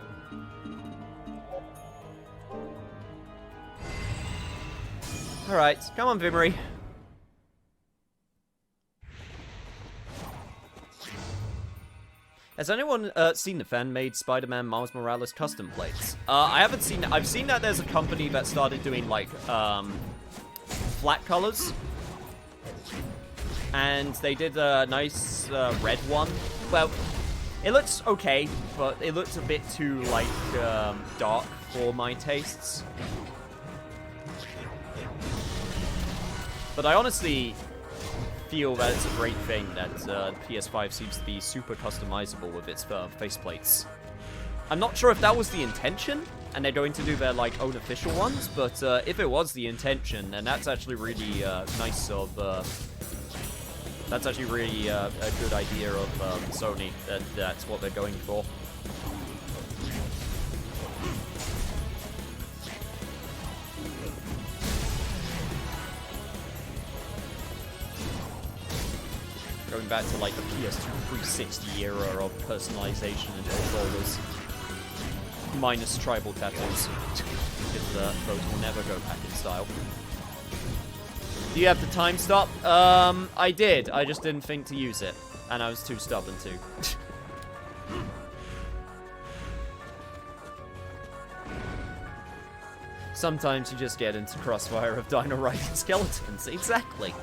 Alright, come on, Vimmery. Has anyone seen the fan-made Spider-Man Miles Morales custom plates? I haven't seen that. I've seen that there's a company that started doing, like, flat colors. And they did a nice red one. Well, it looks okay, but it looks a bit too, like, dark for my tastes. But I honestly feel that it's a great thing that PS5 seems to be super customizable with its faceplates. I'm not sure if that was the intention, and they're going to do their, like, own official ones, but if it was the intention, then that's actually really nice of... that's actually really a good idea of Sony, that that's what they're going for. Going back to, like, the PS2 360 era of personalization and controllers. Minus tribal tattoos. Because those will never go back in style. Do you have the time stop? I did. I just didn't think to use it. And I was too stubborn to. Sometimes you just get into crossfire of dino riding skeletons. Exactly.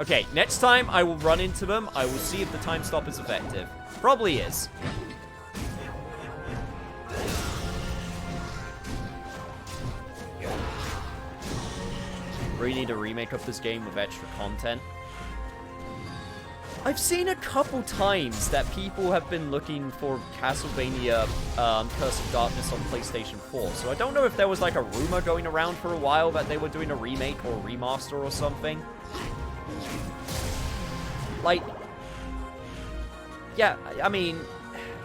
Okay, next time I will run into them. I will see if the time stop is effective. Probably is. Really need a remake of this game with extra content. I've seen a couple times that people have been looking for Castlevania Curse of Darkness on PlayStation 4, so I don't know if there was like a rumor going around for a while that they were doing a remake or a remaster or something. Like, yeah, I mean,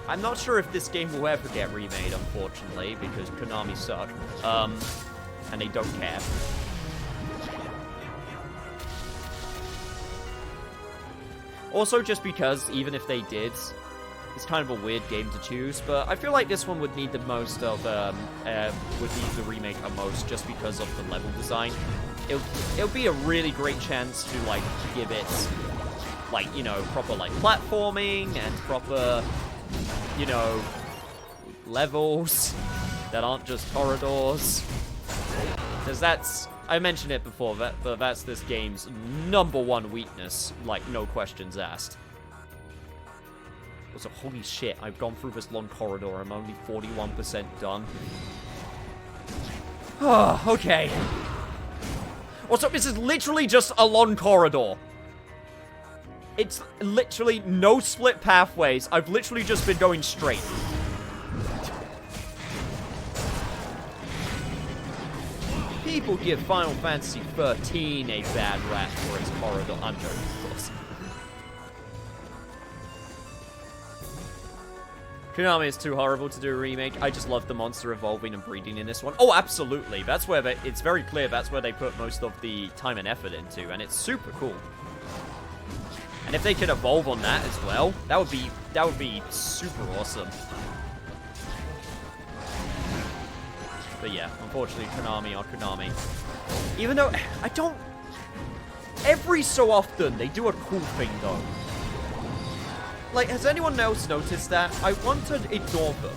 I'm not sure if this game will ever get remade, unfortunately, because Konami suck, and they don't care. Also, just because, even if they did, it's kind of a weird game to choose, but I feel like this one would need the most of, would need the remake the most, just because of the level design. It'll be a really great chance to, like, give it, like, you know, proper, like, platforming, and proper, you know, levels that aren't just corridors. Because that's... I mentioned it before, but that's this game's #1 weakness, like, no questions asked. Also, holy shit, I've gone through this long corridor, I'm only 41% done. Oh, okay. Also, this is literally just a long corridor. It's literally no split pathways, I've literally just been going straight. People give Final Fantasy XIII a bad rap for its corridor. I'm joking, of course. Konami is too horrible to do a remake. I just love the monster evolving and breeding in this one. Oh, absolutely. That's where it's very clear that's where they put most of the time and effort into, and it's super cool. And if they could evolve on that as well, that would be super awesome. But yeah, unfortunately, Konami are Konami. Even though, I don't... Every so often, they do a cool thing, though. Like, has anyone else noticed that? I want to ignore them.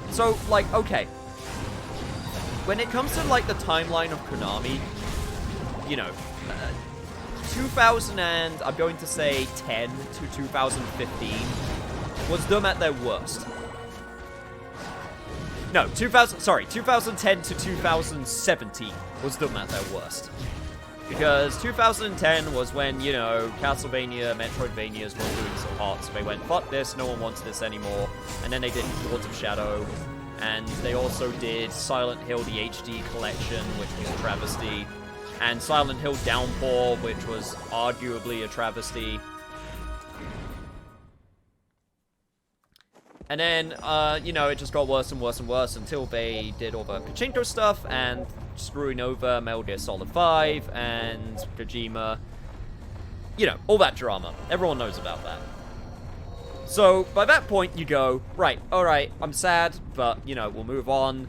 So, like, okay. When it comes to, like, the timeline of Konami, you know, 2000 and, I'm going to say, 10 to 2015 was them at their worst. No, 2010 to 2017 was them at their worst. Because 2010 was when, you know, Castlevania, Metroidvanias weren't doing so hot, so they went, fuck this, no one wants this anymore. And then they did Lords of Shadow, and they also did Silent Hill, the HD collection, which was a travesty, and Silent Hill Downpour, which was arguably a travesty. And then, you know, it just got worse and worse and worse until they did all the Pachinko stuff and screwing over Metal Gear Solid 5 and Kojima. You know, all that drama. Everyone knows about that. So, by that point, you go, right, alright, I'm sad, but, you know, we'll move on.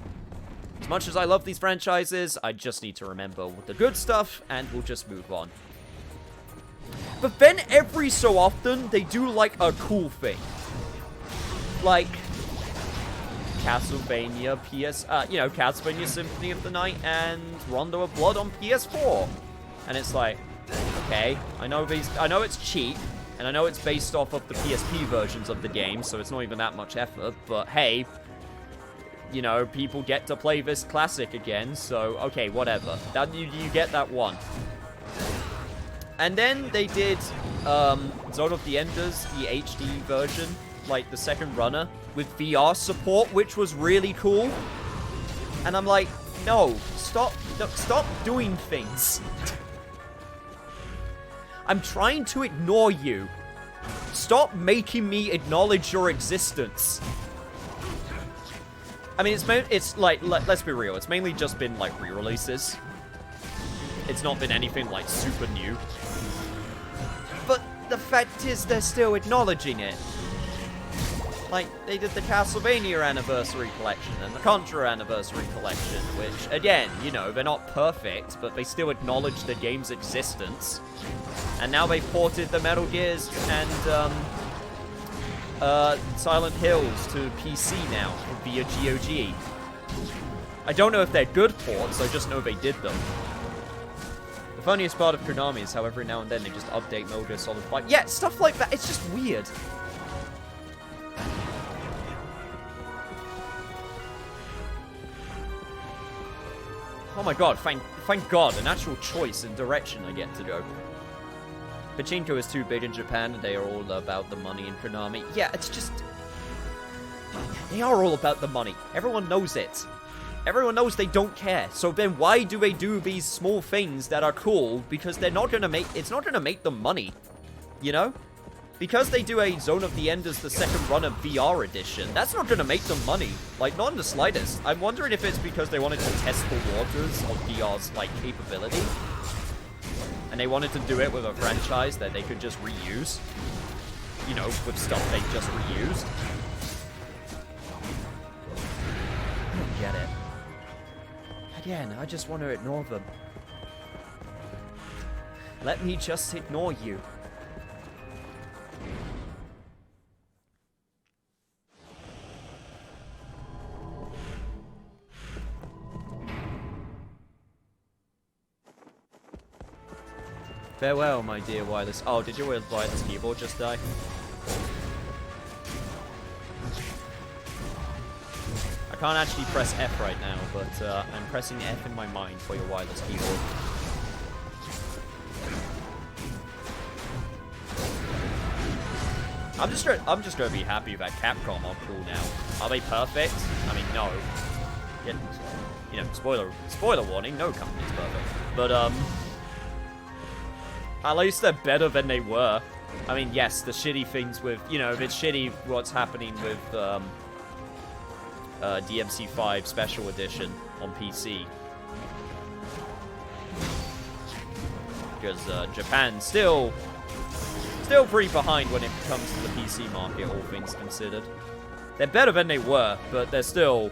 As much as I love these franchises, I just need to remember the good stuff, and we'll just move on. But then every so often, they do, like, a cool thing. Like, Castlevania Castlevania Symphony of the Night and Rondo of Blood on PS4. And it's like, okay, I know it's cheap, and I know it's based off of the PSP versions of the game, so it's not even that much effort, but hey, you know, people get to play this classic again, so okay, whatever. That you get that one. And then they did Zone of the Enders, the HD version, like the second runner, with VR support, which was really cool. And I'm like, no, stop doing things. I'm trying to ignore you. Stop making me acknowledge your existence. I mean, it's like, let's be real, it's mainly just been, like, re-releases. It's not been anything, like, super new. But the fact is, they're still acknowledging it. Like, they did the Castlevania Anniversary Collection and the Contra Anniversary Collection, which, again, you know, they're not perfect, but they still acknowledge the game's existence. And now they've ported the Metal Gears and, Silent Hills to PC now via GOG. I don't know if they're good ports, I just know they did them. The funniest part of Konami is how every now and then they just update Metal Gear Solid 5. Yeah, stuff like that, it's just weird. Oh my god, thank god, an actual choice and direction I get to go. Pachinko is too big in Japan, and they are all about the money in Konami. Yeah, it's just... They are all about the money. Everyone knows it. Everyone knows they don't care. So then why do they do these small things that are cool? Because they're not gonna make... It's not gonna make them money. You know? Because they do a Zone of the Enders, the second run of VR edition, that's not gonna make them money. Like, not in the slightest. I'm wondering if it's because they wanted to test the waters of VR's, like, capability. And they wanted to do it with a franchise that they could just reuse. You know, with stuff they just reused. I don't get it. Again, I just want to ignore them. Let me just ignore you. Farewell, my dear wireless... Oh, did your wireless keyboard just die? I can't actually press F right now, but I'm pressing F in my mind for your wireless keyboard. I'm just gonna be happy that Capcom are cool now. Are they perfect? I mean, no. Yeah, you know, spoiler warning, no company's perfect. But, at least they're better than they were. I mean, yes, the shitty things with... You know, it's shitty what's happening with DMC5 Special Edition on PC. Because Japan's still pretty behind when it comes to the PC market, all things considered. They're better than they were, but they're still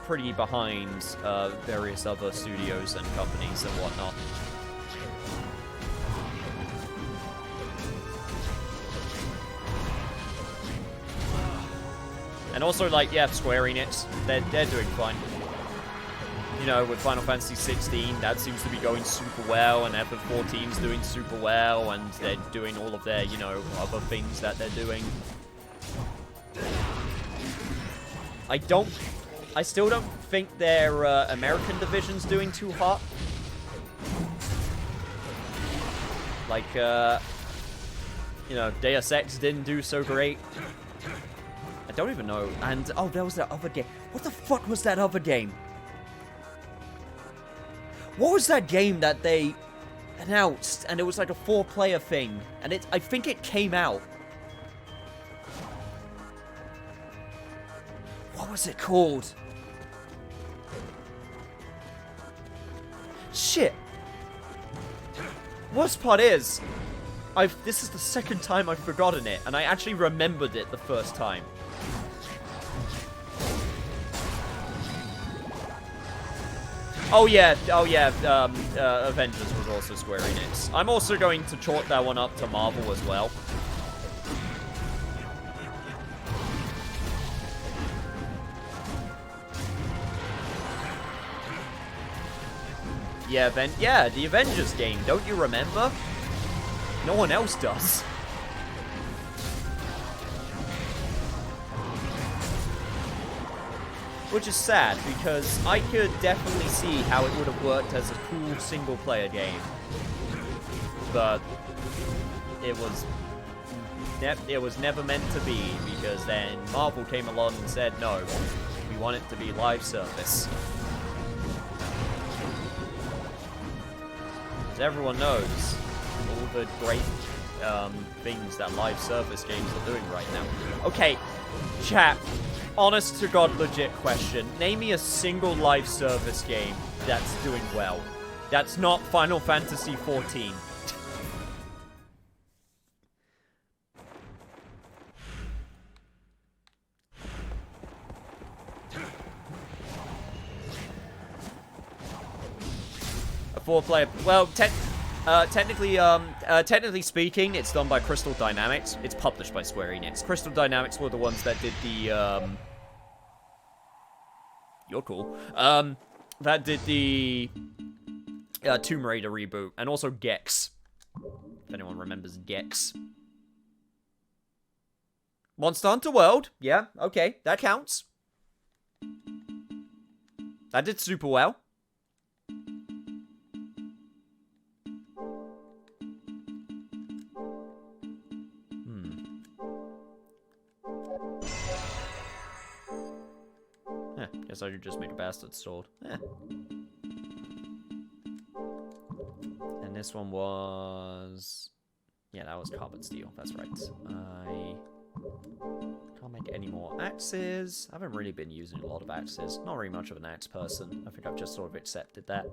pretty behind various other studios and companies and whatnot. And also, like, yeah, Square Enix, they're doing fine. You know, with Final Fantasy 16, that seems to be going super well, and FF14's doing super well, and they're doing all of their, you know, other things that they're doing. I still don't think their American division's doing too hot. Like, you know, Deus Ex didn't do so great. I don't even know. And, oh, there was that other game. What the fuck was that other game? What was that game that they announced? And it was like a 4-player thing. And I think it came out. What was it called? Shit. Worst part is, this is the second time I've forgotten it, and I actually remembered it the first time. Oh yeah, Avengers was also Square Enix. I'm also going to chalk that one up to Marvel as well. Yeah, the Avengers game, don't you remember? No one else does. Which is sad, because I could definitely see how it would have worked as a cool single-player game. But it was never meant to be, because then Marvel came along and said, no, we want it to be live service. As everyone knows, all the great things that live service games are doing right now. Okay, chat. Honest to God, legit question. Name me a single live service game that's doing well. That's not Final Fantasy XIV. A 4-player... Well, technically speaking, it's done by Crystal Dynamics. It's published by Square Enix. Crystal Dynamics were the ones that did the, You're cool. That did the Tomb Raider reboot, and also Gex. If anyone remembers Gex. Monster Hunter World. Yeah, okay, that counts. That did super well. Guess I could just make a bastard sword. And this one was... Yeah, that was carbon steel. That's right. I can't make any more axes. I haven't really been using a lot of axes. Not very much of an axe person. I think I've just sort of accepted that.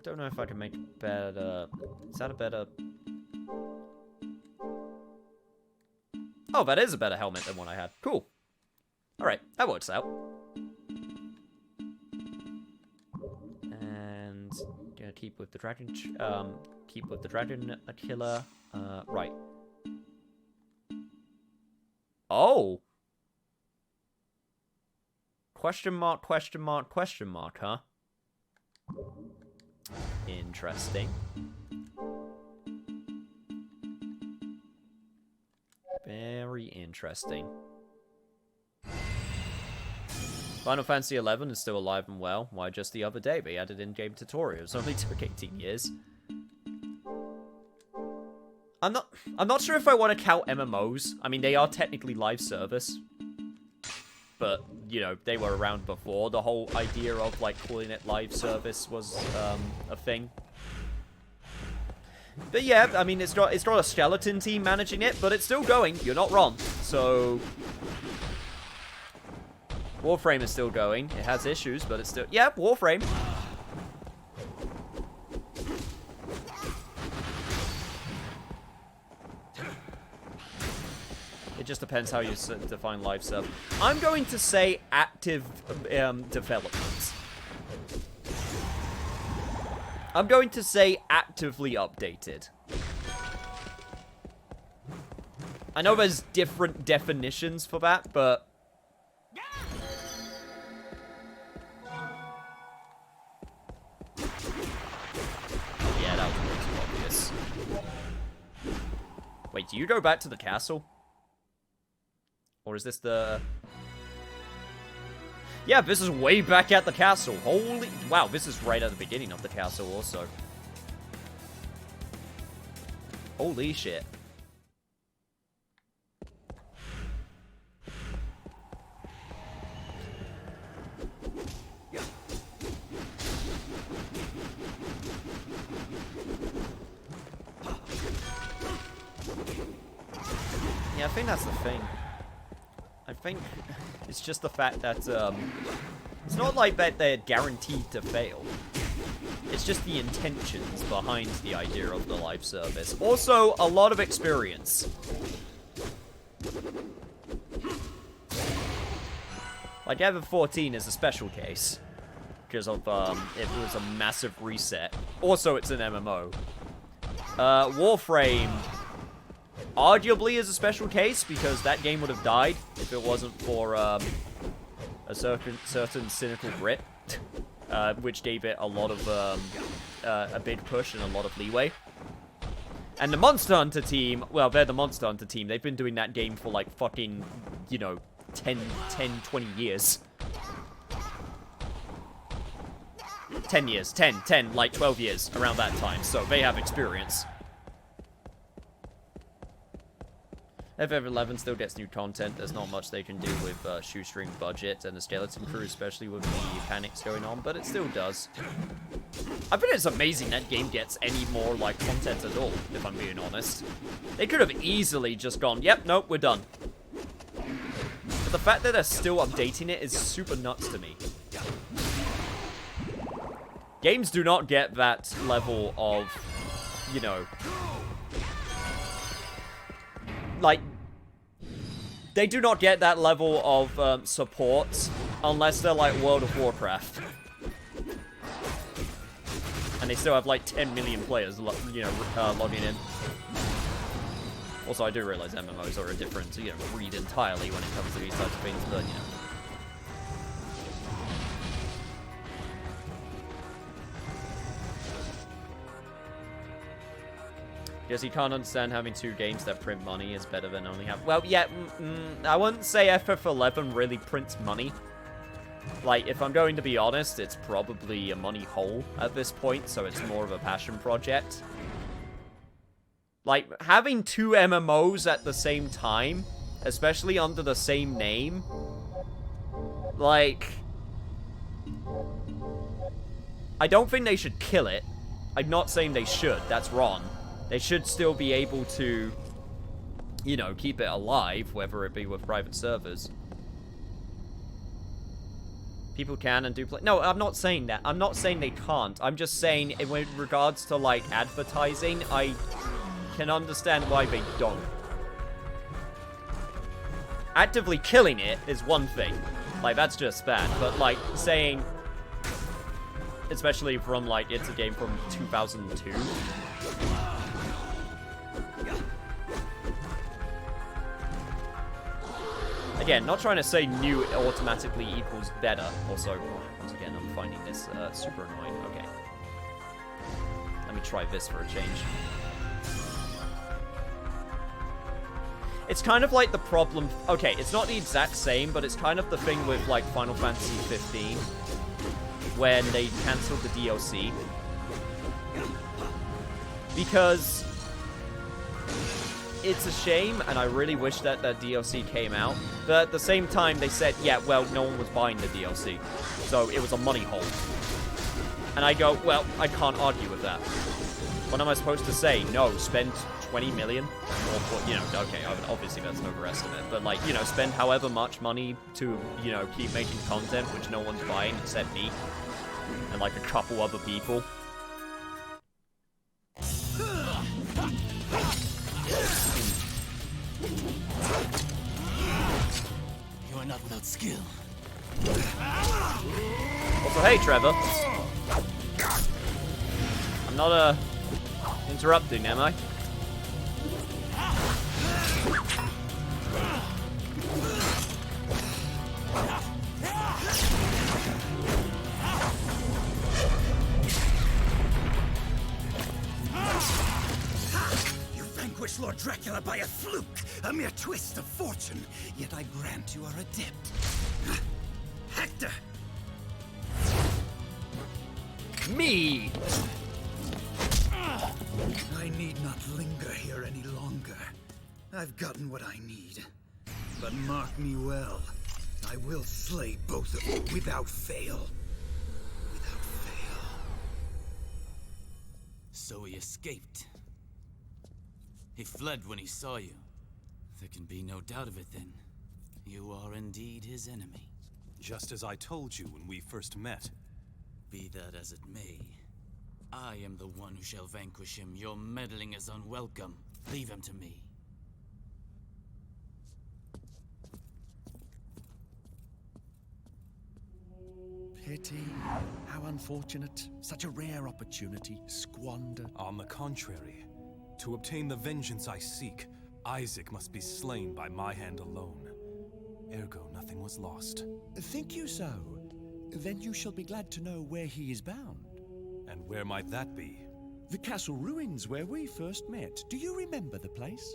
Don't know if I can make better... Is that a better... Oh, that is a better helmet than one I had. Cool. Alright, that works out. And... Gonna keep with the dragon... keep with the dragon killer. Right. Oh! Question mark, huh? Interesting. Very interesting. Final Fantasy XI is still alive and well. Why just the other day they added in-game tutorials? Only took 18 years. I'm not sure if I want to count MMOs. I mean, they are technically live service. But, you know, they were around before the whole idea of, like, calling it live service was, a thing. But yeah, I mean, it's got a skeleton team managing it, but it's still going. You're not wrong. So... Warframe is still going. It has issues, but it's still... Yeah, Warframe. It just depends how you define live serve. I'm going to say active development. I'm going to say actively updated. I know there's different definitions for that, but... Yeah, that was way too obvious. Wait, do you go back to the castle? Or is this the... Yeah, this is way back at the castle. Holy... Wow, this is right at the beginning of the castle also. Holy shit. Yeah, I think that's the thing. I think it's just the fact that, it's not like that they're guaranteed to fail. It's just the intentions behind the idea of the live service. Also, a lot of experience. Like, Ever 14 is a special case. Because of, it was a massive reset. Also, it's an MMO. Warframe arguably is a special case, because that game would have died if it wasn't for, a certain cynical grit. Which gave it a lot of, a big push and a lot of leeway. And the Monster Hunter team, well, they're the Monster Hunter team. They've been doing that game for, like, fucking, you know, 10, 20 years. 10 years. 10, like 12 years around that time. So they have experience. FF11 still gets new content. There's not much they can do with shoestring budget and the skeleton crew, especially with the panics going on, but it still does. I think it's amazing that game gets any more, like, content at all, if I'm being honest. They could have easily just gone, yep, nope, we're done. But the fact that they're still updating it is super nuts to me. Games do not get that level of, you know... Like, they do not get that level of support unless they're like World of Warcraft. And they still have like 10 million players, you know, logging in. Also, I do realize MMOs are a different, you know, breed entirely when it comes to these types of things, but, you know. Because you can't understand having two games that print money is better than only have... Well, yeah, I wouldn't say FF11 really prints money. Like, if I'm going to be honest, it's probably a money hole at this point, so it's more of a passion project. Like, having two MMOs at the same time, especially under the same name, like... I don't think they should kill it. I'm not saying they should, that's wrong. They should still be able to, you know, keep it alive, whether it be with private servers. People can and do play. No, I'm not saying that. I'm not saying they can't. I'm just saying, in regards to, like, advertising, I can understand why they don't. Actively killing it is one thing. Like, that's just bad. But, like, saying, especially from, like, it's a game from 2002. Again, not trying to say new automatically equals better. Also, once again, I'm finding this super annoying. Okay. Let me try this for a change. It's kind of like the problem... Okay, it's not the exact same, but it's kind of the thing with, like, Final Fantasy 15. When they cancelled the DLC. Because... it's a shame, and I really wish that that DLC came out. But at the same time, they said, yeah, well, no one was buying the DLC. So it was a money hole. And I go, well, I can't argue with that. What am I supposed to say? No, spend 20 million? Or, you know, okay, obviously that's an overestimate. But, like, you know, spend however much money to, you know, keep making content, which no one's buying except me. And, like, a couple other people. You're not without skill. Also, hey, Trevor. I'm not, interrupting, am I? Vanquish Lord Dracula by a fluke, a mere twist of fortune, yet I grant you are adept. Hector! Me! I need not linger here any longer. I've gotten what I need. But mark me well, I will slay both of you without fail. Without fail. So he escaped. He fled when he saw you. There can be no doubt of it then. You are indeed his enemy. Just as I told you when we first met. Be that as it may, I am the one who shall vanquish him. Your meddling is unwelcome. Leave him to me. pity. How unfortunate. Such a rare opportunity squandered. On the contrary, to obtain the vengeance I seek, Isaac must be slain by my hand alone. Ergo, nothing was lost. Think you so? Then you shall be glad to know where he is bound. And where might that be? The castle ruins where we first met. Do you remember the place?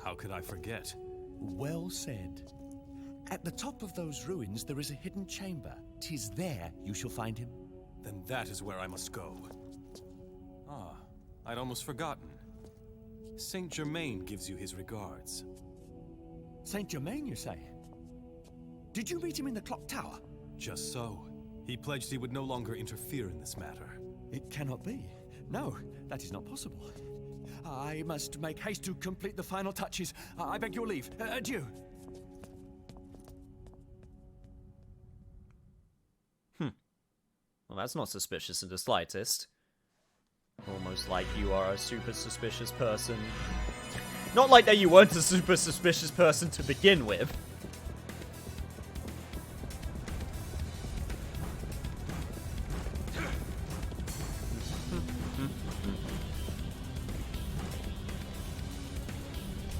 How could I forget? Well said. At the top of those ruins there is a hidden chamber. 'Tis there you shall find him. Then that is where I must go. Ah, I'd almost forgotten. Saint Germain gives you his regards. Saint Germain, you say? Did you meet him in the clock tower? Just so. He pledged he would no longer interfere in this matter. It cannot be. No, that is not possible. I must make haste to complete the final touches. I beg your leave. Adieu. Well, that's not suspicious in the slightest. Almost like you are a super suspicious person. Not like that you weren't a super suspicious person to begin with.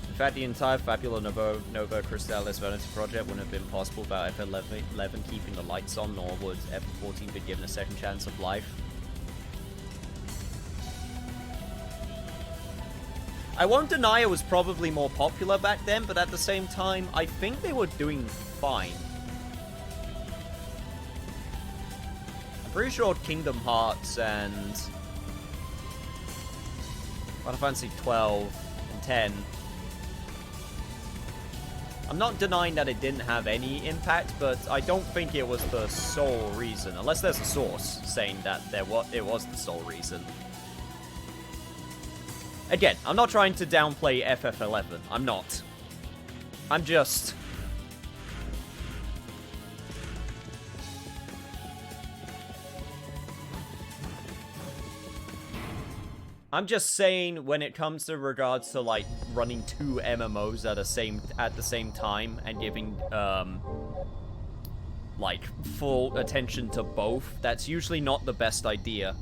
In fact, the entire Fabula Nova Crystallis Vanity project wouldn't have been possible without F11 keeping the lights on, nor would F14 be given a second chance of life. I won't deny it was probably more popular back then, but at the same time, I think they were doing fine. I'm pretty sure Kingdom Hearts and Final Fantasy 12 and 10. I'm not denying that it didn't have any impact, but I don't think it was the sole reason, unless there's a source saying that it was the sole reason. Again, I'm not trying to downplay FF11. I'm not. I'm just... I'm just saying when it comes to regards to like running two MMOs at the same time and giving like full attention to both, that's usually not the best idea.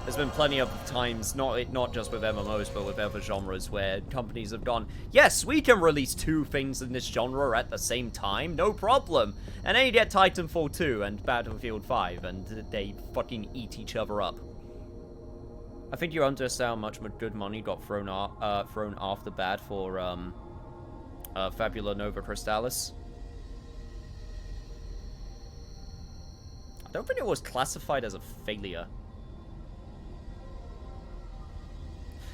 There's been plenty of times, not just with MMOs, but with other genres, where companies have gone, yes, we can release two things in this genre at the same time, no problem. And then you get Titanfall 2 and Battlefield 5, and they fucking eat each other up. I think you understand how much good money got thrown off the bat for Fabula Nova Crystallis. I don't think it was classified as a failure.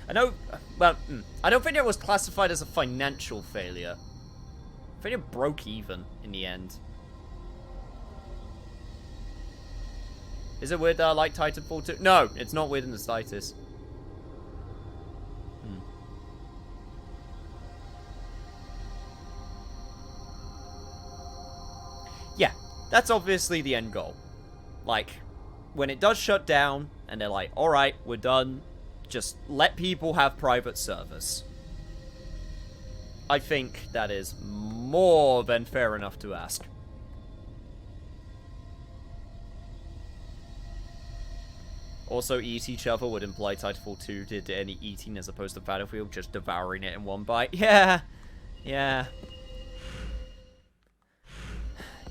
I know, well, I don't think it was classified as a financial failure. I think it broke even in the end. Is it weird that I like Titanfall 2? No, it's not weird in the slightest. Yeah, that's obviously the end goal. Like, when it does shut down, and they're like, alright, we're done, just let people have private service. I think that is more than fair enough to ask. Also, eat each other would imply Titanfall 2 did any eating as opposed to Battlefield, just devouring it in one bite. Yeah. Yeah.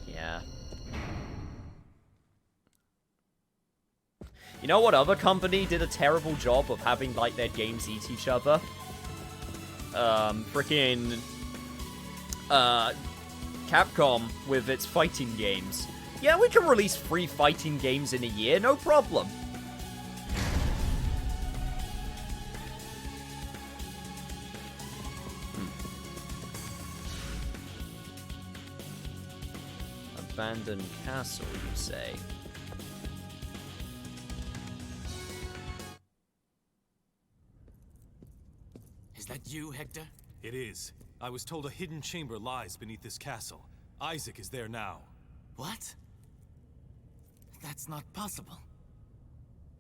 Yeah. You know what other company did a terrible job of having, like, their games eat each other? Frickin' Capcom with its fighting games. Yeah, we can release 3 fighting games in a year, no problem. Abandoned castle, you say? Is that you, Hector? It is. I was told a hidden chamber lies beneath this castle. Isaac is there now. What? That's not possible.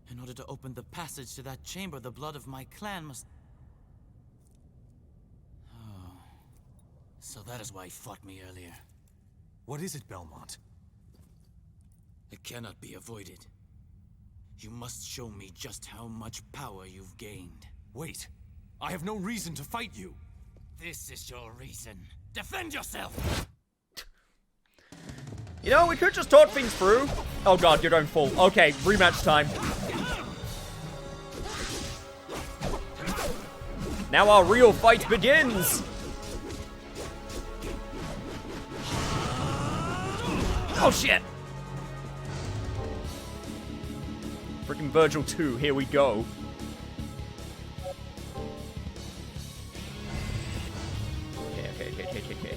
In order to open the passage to that chamber, the blood of my clan must... Oh. So that is why he fought me earlier. What is it, Belmont? It cannot be avoided. You must show me just how much power you've gained. Wait. I have no reason to fight you. This is your reason. Defend yourself! You know, we could just talk things through. Oh god, you're going full. Okay, rematch time. Now our real fight begins! Oh shit! Freaking Virgil 2, here we go. Okay.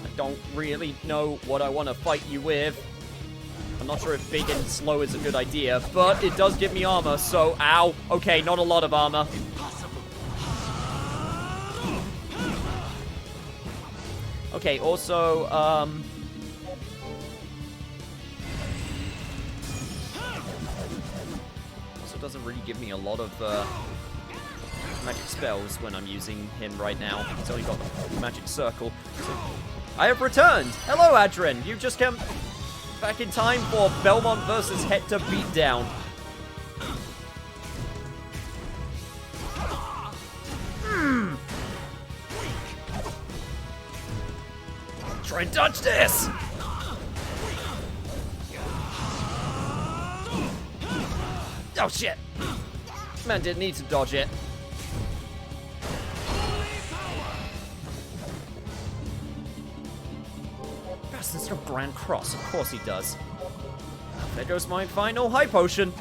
I don't really know what I want to fight you with. I'm not sure if big and slow is a good idea, but it does give me armor, so ow. Okay, not a lot of armor. Okay, also, also doesn't really give me a lot of, magic spells when I'm using him right now. He's only got the magic circle. So I have returned! Hello, Adrian! You just came back in time for Belmont versus Hector beatdown. Try and dodge this! Oh shit! Man didn't need to dodge it. Bastards got Grand Cross, of course he does. There goes my final high potion.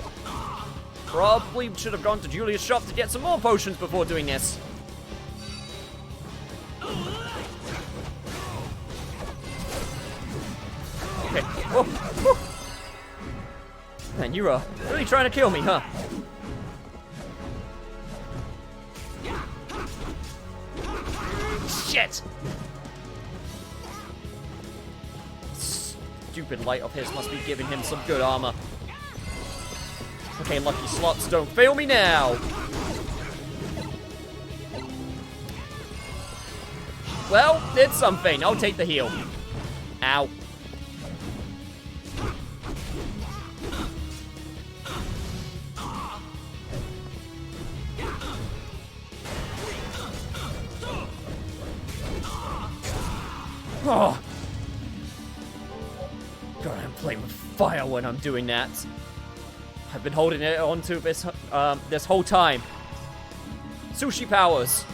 Probably should have gone to Julia's shop to get some more potions before doing this. Okay. Oh, whew. Man, you are really trying to kill me, huh? Shit! Stupid light of his must be giving him some good armor. Okay, lucky slots, don't fail me now! Well, it's something. I'll take the heal. Ow. Oh. God, I'm playing with fire when I'm doing that. I've been holding it onto this this whole time. Sushi powers.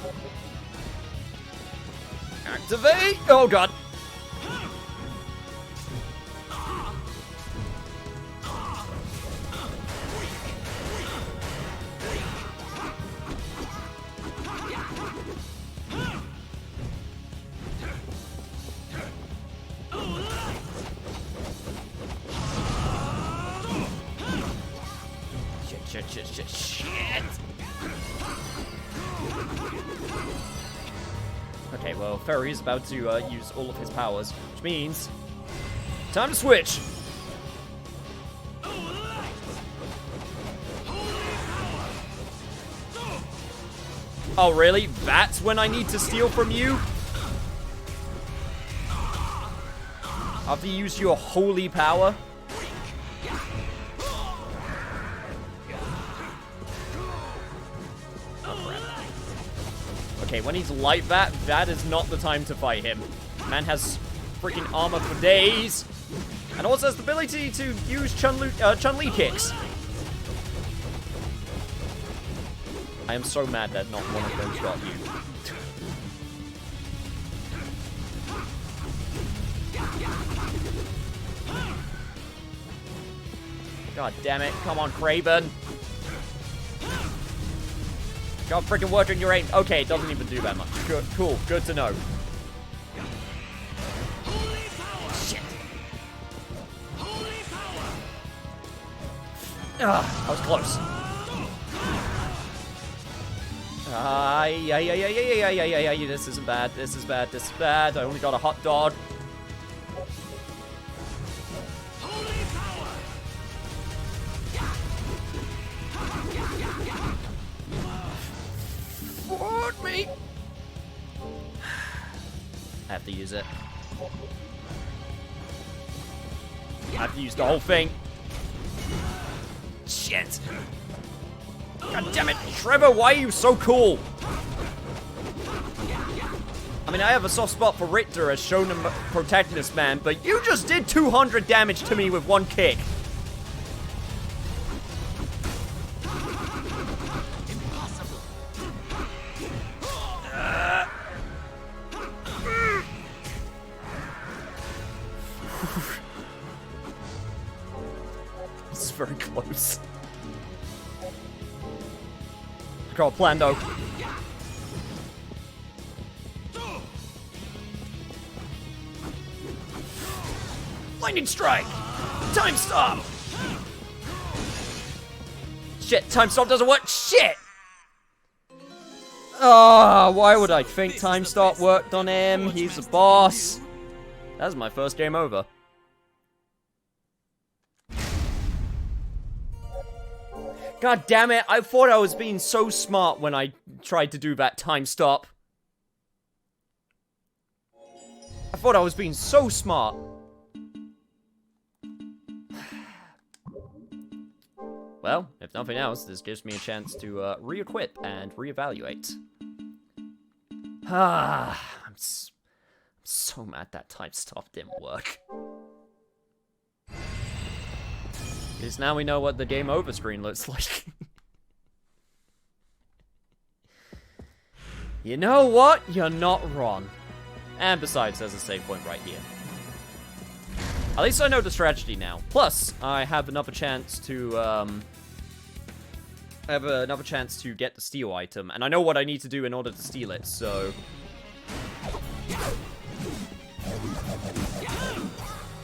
Activate! Oh god. Shit. Okay, well, Ferry is about to use all of his powers, which means time to switch. Oh, really? That's when I need to steal from you? After you use your holy power? Okay, when he's like that, that is not the time to fight him. Man has freaking armor for days. And also has the ability to use Chun-Li kicks. I am so mad that not one of those got you. God damn it. Come on, Kraven. God freaking work on your aim. Okay, it doesn't even do that much. Good, cool, good to know. Shit. I was close. This isn't bad. This is bad. This is bad. I only got a hot dog. Support me. I have to use it. I've used the whole thing. Shit. God damn it. Trevor, why are you so cool? I mean, I have a soft spot for Richter as shonen protagonist man, but you just did 200 damage to me with one kick. This is very close. I got a plan though. Lightning strike! Time stop! Shit, time stop doesn't work. Shit! Ah, why would I think time stop worked on him? He's the boss. That's my first game over. God damn it, I thought I was being so smart when I tried to do that time stop. I thought I was being so smart. Well, if nothing else, this gives me a chance to re-equip and re-evaluate. I'm so mad that time stop didn't work. Because now we know what the game over screen looks like. You know what? You're not wrong. And besides, there's a save point right here. At least I know the strategy now. Plus, I have another chance to, get the steal item, and I know what I need to do in order to steal it, so...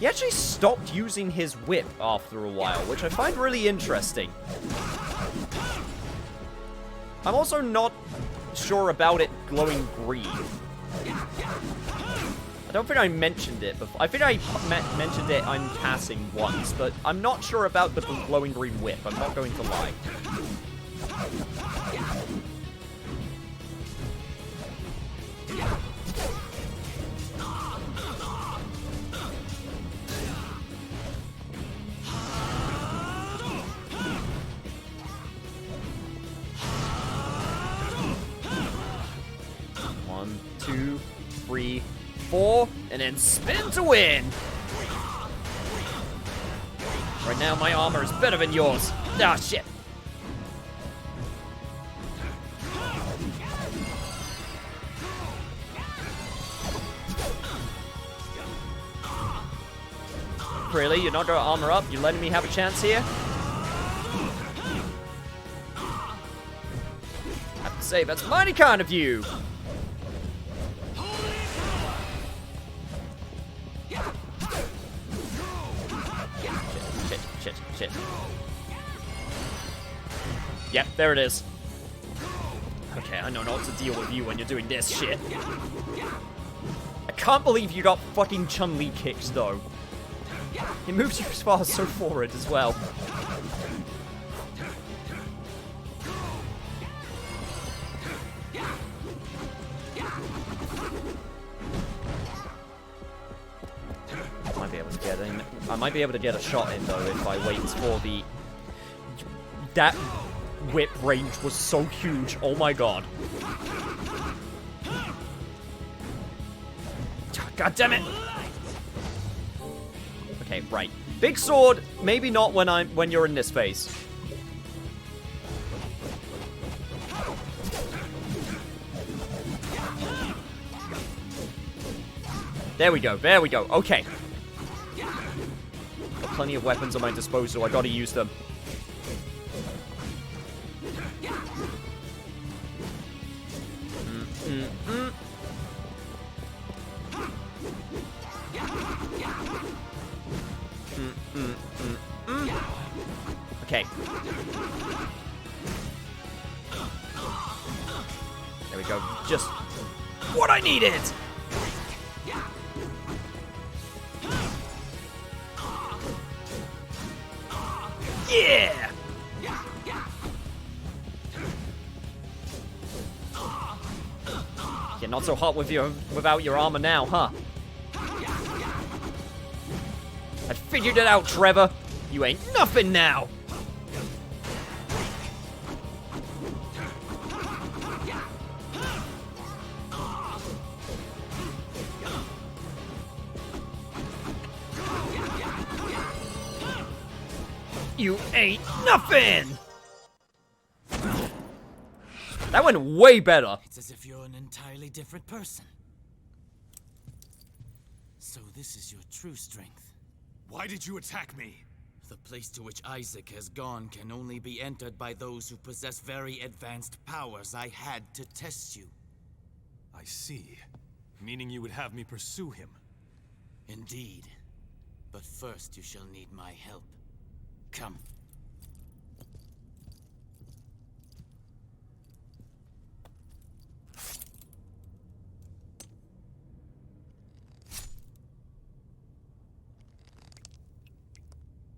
He actually stopped using his whip after a while, which I find really interesting. I'm also not sure about it glowing green. I don't think I mentioned it before. I think I mentioned it in passing once, but I'm not sure about the glowing green whip. I'm not going to lie. One, two, three, four, and then spin to win. Right now, my armor is better than yours. Ah, shit. Really? You're not gonna armor up? You're letting me have a chance here? I have to say, that's mighty kind of you. Shit. Yep, there it is. Okay, I know not to deal with you when you're doing this shit. I can't believe you got fucking Chun-Li kicks, though. It moves you as far so forward as well. I might be able to get a shot in, though, if I wait for the... That whip range was so huge. Oh my god. God damn it! Okay, right. Big sword, maybe not when you're in this phase. There we go, okay. Got plenty of weapons at my disposal, I gotta use them. Okay. There we go. Just what I needed! Yeah! You're not so hot with without your armor now, huh? I'd figured it out, Trevor. You ain't nothing now. You ain't nothing! That went way better. It's as if you're an entirely different person. So this is your true strength. Why did you attack me? The place to which Isaac has gone can only be entered by those who possess very advanced powers. I had to test you. I see. Meaning you would have me pursue him. Indeed. But first you shall need my help. Come.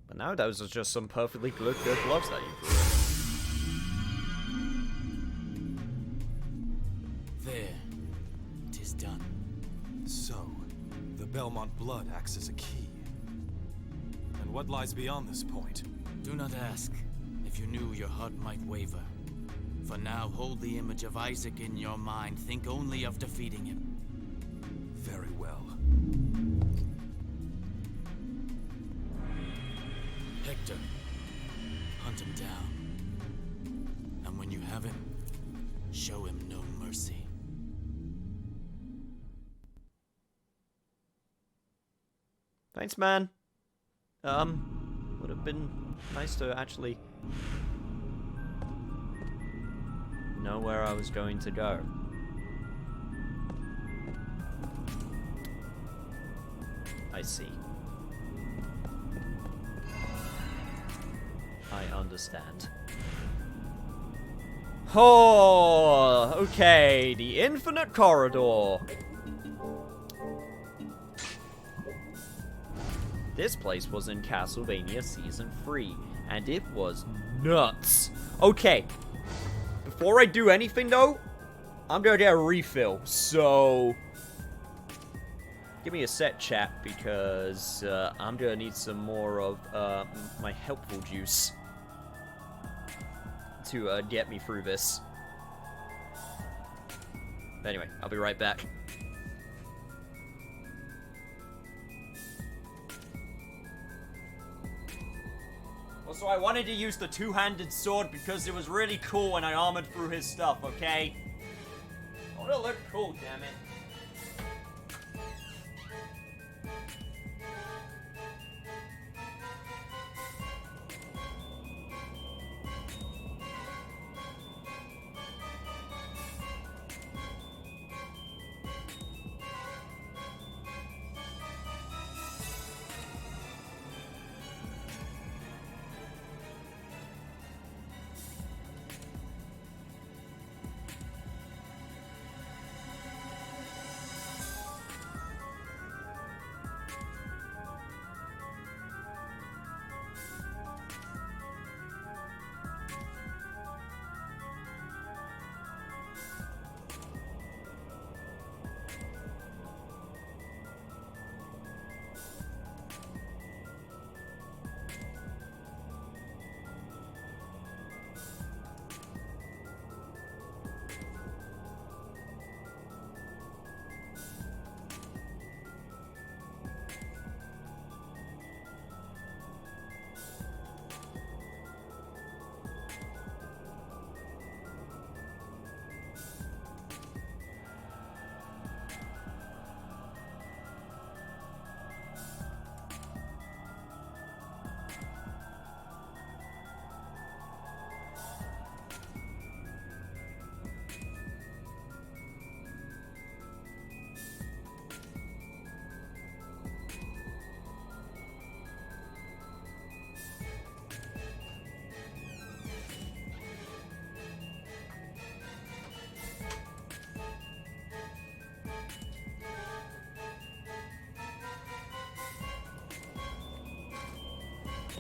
But now those are just some perfectly good gloves that you drew. There. 'Tis done. So, the Belmont blood acts as a key. And what lies beyond this point? Do not ask. If you knew, your heart might waver. For now, hold the image of Isaac in your mind. Think only of defeating him. Very well. Hector, hunt him down. And when you have him, show him no mercy. Thanks, man. Would have been nice to actually know where I was going to go. I see. I understand. Oh, okay, the infinite corridor. This place was in Castlevania Season 3, and it was nuts. Okay, before I do anything though, I'm gonna get a refill, so give me a sec, chat, because I'm gonna need some more of my helpful juice to get me through this. Anyway, I'll be right back. Also, I wanted to use the two-handed sword because it was really cool when I armored through his stuff, okay? I want to look cool, damn it.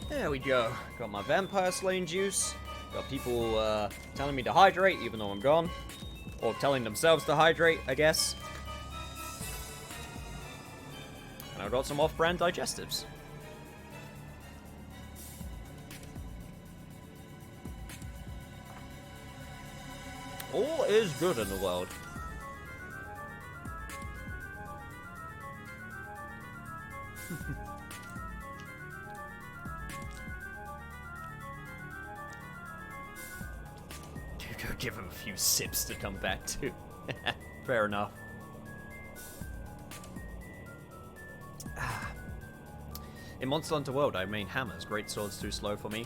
There we go. Got my vampire slaying juice. Got people telling me to hydrate even though I'm gone. Or telling themselves to hydrate, I guess. And I've got some off-brand digestives. All is good in the world. Go give him a few sips to come back to. Fair enough. In Monster Hunter World, I main hammers. Great swords too slow for me.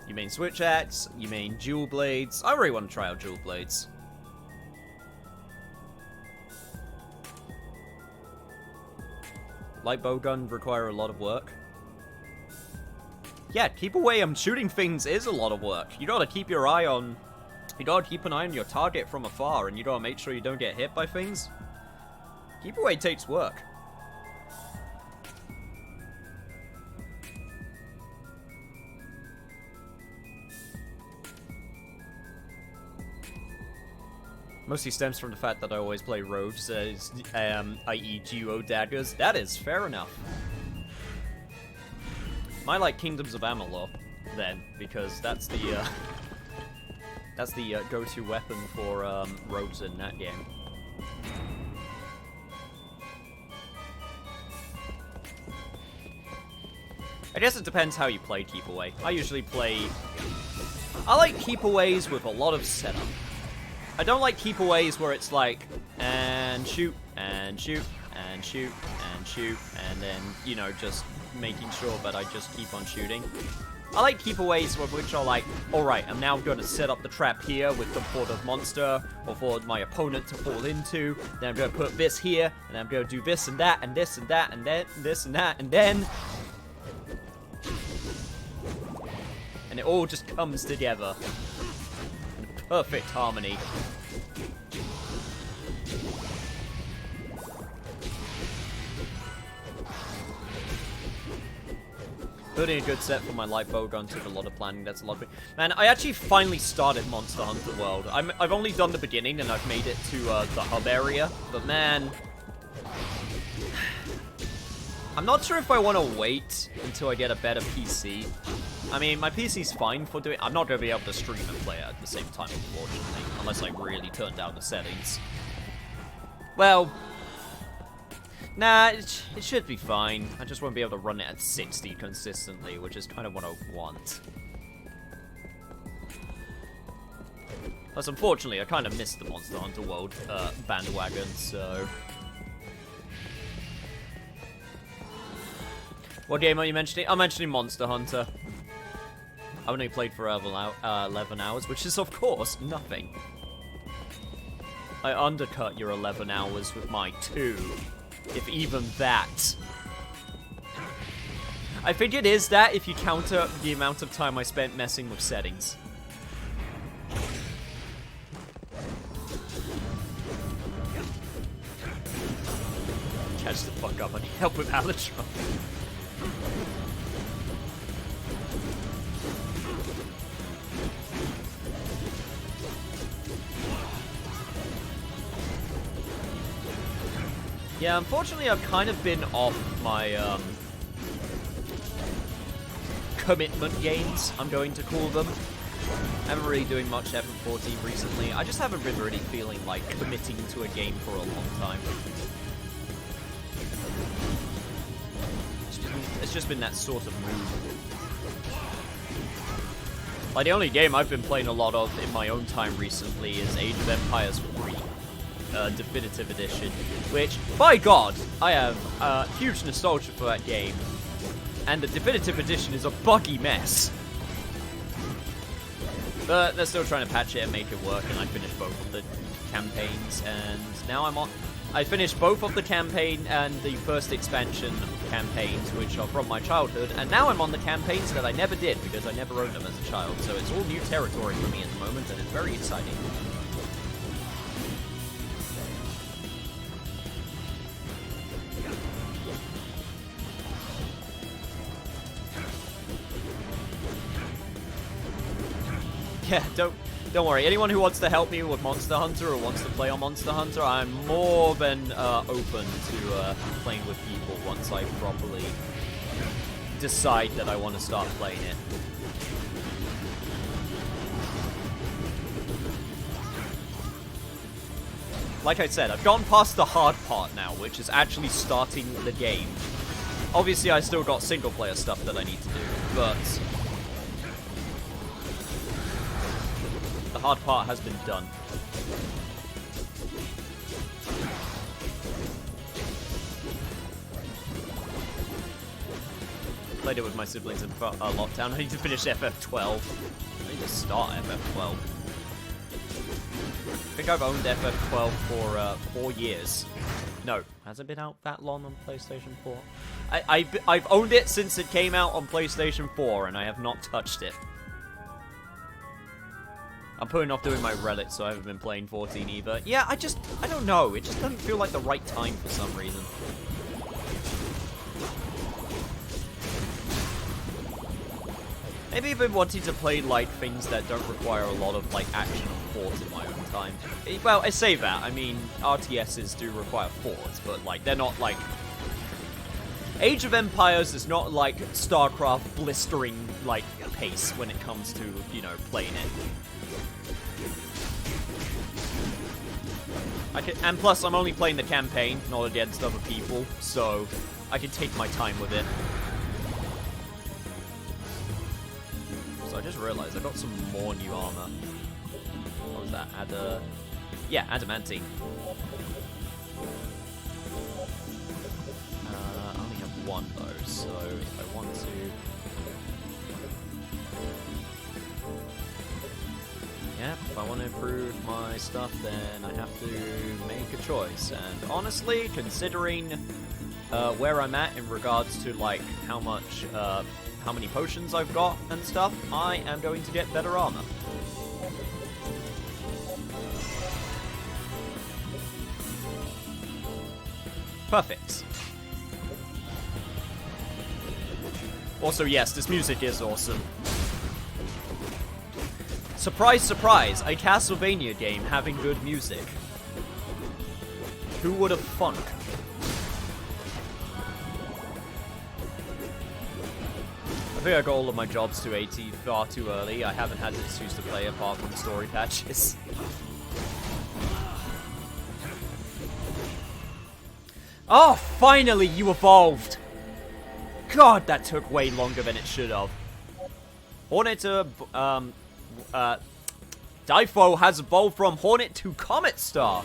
You main switch axe. You main dual blades. I really want to try out dual blades. Light bowgun require a lot of work. Yeah, keep away. Shooting things is a lot of work. You gotta keep your eye on... You gotta keep an eye on your target from afar, and you gotta make sure you don't get hit by things. Keep away takes work. Mostly stems from the fact that I always play rogues, i.e. duo daggers. That is fair enough. I like Kingdoms of Amalur, then, because that's the go-to weapon for rogues in that game. I guess it depends how you play Keep Away. I usually play... I like Keep Aways with a lot of setup. I don't like Keep Aways where it's like, and shoot, and shoot, and shoot, and shoot, and then, you know, just making sure that I just keep on shooting. I like Keep Aways with which are like, alright, I'm now going to set up the trap here with the for the monster, or for my opponent to fall into, then I'm going to put this here, and I'm going to do this and that, and this and that, and then this and that, and then... And it all just comes together in perfect harmony. Building a good set for my light bowgun took a lot of planning. That's a lot of... Man, I actually finally started Monster Hunter World. I've only done the beginning and I've made it to the hub area. But man... I'm not sure if I want to wait until I get a better PC. I mean, my PC's fine for doing... I'm not going to be able to stream and play it at the same time, unfortunately. Unless I really turn down the settings. Well... Nah, it should be fine. I just won't be able to run it at 60 consistently, which is kind of what I want. Plus, unfortunately, I kind of missed the Monster Hunter World bandwagon, so... What game are you mentioning? I'm mentioning Monster Hunter. I've only played for 11 hours, which is, of course, nothing. I undercut your 11 hours with my 2. If even that. I think it is that if you counter the amount of time I spent messing with settings. Catch the fuck up, I need help with Alatron. Yeah, unfortunately, I've kind of been off my, commitment games, I'm going to call them. I haven't really doing much F14 recently. I just haven't been really feeling like committing to a game for a long time. It's just been that sort of mood. Like, the only game I've been playing a lot of in my own time recently is Age of Empires 3. Definitive Edition, which, by God, I have huge nostalgia for that game, and the Definitive Edition is a buggy mess. But they're still trying to patch it and make it work, and I finished both of the campaigns, and now I'm on... I finished both of the campaign and the first expansion campaigns, which are from my childhood, and now I'm on the campaigns that I never did, because I never owned them as a child, so it's all new territory for me at the moment, and it's very exciting. Yeah, don't worry. Anyone who wants to help me with Monster Hunter or wants to play on Monster Hunter, I'm more than open to playing with people once I properly decide that I want to start playing it. like I said, I've gone past the hard part now, which is actually starting the game. Obviously, I still got single-player stuff that I need to do, but the hard part has been done. Played it with my siblings in lockdown. I need to finish FF12. I need to start FF12. I think I've owned FF12 for 4 years. No, has it been out that long on PlayStation 4? I've owned it since it came out on PlayStation 4, and I have not touched it. I'm putting off doing my relics, so I haven't been playing 14 either. Yeah, I don't know. It just doesn't feel like the right time for some reason. Maybe I've been wanting to play, like, things that don't require a lot of, like, action or thought in my own time. Well, I say that. I mean, RTSs do require thoughts, but, like, they're not, like... Age of Empires is not, like, StarCraft blistering, like, pace when it comes to, you know, playing it. And plus, I'm only playing the campaign, not against other people, so I can take my time with it. I just realized I got some more new armor. What was that? Yeah, adamantine. I only have one though, so if I want to... Yeah, if I want to improve my stuff, then I have to make a choice. And honestly, considering where I'm at in regards to, like, how many potions I've got and stuff, I am going to get better armor. Perfect. Also, yes, this music is awesome. Surprise, surprise, a Castlevania game having good music. Who would have thunk? I think I got all of my jobs to 80 far too early. I haven't had an excuse to play apart from the story patches. Oh, finally you evolved! God, that took way longer than it should have. Hornet to, Difo has evolved from Hornet to Comet Star.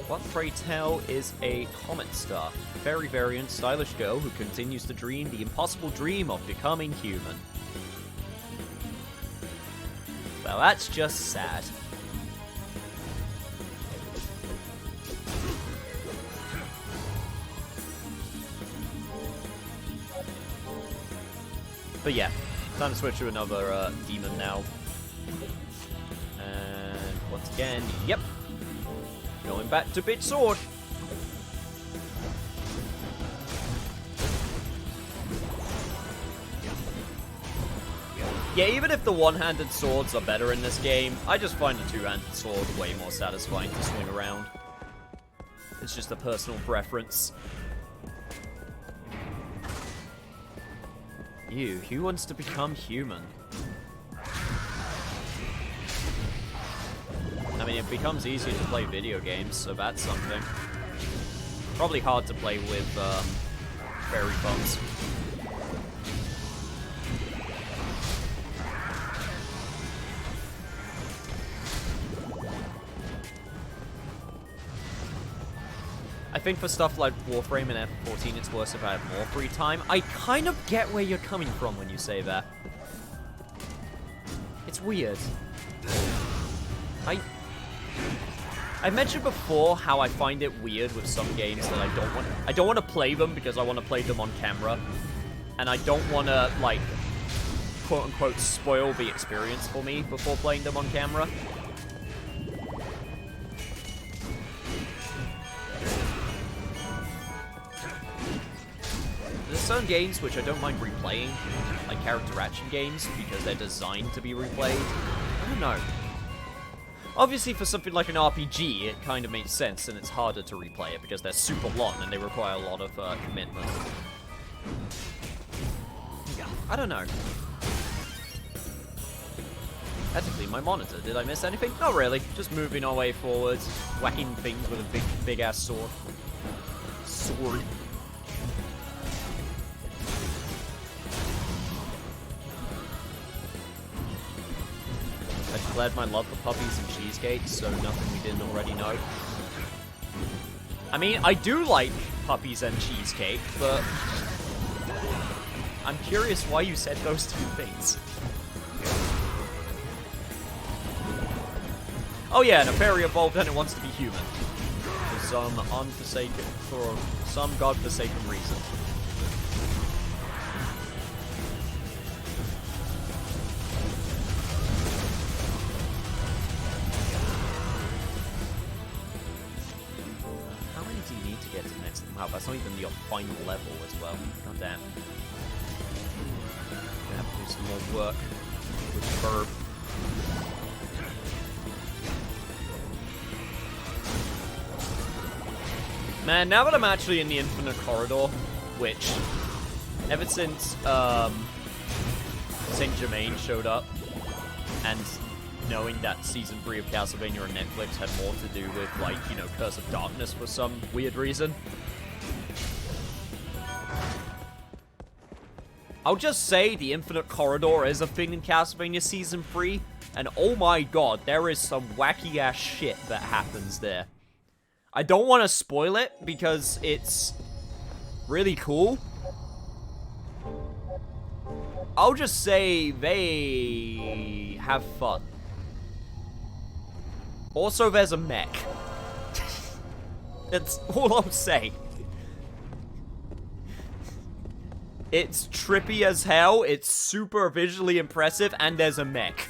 What, pray tell, is a Comet Star? Very variant, stylish girl who continues to dream the impossible dream of becoming human. Well, that's just sad. But yeah, time to switch to another demon now. And once again, yep. Going back to Big Sword. Yeah, even if the one-handed swords are better in this game, I just find the two-handed sword way more satisfying to swing around. It's just a personal preference. Ew, who wants to become human? I mean, it becomes easier to play video games, so that's something. Probably hard to play with, fairy bombs. I think for stuff like Warframe and F14, it's worse if I have more free time. I kind of get where you're coming from when you say that. It's weird. I mentioned before how I find it weird with some games that I don't want to play them because I want to play them on camera. And I don't want to, like, quote-unquote spoil the experience for me before playing them on camera. There's certain games which I don't mind replaying, like character action games, because they're designed to be replayed. I don't know. Obviously, for something like an RPG, it kind of makes sense, and it's harder to replay it because they're super long and they require a lot of commitment. I don't know. Ethically, my monitor. Did I miss anything? Not really. Just moving our way forwards, whacking things with a big ass sword. I declared my love for puppies and cheesecakes, so nothing we didn't already know. I mean, I do like puppies and cheesecake, but I'm curious why you said those two things. Oh yeah, and a fairy evolved and it wants to be human. For some godforsaken reason. How many do you need to get to the next level? Wow, that's not even your final level as well. God damn. Gonna have to do some more work with the verb. Man, now that I'm actually in the Infinite Corridor, which, ever since Saint Germain showed up, and knowing that Season 3 of Castlevania on Netflix had more to do with, like, you know, Curse of Darkness for some weird reason. I'll just say the Infinite Corridor is a thing in Castlevania Season 3, and oh my god, there is some wacky-ass shit that happens there. I don't want to spoil it, because it's really cool. I'll just say they have fun. Also, there's a mech. That's all I'll say. It's trippy as hell, it's super visually impressive, and there's a mech.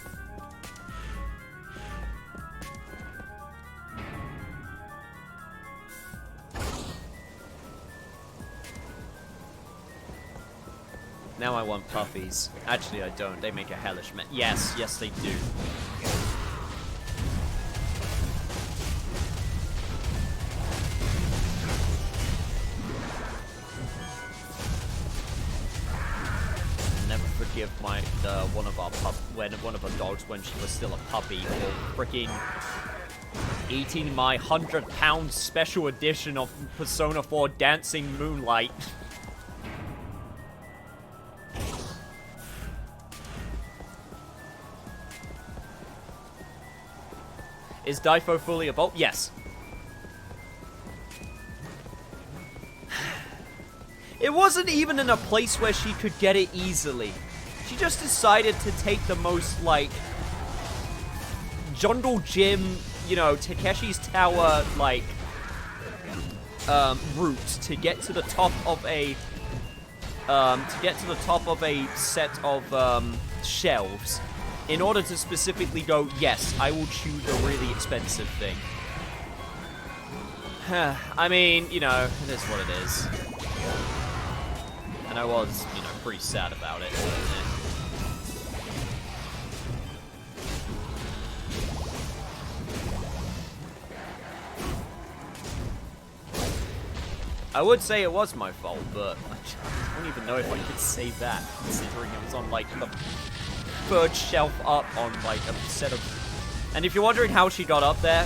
Now I want puppies. Actually, I don't. They make a hellish mess. Yes, yes they do. Never forgive one of our dogs when she was still a puppy for freaking eating my 100-pound special edition of Persona 4 Dancing Moonlight. Is Difo fully evolved? Yes. It wasn't even in a place where she could get it easily. She just decided to take the most, like, Jungle Gym, you know, Takeshi's Tower, like, route to get to the top of a, set of, shelves. In order to specifically go, yes, I will choose the really expensive thing. I mean, you know, it is what it is. And I was, you know, pretty sad about it. I would say it was my fault, but I don't even know if I could say that, considering it was on, like, the third shelf up on, like, a set of... And if you're wondering how she got up there,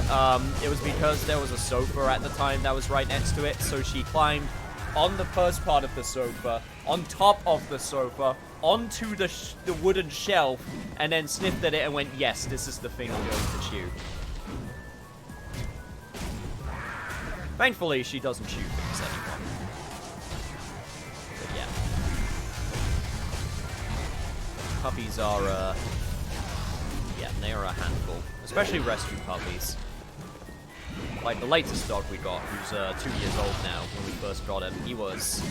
it was because there was a sofa at the time that was right next to it, so she climbed on the first part of the sofa, on top of the sofa, onto the wooden shelf, and then sniffed at it and went, yes, this is the thing I'm going to chew. Thankfully, she doesn't chew things anymore. But yeah. Puppies are, yeah, they are a handful. Especially rescue puppies. Like the latest dog we got, who's 2 years old now, when we first got him, he was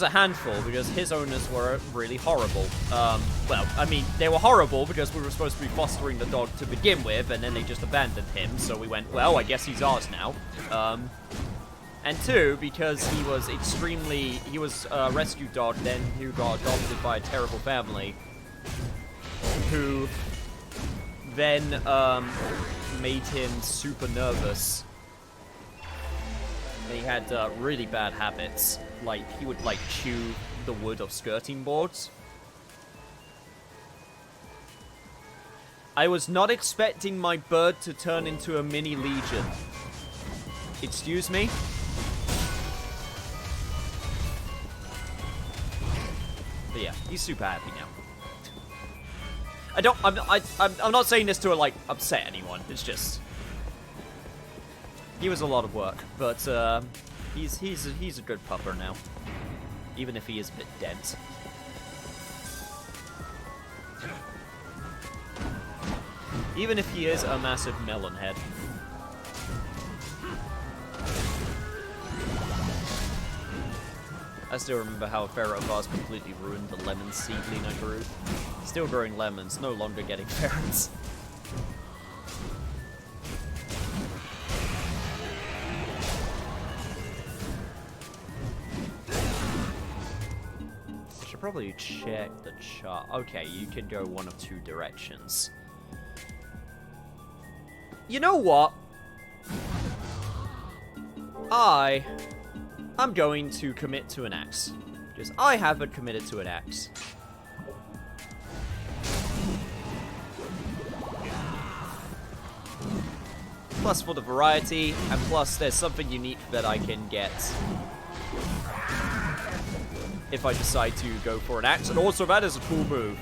a handful because his owners were really horrible. Well, I mean, they were horrible because we were supposed to be fostering the dog to begin with, and then they just abandoned him, so we went, well, I guess he's ours now. And two, because he was a rescue dog then who got adopted by a terrible family, who then, made him super nervous. And he had, really bad habits. Like, he would, like, chew the wood of skirting boards. I was not expecting my bird to turn into a mini legion. Excuse me? But yeah, he's super happy now. I'm not saying this to, like, upset anyone. It's just... He was a lot of work, but, he's a good pupper now. Even if he is a bit dense. Even if he is a massive melon head. I still remember how a ferret vase completely ruined the lemon seedling I grew. Still growing lemons, no longer getting ferrets. I should probably check the chart. Okay, you can go one of two directions. You know what? I'm going to commit to an axe. Because I haven't committed to an axe. Plus for the variety, and plus there's something unique that I can get if I decide to go for an axe. And also that is a cool move.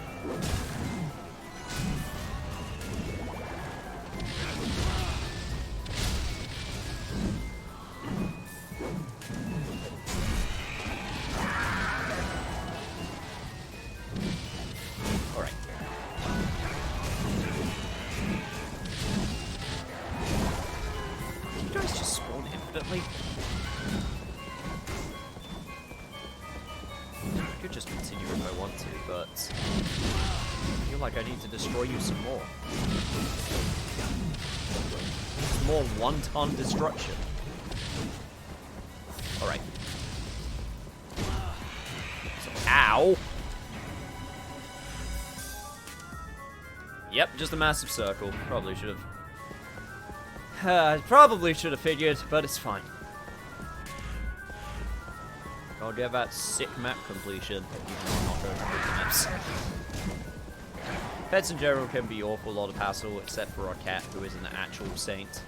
I could just continue if I want to, but I feel like I need to destroy you some more. It's more one-ton destruction. Alright. So, ow! Yep, just a massive circle. Probably should have figured, but it's fine. I'll get that sick map completion. I'm not going to complete the maps. Pets in general can be awful lot of hassle, except for our cat, who is an actual saint.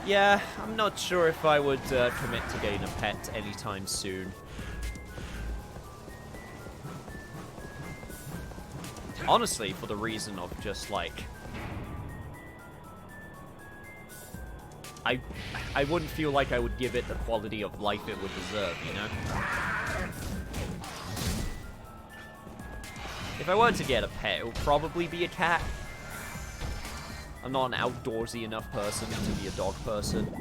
Yeah, I'm not sure if I would commit to getting a pet anytime soon. Honestly, for the reason of just, like... I wouldn't feel like I would give it the quality of life it would deserve, you know? If I were to get a pet, it would probably be a cat. I'm not an outdoorsy enough person to be a dog person.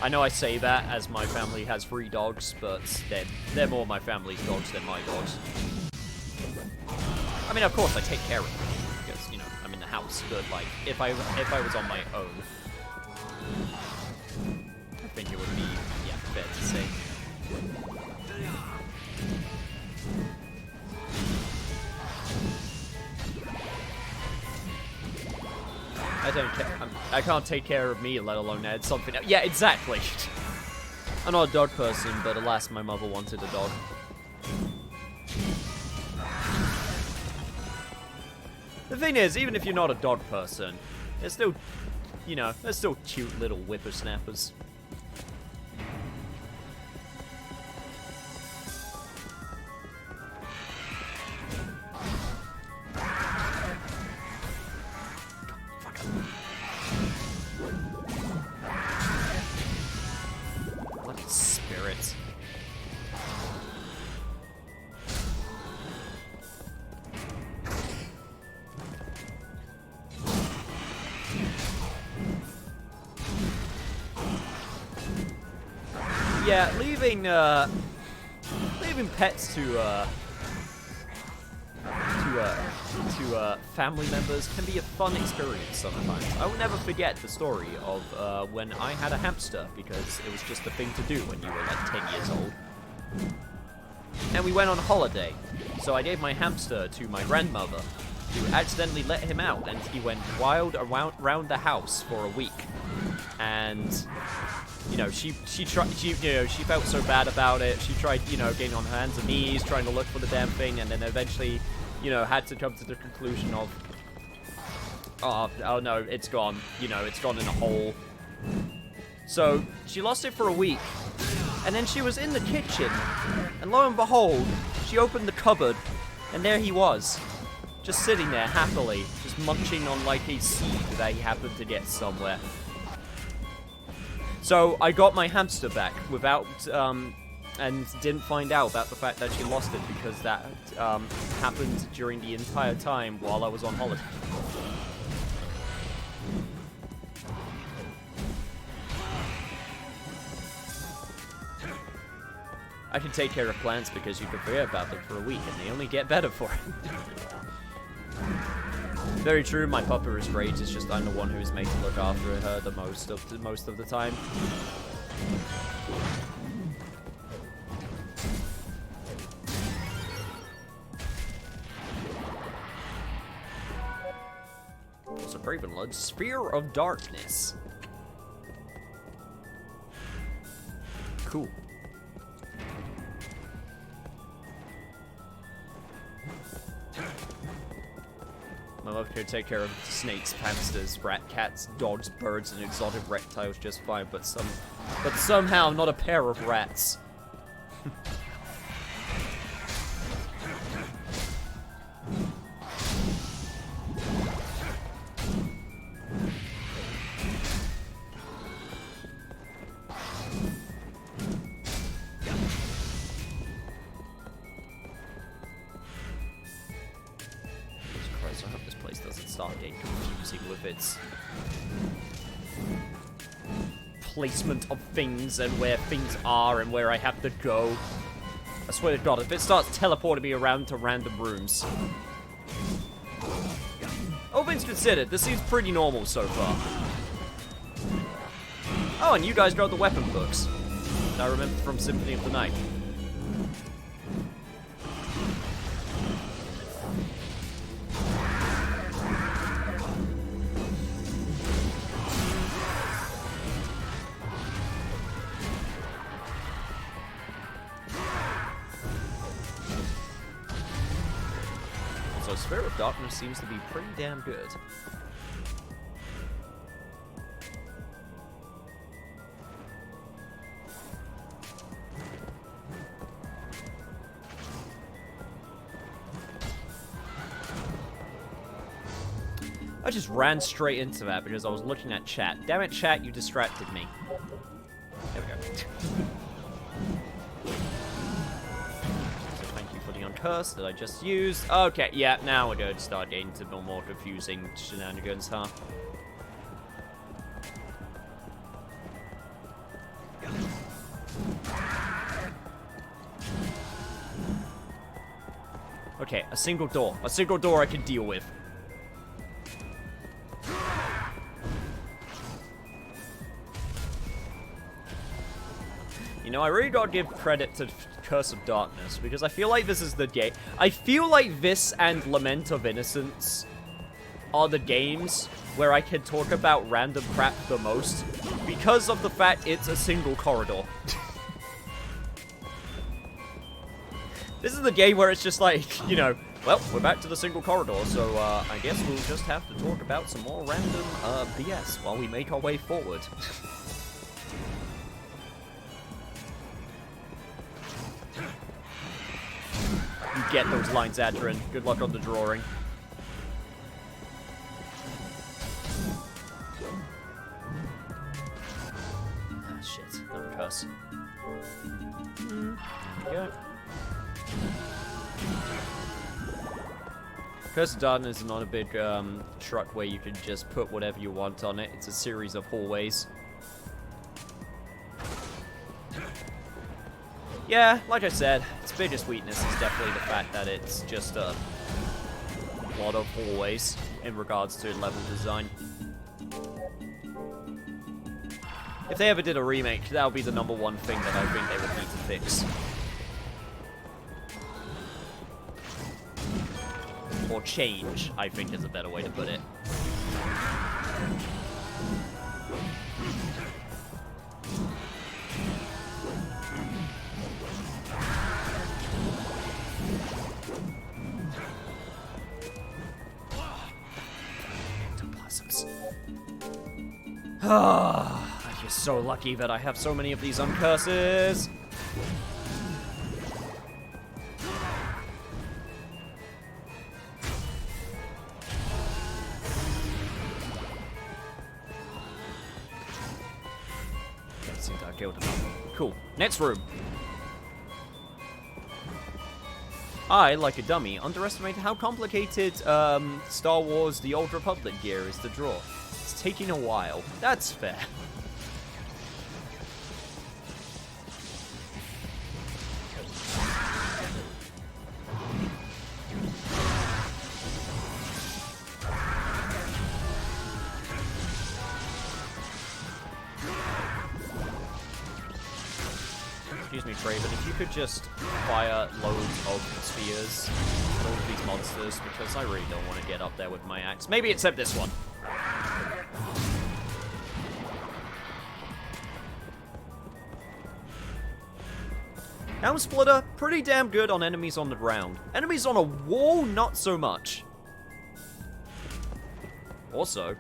I know I say that as my family has 3 dogs, but they're more my family's dogs than my dogs. I mean, of course, I take care of them, because, you know, I'm in the house, but, like, if I was on my own, I think it would be, yeah, fair to say. I can't take care of me, let alone add something else. Yeah, exactly. I'm not a dog person, but alas, my mother wanted a dog. The thing is, even if you're not a dog person, there's still, you know, they're still cute little whippersnappers. Lucky spirits. Yeah, leaving pets to family members can be a fun experience sometimes. I will never forget the story of when I had a hamster, because it was just the thing to do when you were like 10 years old. And we went on holiday, so I gave my hamster to my grandmother, who accidentally let him out, and he went wild around the house for a week. And you know, she felt so bad about it. She tried, you know, getting on her hands and knees, trying to look for the damn thing, and then eventually, you know, had to come to the conclusion of, oh no, it's gone. You know, it's gone in a hole. So she lost it for a week, and then she was in the kitchen, and lo and behold, she opened the cupboard, and there he was, just sitting there happily, just munching on like a seed that he happened to get somewhere. So I got my hamster back without, and didn't find out about the fact that she lost it because that happened during the entire time while I was on holiday. I can take care of plants because you can forget about them for a week and they only get better for it. Very true, my pupper is great, it's just I'm the one who is made to look after her the most of the time. What's a Ravenlood? Sphere of Darkness. Cool. My love can take care of snakes, hamsters, rat, cats, dogs, birds, and exotic reptiles just fine, but somehow not a pair of rats. I hope this place doesn't start getting confusing with its placement of things and where things are and where I have to go. I swear to God, if it starts teleporting me around to random rooms. All things considered, this seems pretty normal so far. Oh, and you guys got the weapon books. I remember from Symphony of the Night. So Sphere of Darkness seems to be pretty damn good. I just ran straight into that because I was looking at chat. Damn it, chat, you distracted me. There we go. So thank you for the uncurse that I just used. Okay, yeah, now we're going to start getting to the more confusing shenanigans, huh? Okay, a single door. A single door I can deal with. You know, I really gotta give credit to Curse of Darkness, because I feel like this is the game. I feel like this and Lament of Innocence are the games where I can talk about random crap the most, because of the fact it's a single corridor. This is the game where it's just like, you know, well, we're back to the single corridor, so I guess we'll just have to talk about some more random BS while we make our way forward. You get those lines, Adrian. Good luck on the drawing. Ah, shit. Don't cuss. There we go. Curse of Darkness is not a big truck where you can just put whatever you want on it. It's a series of hallways. Yeah, like I said, its biggest weakness is definitely the fact that it's just a lot of hallways in regards to level design. If they ever did a remake, that would be the #1 thing that I think they would need to fix. Or change, I think is a better way to put it. I'm just so lucky that I have so many of these uncurses. Seems I killed him. Cool. Next room. I, like a dummy, underestimated how complicated Star Wars The Old Republic gear is to draw. It's taking a while. That's fair. Excuse me, Trey, but if you could just fire loads of spheres at all of these monsters, because I really don't want to get up there with my axe. Maybe except this one. Helm Splitter, pretty damn good on enemies on the ground. Enemies on a wall, not so much. Also,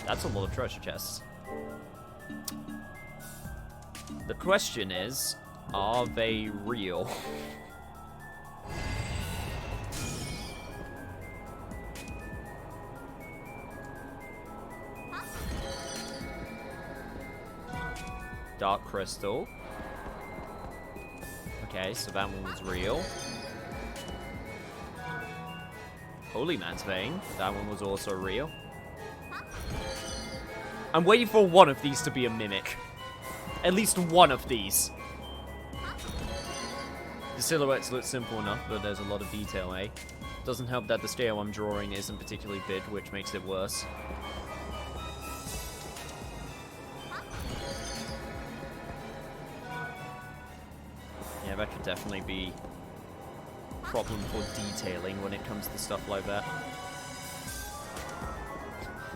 that's a lot of treasure chests. The question is, are they real? Dark Crystal. Okay, so that one was real. Holy Man's Vein. That one was also real. I'm waiting for one of these to be a mimic. At least one of these. The silhouettes look simple enough, but there's a lot of detail, eh? Doesn't help that the scale I'm drawing isn't particularly big, which makes it worse. Yeah, that could definitely be a problem for detailing when it comes to stuff like that.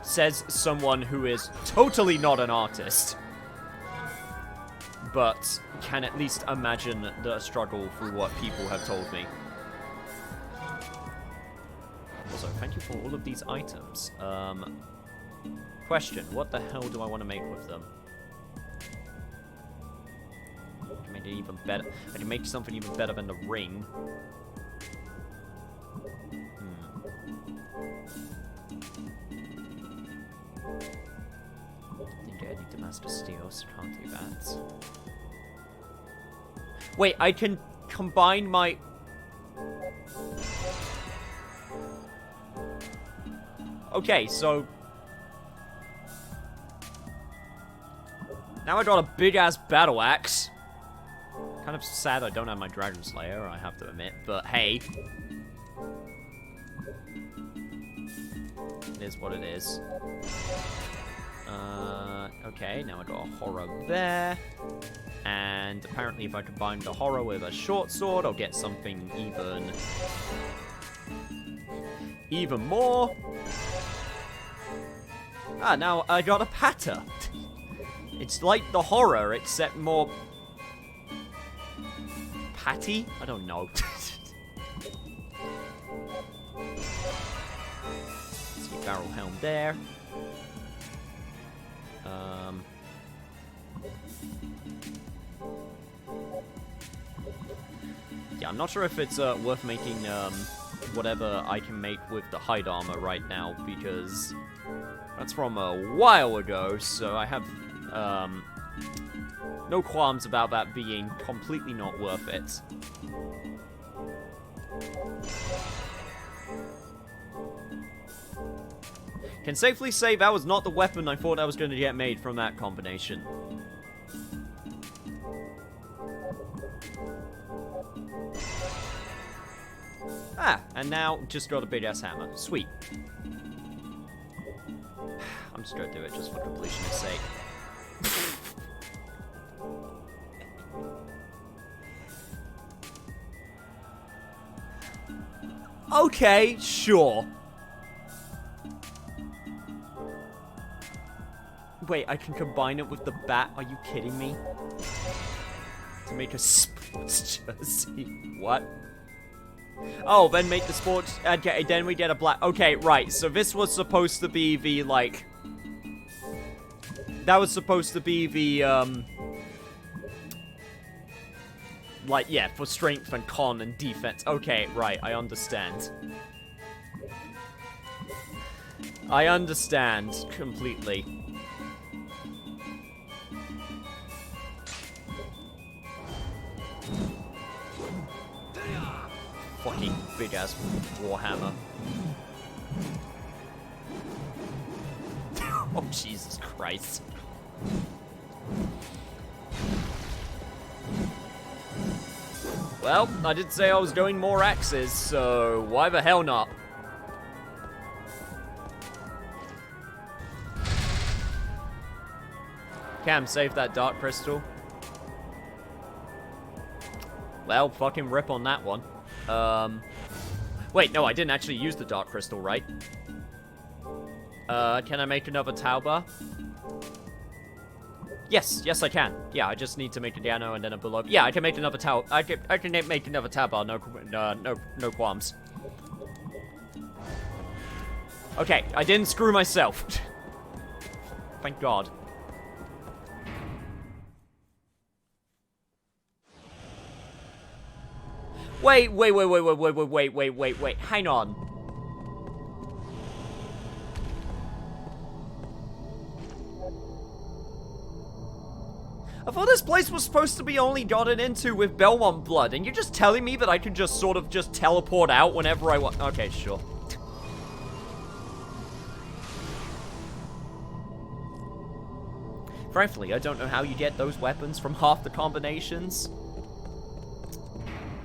Says someone who is totally not an artist, but can at least imagine the struggle through what people have told me. Also, thank you for all of these items. Question, what the hell do I want to make with them? I can make it even better. I can make something even better than the ring. I think I need to master steel, so can't do that. Wait, I can combine my... Okay, so... now I got a big-ass battle axe. Kind of sad I don't have my Dragon Slayer, I have to admit, but hey. It is what it is. Okay, now I got a horror there. And apparently if I combine the horror with a short sword, I'll get something even more. Ah, now I got a patter. It's like the horror, except more... patty? I don't know. See, barrel helm there. Yeah, I'm not sure if it's worth making whatever I can make with the hide armor right now, because that's from a while ago, so I have no qualms about that being completely not worth it. Can safely say that was not the weapon I thought I was going to get made from that combination. Ah, and now just got a big-ass hammer. Sweet. I'm just gonna do it just for completion's sake. Okay, sure. Wait, I can combine it with the bat? Are you kidding me? To make a sports jersey. What? Oh, then make the sports... Okay, then we get a black... Okay, right. So this was supposed to be the, like... That was supposed to be the, like, yeah, for strength and con and defense. Okay, right, I understand. I understand completely. Fucking big-ass warhammer. Oh, Jesus Christ. Well, I did say I was going more axes, so why the hell not? Cam, save that dark crystal. Well, fucking rip on that one. Wait, no, I didn't actually use the dark crystal, right? Can I make another Tauba? Yes, yes I can. Yeah, I just need to make a Diano and then a below. Yeah, I can make another Tau. I can make another Tauba. No qualms. Okay, I didn't screw myself. Thank God. Wait. Hang on. I thought this place was supposed to be only gotten into with Belmont blood, and you're just telling me that I can just sort of just teleport out whenever I want. Okay, sure. Frankly, I don't know how you get those weapons from half the combinations.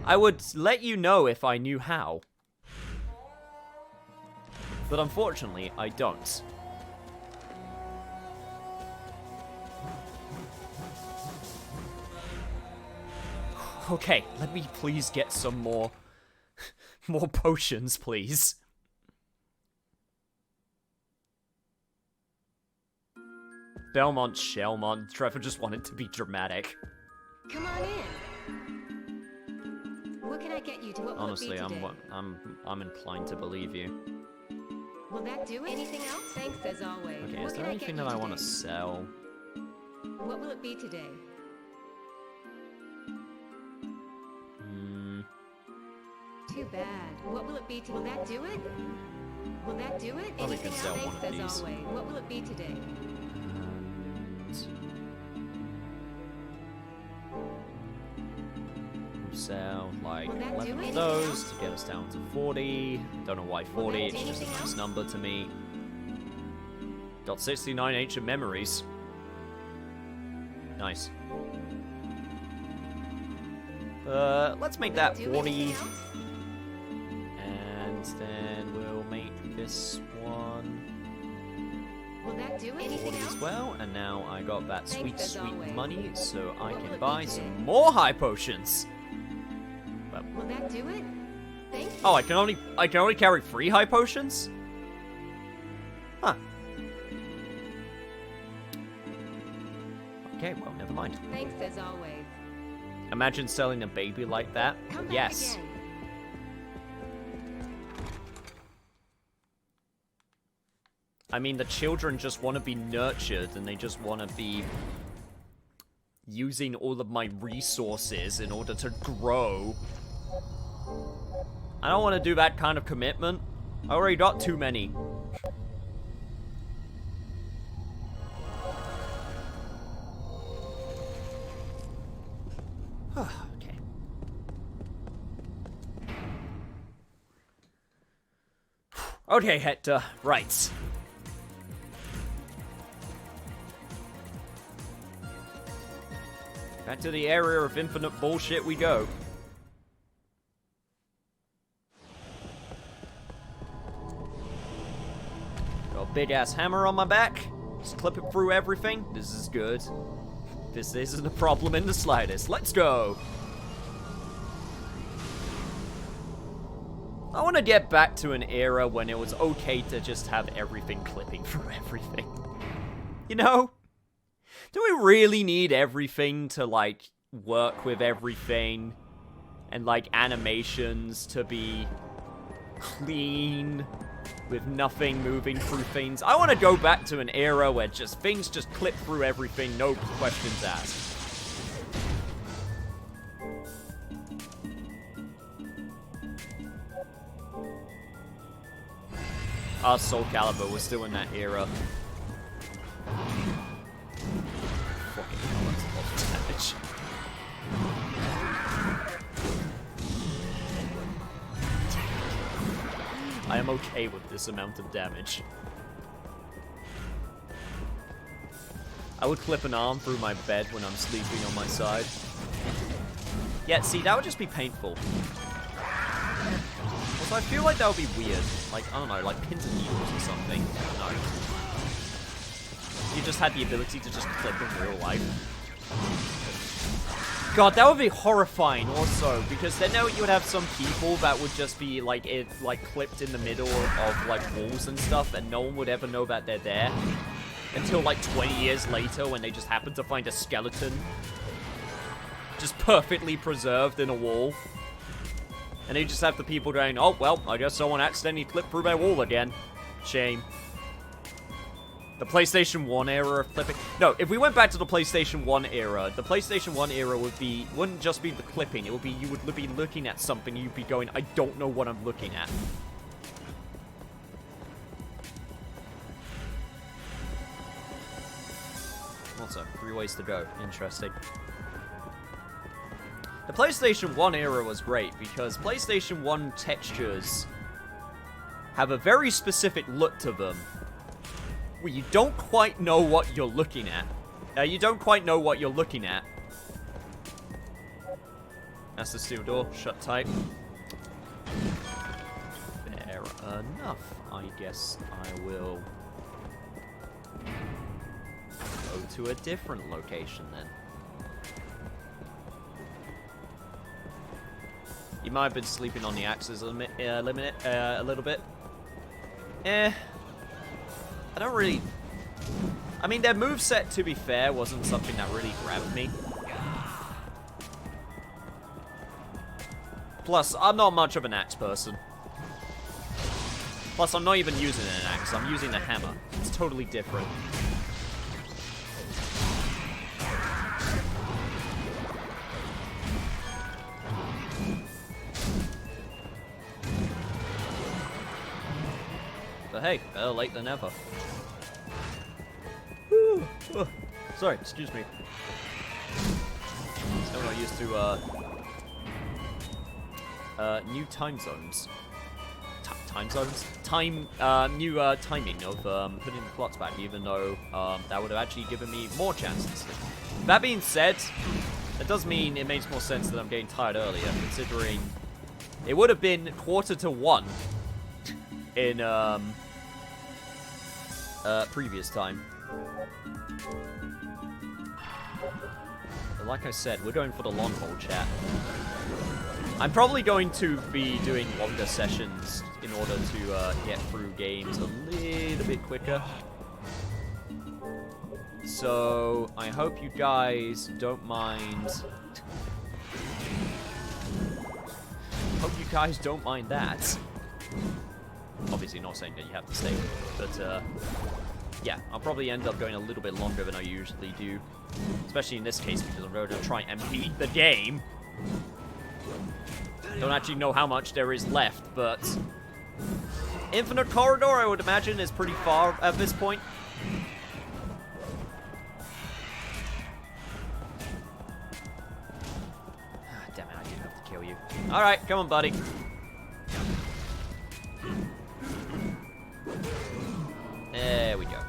I would let you know if I knew how. But unfortunately, I don't. Okay, let me please get some more... more potions, please. Belmont, Shellmont. Trevor just wanted to be dramatic. Come on in. What can I get you to? What will Honestly, it be today? I'm inclined to believe you. Will that do it? Anything else? Thanks as always. Okay, What is there can anything get that you I want to today? sell? What will it be today? Too bad. What will it be today? Will that do it? Will that do it? Probably Anything could sell else? one of Thanks these. as always. What will it be today? Sell like Will that do 11 of it? those to get us down to 40. Don't know why 40, that it's do just a anything nice else? number to me. Got 69 ancient memories. Nice. Let's make that Will do 40. anything else? And then we'll make this one Will that do it? 40 Anything as else? well. And now I got that sweet, Thanks as sweet always. money, so I What will can it buy be some today? more high potions. Will that do it? Thank you. Oh, I can only carry 3 high potions? Huh. Okay, well, never mind. Thanks as always. Imagine selling a baby like that. Come back Yes. again. I mean, the children just want to be nurtured, and they just want to be using all of my resources in order to grow. I don't want to do that kind of commitment. I already got too many. Okay. Okay, Hector. Right. Back to the area of infinite bullshit we go. Got a big ass hammer on my back. Just clip it through everything. This is good. This isn't a problem in the slightest. Let's go. I want to get back to an era when it was okay to just have everything clipping through everything. You know? Do we really need everything to, like, work with everything? And, like, animations to be clean, with nothing moving through things? I want to go back to an era where just things just clip through everything, no questions asked. Our Soul Calibur was still in that era. Fucking hell, that's a lot of damage. I am okay with this amount of damage. I would clip an arm through my bed when I'm sleeping on my side. Yeah, see, that would just be painful. Also, I feel like that would be weird. Like, I don't know, like pins and needles or something. No. You just had the ability to just clip in real life. God, that would be horrifying also, because then you would have some people that would just be like clipped in the middle of like walls and stuff, and no one would ever know that they're there until like 20 years later when they just happen to find a skeleton just perfectly preserved in a wall. And you just have the people going, oh, well, I guess someone accidentally clipped through my wall again. Shame. The PlayStation 1 era of clipping. No, if we went back to the PlayStation 1 era, the PlayStation 1 era wouldn't just be the clipping. It would be, you would be looking at something, you'd be going, I don't know what I'm looking at. Also, 3 ways to go. Interesting. The PlayStation 1 era was great because PlayStation 1 textures have a very specific look to them where you don't quite know what you're looking at. You don't quite know what you're looking at. That's the steel door. Shut tight. Fair enough. I guess I will go to a different location then. You might have been sleeping on the axes a little bit. I don't really... I mean, their moveset, to be fair, wasn't something that really grabbed me. Plus, I'm not much of an axe person. Plus, I'm not even using an axe, I'm using a hammer. It's totally different. But hey, better late than never. Sorry, excuse me. Still not used to, new time zones. Time zones? New, timing of, putting the clocks back, even though, that would have actually given me more chances. That being said, that does mean it makes more sense that I'm getting tired earlier, considering it would have been 1:45 in, previous time. But like I said, we're going for the long haul, chat. I'm probably going to be doing longer sessions in order to get through games a little bit quicker. So, I hope you guys don't mind. Hope you guys don't mind that. Obviously not saying that you have to stay, but yeah, I'll probably end up going a little bit longer than I usually do. Especially in this case, because I'm going to try and beat the game. Don't actually know how much there is left, but Infinite Corridor, I would imagine, is pretty far at this point. Damn it, I didn't have to kill you. Alright, come on, buddy. There we go.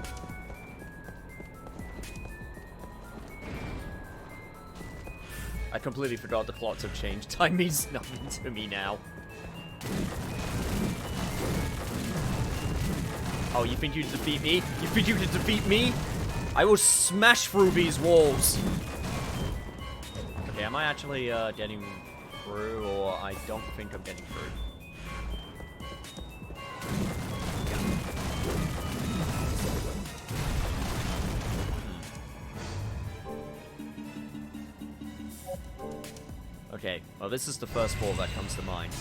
I completely forgot the plots have changed. Time means nothing to me now. Oh, you think you can defeat me? You think you can defeat me? I will smash through these walls. Okay, am I actually getting through, or I don't think I'm getting through? Okay, well, this is the first fall that comes to mind.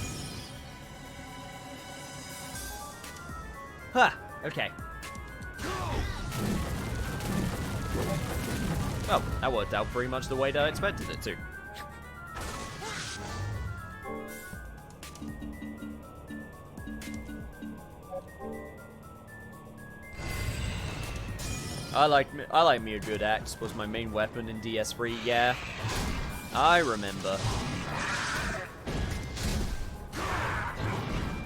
Huh, okay. Well, that worked out pretty much the way that I expected it to. I like me a good axe. Was my main weapon in DS3. Yeah, I remember.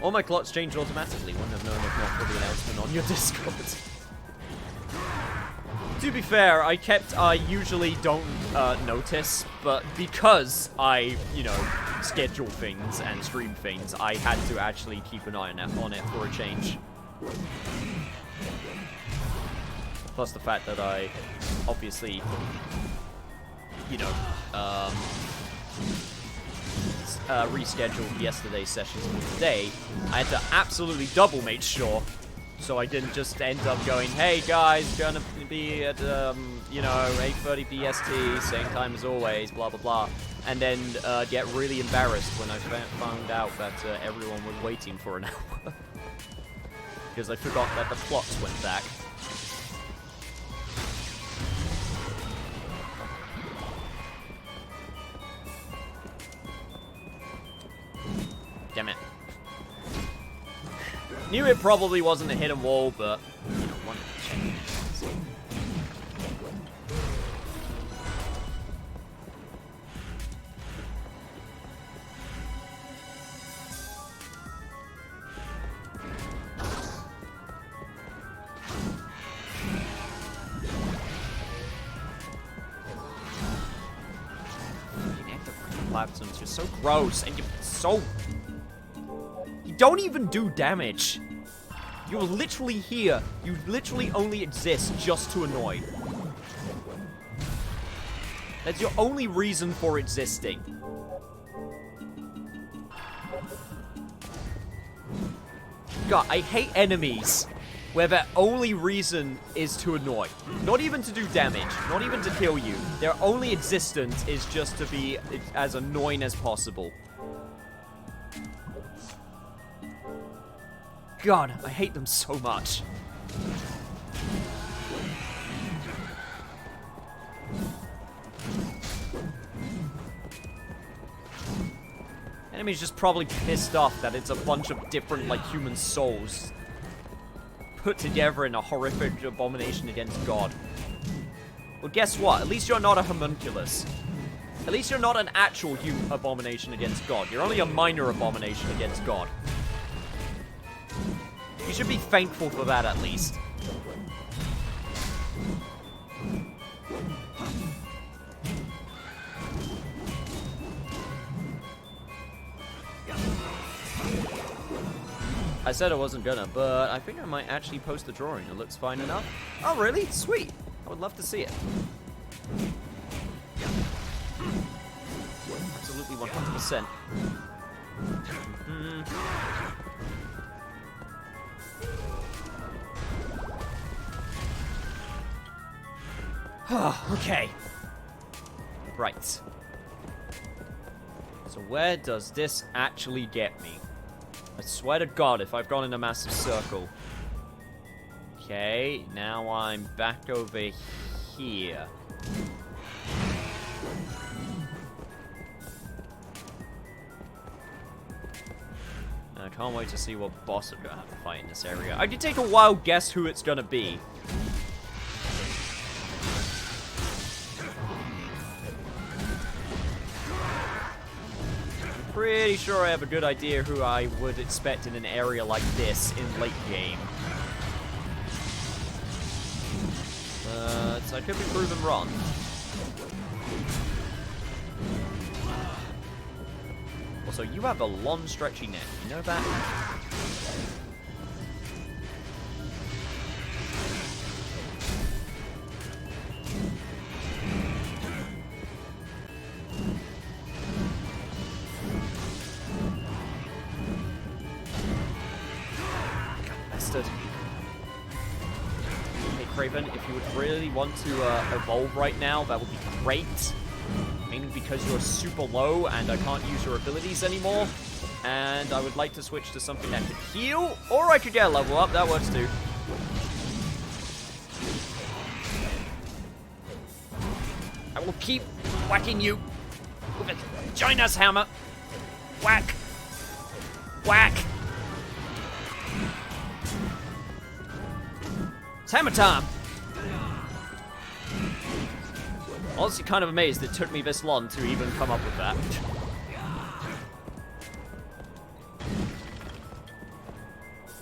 All my clocks changed automatically. Wouldn't have known if not for the announcement on your Discord. To be fair, I usually don't notice, but because I, you know, schedule things and stream things, I had to actually keep an eye on it for a change. Plus the fact that I, obviously, you know, rescheduled yesterday's sessions for today, I had to absolutely double make sure, so I didn't just end up going, hey guys, gonna be at, you know, 8:30 BST, same time as always, blah blah blah, and then get really embarrassed when I found out that everyone was waiting for an hour. Because I forgot that the clocks went back. Damn it. Knew it probably wasn't a hidden wall, but, you know, wanted to check. Platforms, you're so gross, and you're so... You don't even do damage. You're literally here. You literally only exist just to annoy. That's your only reason for existing. God, I hate enemies where their only reason is to annoy. Not even to do damage, not even to kill you. Their only existence is just to be as annoying as possible. God, I hate them so much. Enemy's just probably pissed off that it's a bunch of different, like, human souls put together in a horrific abomination against God. Well, guess what? At least you're not a homunculus. At least you're not an actual abomination against God. You're only a minor abomination against God. You should be thankful for that, at least. I said I wasn't gonna, but I think I might actually post the drawing. It looks fine enough. Oh, really? Sweet. I would love to see it. Absolutely 100%. Okay. Right. So where does this actually get me? I swear to God, if I've gone in a massive circle. Okay, now I'm back over here. I can't wait to see what boss I'm gonna have to fight in this area. I did take a wild guess who it's gonna be. Pretty sure I have a good idea who I would expect in an area like this in late game. But I could be proven wrong. Also, you have a long, stretchy neck. You know that? Hey, Craven, if you would really want to evolve right now, that would be great. mainly because you're super low and I can't use your abilities anymore. And I would like to switch to something that could heal, or I could get a level up. That works too. I will keep whacking you with a giant-ass hammer. Whack. Whack. It's hammer time. Honestly, kind of amazed it took me this long to even come up with that.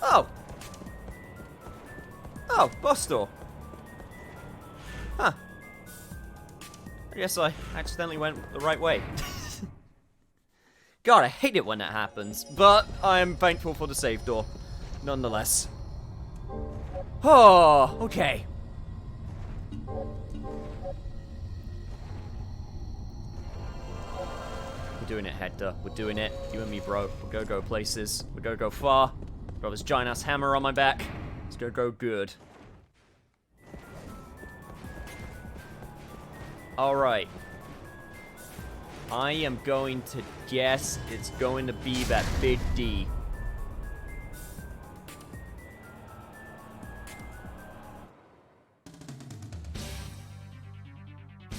Oh. Oh, boss door. Huh. I guess I accidentally went the right way. God, I hate it when that happens, but I am thankful for the save door, nonetheless. Oh, okay. We're doing it, Hector. We're doing it. You and me, bro. We're gonna go places. We're gonna go far. Got this giant-ass hammer on my back. It's gonna go good. Alright. I am going to guess it's going to be that big D.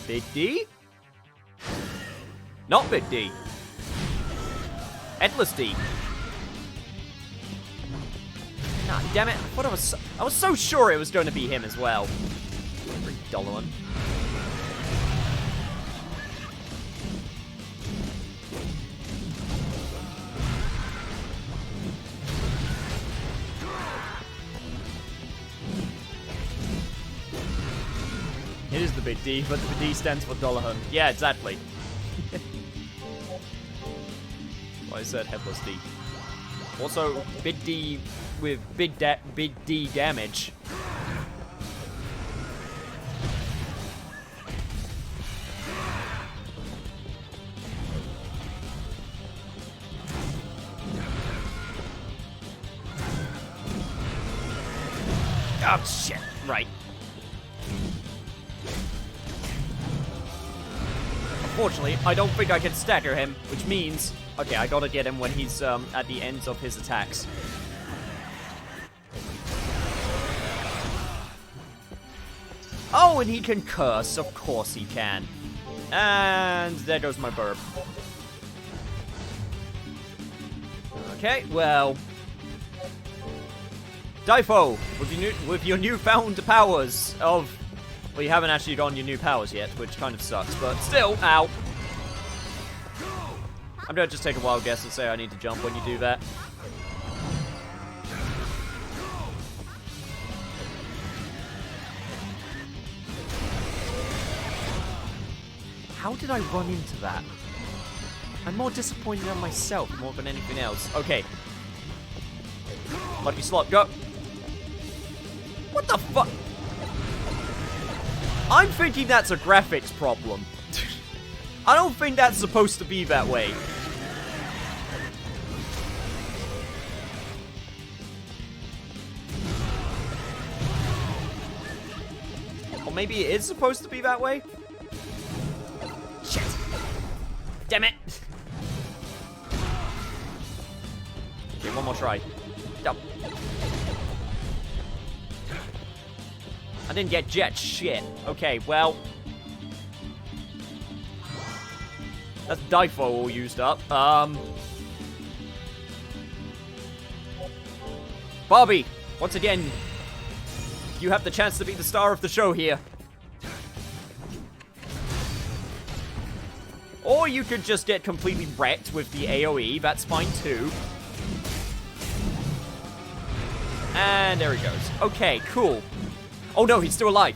Big D? Not Big D. Headless D. God damn it. I thought I was so sure it was going to be him as well. $3 one. It is the big D, but the D stands for dollar hunt. Yeah, exactly. Well, I said headless D. Also, big D with big D damage. Oh shit! Right. Unfortunately, I don't think I can stagger him, which means... Okay, I gotta get him when he's at the ends of his attacks. Oh, and he can curse. Of course he can. And there goes my burp. Okay, well... Difo, with your newfound powers of... Well, you haven't actually gotten your new powers yet, which kind of sucks, but still, ow. I'm gonna just take a wild guess and say I need to jump when you do that. How did I run into that? I'm more disappointed in myself more than anything else. Okay. Lucky slot, go. What the fuck? I'm thinking that's a graphics problem. I don't think that's supposed to be that way. Or maybe it is supposed to be that way? Shit. Damn it. Okay, one more try. Yep. I didn't get jet shit. Okay, well. That's Difo all used up. Bobby, once again, you have the chance to be the star of the show here. Or you could just get completely wrecked with the AoE. That's fine too. And there he goes. Okay, cool. Oh no, he's still alive.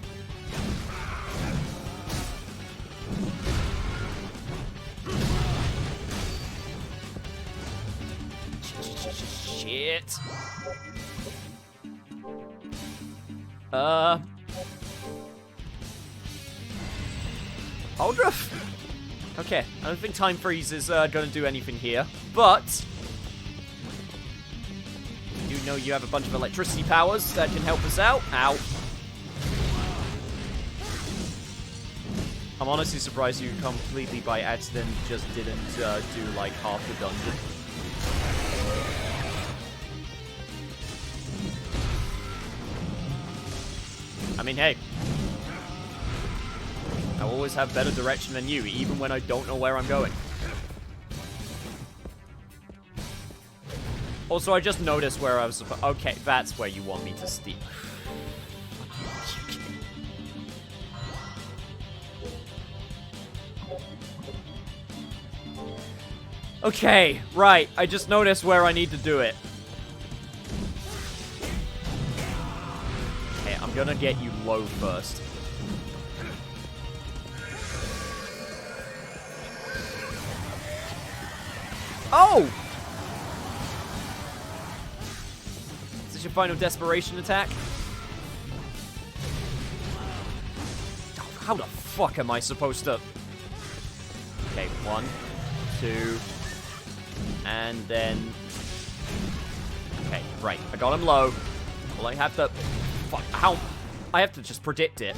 Shit. Aldruf? Okay, I don't think Time Freeze is gonna do anything here, but you know you have a bunch of electricity powers that can help us out. Ow. I'm honestly surprised you completely by accident just didn't do like half the dungeon. I mean, hey. I always have better direction than you, even when I don't know where I'm going. Also, I just noticed where I was supposed... Okay, that's where you want me to steal. Okay, right. I just noticed where I need to do it. Okay, I'm gonna get you low first. Oh! Is this your final desperation attack? How the fuck am I supposed to... Okay, 1, 2... And then... Okay, right. I got him low. Well, I have to... Fuck, how... I have to just predict it.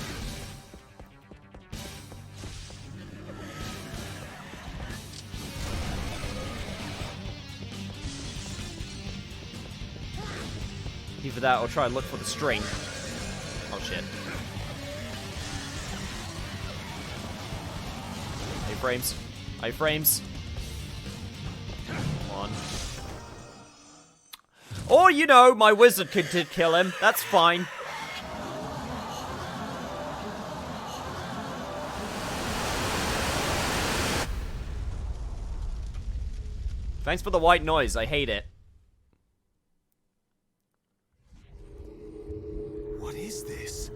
Either that or try and look for the string. Oh, shit. A-frames. A-frames. 1. Or, you know, my wizard could kill him. That's fine. Thanks for the white noise. I hate it. What is this?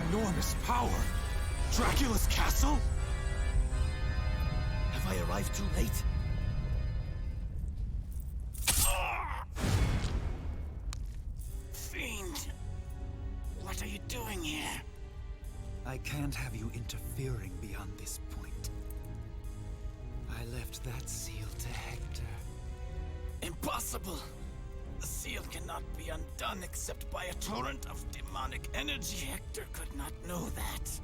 Enormous power! Dracula's castle? Have I arrived too late? Fiend! What are you doing here? I can't have you interfering beyond this point. I left that seal to Hector. Impossible! The seal cannot be undone except by a torrent of demonic energy. Hector could not know that.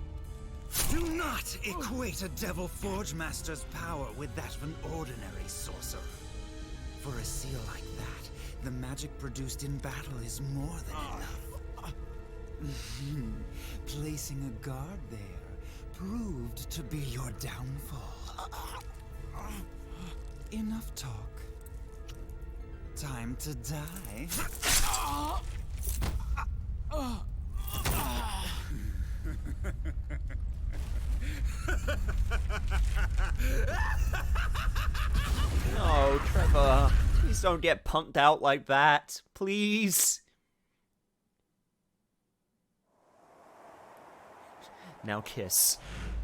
Do not equate a Devil Forge Master's power with that of an ordinary sorcerer. For a seal like that, the magic produced in battle is more than enough. Placing a guard there proved to be your downfall. Enough talk. Time to die. No, Trevor. Please don't get punked out like that. Please. Now kiss.